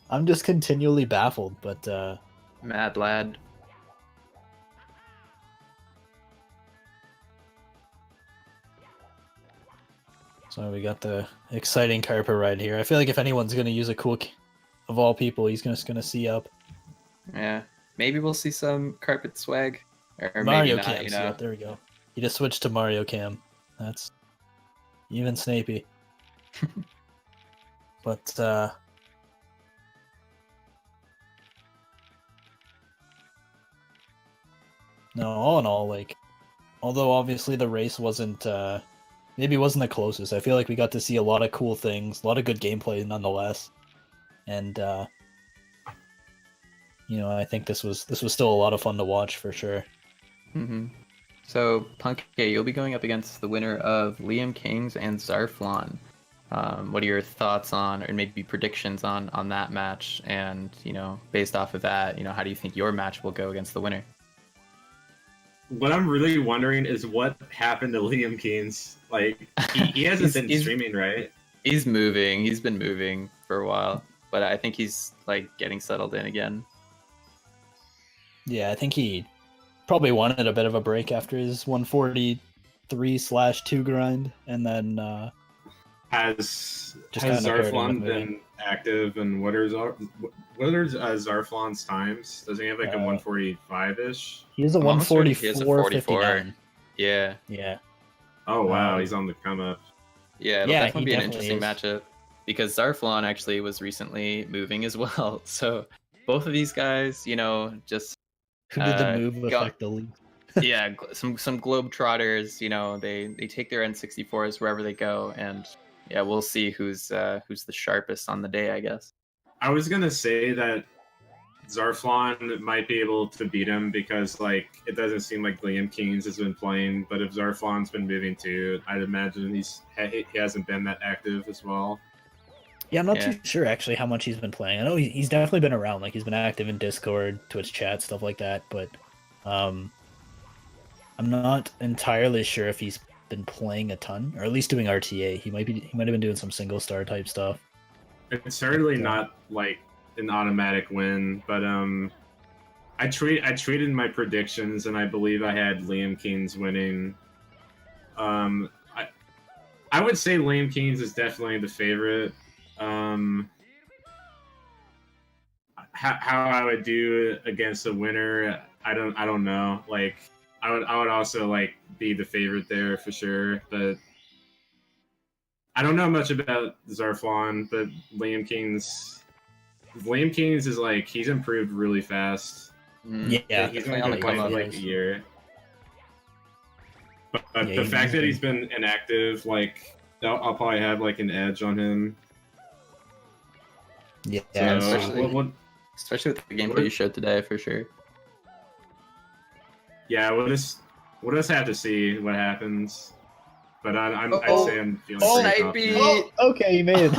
I'm just continually baffled, but Mad lad. so we got the exciting carpet ride here. I feel like if anyone's gonna use a cool of all people, he's just gonna see up. Yeah, maybe we'll see some carpet swag, or Mario maybe not. Cam, You see know, up. There we go. He just switched to Mario Cam. That's even Snapey. But no, all in all, like, although obviously the race wasn't maybe wasn't the closest, I feel like we got to see a lot of cool things, a lot of good gameplay nonetheless. And you know, I think this was still a lot of fun to watch for sure. Mm-hmm. So, Punkay, you'll be going up against the winner of Liam Kings and Zarflon. What are your thoughts on, or maybe predictions on that match? And, you know, based off of that, you know, how do you think your match will go against the winner? what I'm really wondering is what happened to Liam Keynes. Like, he hasn't been streaming, right? He's moving. He's been moving for a while, but I think he's like getting settled in again. Yeah, I think he probably wanted a bit of a break after his 143/2 grind, and then Has Just kinda hurt him Zarflon with been active, and what are Zarflon's times? Doesn't he have like a 145-ish? he has a I'm almost certain he has a 144/59. Yeah, Yeah. Oh wow, he's on the come up. yeah, it'll Yeah, definitely he be an definitely interesting matchup because Zarflon actually was recently moving as well. So both of these guys, you know, just Who did the move got- affect the league? yeah, some globetrotters. You know, they take their N64s wherever they go, and yeah, we'll see who's the sharpest on the day, I guess. I was gonna say that Zarflon might be able to beat him because like it doesn't seem like Liam Keynes has been playing, but if Zarflon's been moving too, I'd imagine he hasn't been that active as well. Yeah, I'm not Yeah. too sure actually how much he's been playing. I know he's definitely been around. Like he's been active in Discord, Twitch chat, stuff like that. But I'm not entirely sure if he's been playing a ton, or at least doing RTA. He might have been doing some single star type stuff. It's certainly not like an automatic win, but I tweeted my predictions, and I believe I had Liam Keynes winning. I would say Liam Keynes is definitely the favorite. How I would do against a winner, I don't know. Like I would also like be the favorite there for sure, but I don't know much about Zarflon, but Liam Keynes is like he's improved really fast. Yeah, he's definitely only on been the playing come for up. like a year. But Yeah, the he's fact that been- he's been inactive, like I'll probably have like an edge on him. Yeah, So, especially- what Especially with the gameplay you showed today, for sure. yeah, we'll just have to see what happens. But I'd Oh, say I'm feeling Snipey! pretty confident. okay, you made it.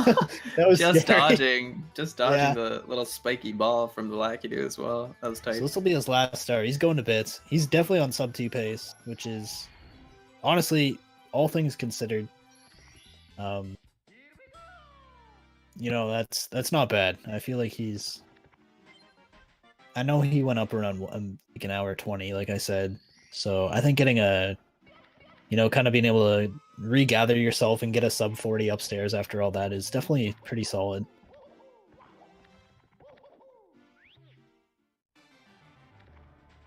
That was Just scary. dodging Yeah. the little spiky ball from the Lakidu as well. That was tight. So this will be his last start. He's going to bits. He's definitely on sub 2 pace, which is honestly, all things considered, that's not bad. I feel like I know he went up around like an hour 20, like I said. So I think getting kind of being able to regather yourself and get a sub 40 upstairs after all that is definitely pretty solid.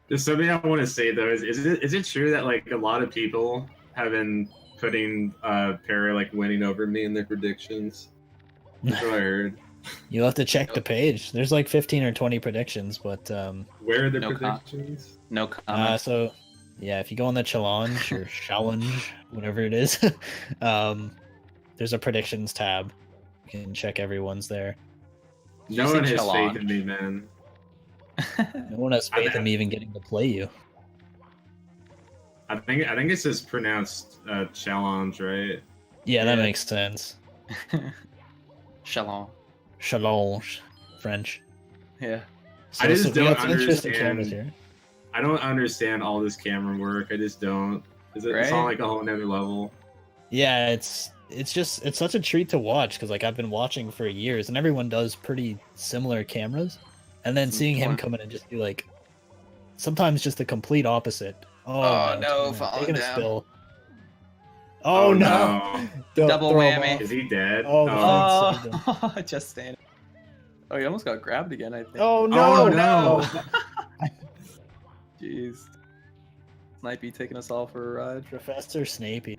There's something I want to say though. Is it true that like a lot of people have been putting Para like winning over me in their predictions? That's what I heard. You'll have to check the page. There's like 15 or 20 predictions, but Where are the No predictions? No comment. so yeah, if you go on the challenge or challenge, whatever it is, there's a predictions tab. You can check everyone's there. Did No you say one has faith challenge? in me, man. No one has faith in me even getting to play you. I think it says pronounced challenge, right? Yeah, that Yeah. makes sense. Shalom. Challenge, French. Yeah. I just we don't got some interesting cameras understand- here. I don't understand all this camera work. I just don't. It's Right? on like a whole nother level. Yeah, it's such a treat to watch because like I've been watching for years and everyone does pretty similar cameras, and then seeing him come in and just do like sometimes just the complete opposite. Oh, no, man, falling taking a down. spill. Oh, no! Don't Double throw him whammy. off. Is he dead? Oh, Oh, just standing. Oh, he almost got grabbed again, I think. Oh no! Oh, no. Jeez. Snipey taking us all for a ride. Professor Snapey.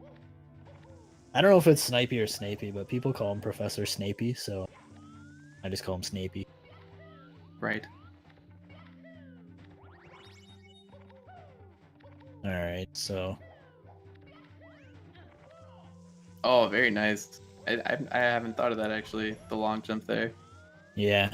I don't know if it's Snipey or Snapey, but people call him Professor Snapey, so I just call him Snapey. Right. All right, so Oh, very nice. I haven't thought of that actually. The long jump there. yeah,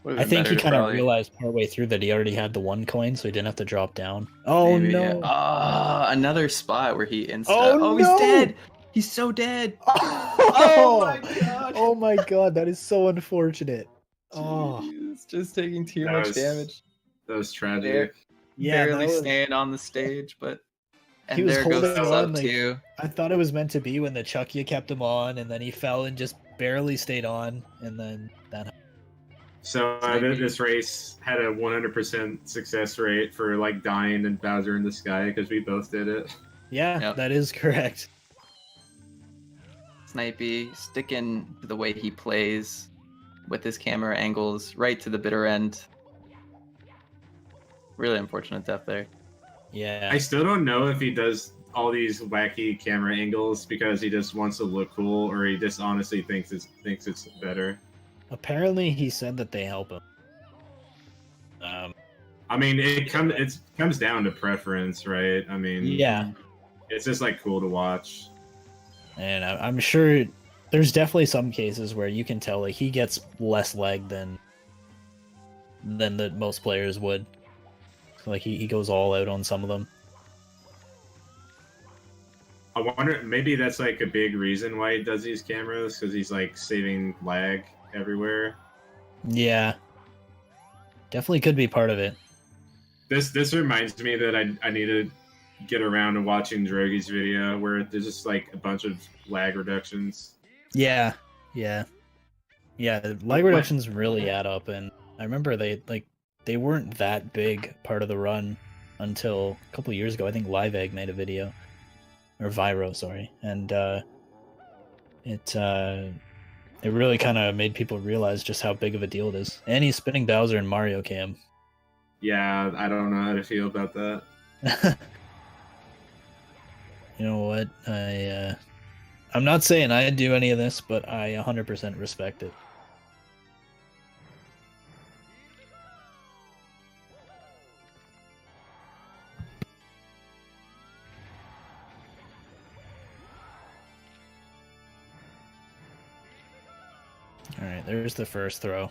Would've I been think better he to kind of probably- realized partway through that he already had the one coin, so he didn't have to drop down. Oh maybe, no! yeah. Ah, another spot where he insta. Oh, he's no! dead. He's so dead. Oh, my god. Oh my god, that is so unfortunate. Oh, Jeez, just taking too That much was- damage. That was tragic. Yeah, barely that was, staying on the stage, but he and was there goes holding the on sub like two. I thought it was meant to be when the Chucky kept him on, and then he fell and just barely stayed on, and then that. So this race had a 100% success rate for like dying and Bowser in the sky because we both did it. Yeah, Yep. that is correct. Snipey sticking to the way he plays with his camera angles right to the bitter end. Really unfortunate death there. Yeah. I still don't know if he does all these wacky camera angles because he just wants to look cool, or he just honestly thinks it's better. Apparently, he said that they help him. I mean, it comes down to preference, right? I mean, Yeah, it's just like cool to watch. and I'm sure there's definitely some cases where you can tell like he gets less leg than the most players would. Like he goes all out on some of them. I wonder, maybe that's like a big reason why he does these cameras, because he's like saving lag everywhere. Yeah, definitely could be part of it. This reminds me that I need to get around to watching Drogi's video where there's just like a bunch of lag reductions. Yeah. The lag reductions really add up, and I remember they weren't that big part of the run until a couple years ago. I think Live Egg made a video, or Vyro, sorry, and it really kind of made people realize just how big of a deal it is. And he's spinning Bowser in Mario Cam. Yeah, I don't know how to feel about that. You know what? I'm not saying I do any of this, but I 100% respect it. All right, there's the first throw.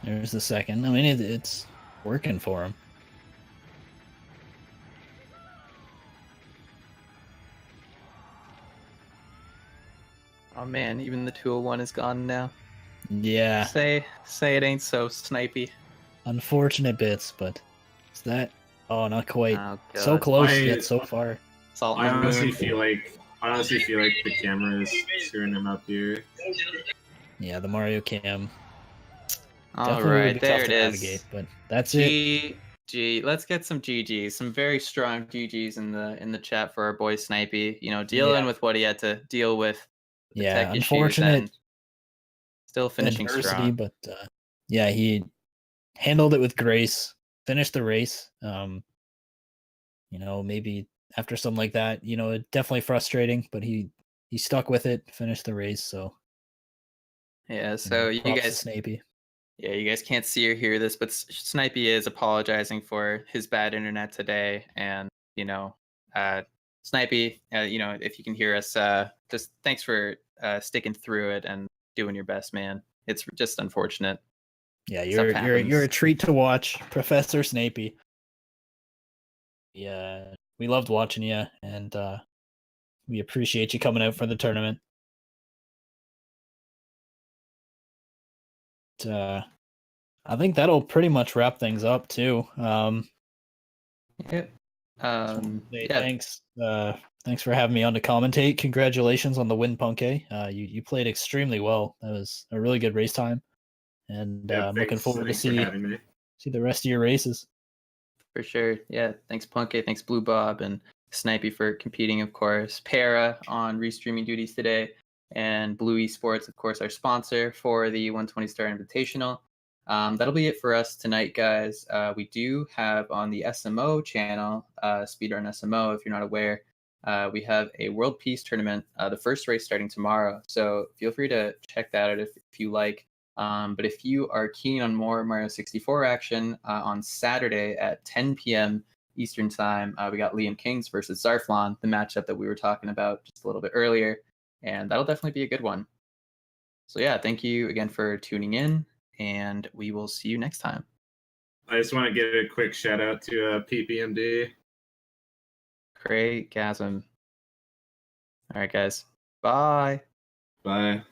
There's the second. I mean, it's working for him. Oh man, even the 201 is gone now. Yeah. Say it ain't so, Snipey. Unfortunate bits, but is that? Oh, not quite. Oh, So God. close yet so far. Salt I in the honestly moon. feel like the camera is screwing him up here. Yeah, the Mario Cam. All Definitely would right, be there tough it to is. navigate, but that's it. Let's get some GGs, some very strong GGs in the chat for our boy Snipey. You know, dealing with what he had to deal with the Yeah, tech issues unfortunate and still finishing adversity, strong. but yeah, he handled it with grace. Finished the race. You know, maybe after something like that, you know, it definitely frustrating, but he stuck with it, finished the race. So Yeah, so you props to guys, Snapey. yeah, you guys can't see or hear this, but Snipey is apologizing for his bad internet today, and you know, Snipey, you know, if you can hear us, just thanks for sticking through it and doing your best, man. It's just unfortunate. Yeah, Stuff you're a happens. treat to watch, Professor Snapey. Yeah, we loved watching you, and we appreciate you coming out for the tournament. But, I think that'll pretty much wrap things up too. Yeah. Yeah. Thanks. Thanks for having me on to commentate. Congratulations on the win, Punkay. You played extremely well. That was a really good race time, and Yeah, I'm looking forward to thanks for having me. see the rest of your races. For sure. Yeah. Thanks, Punkay. Thanks, Blue Bob and Snipey for competing, of course. Para on restreaming duties today. And Blue Esports, of course, our sponsor for the 120 Star Invitational. That'll be it for us tonight, guys. We do have on the SMO channel, Speedrun SMO, if you're not aware, we have a World Peace Tournament, the first race starting tomorrow. So feel free to check that out if you like. But if you are keen on more Mario 64 action, on Saturday at 10 p.m. Eastern Time, we got Liam Kings versus Zarflon, the matchup that we were talking about just a little bit earlier. And that'll definitely be a good one. So yeah, thank you again for tuning in, and we will see you next time. I just want to give a quick shout out to PPMD. Great gasm. All right, guys. Bye. Bye.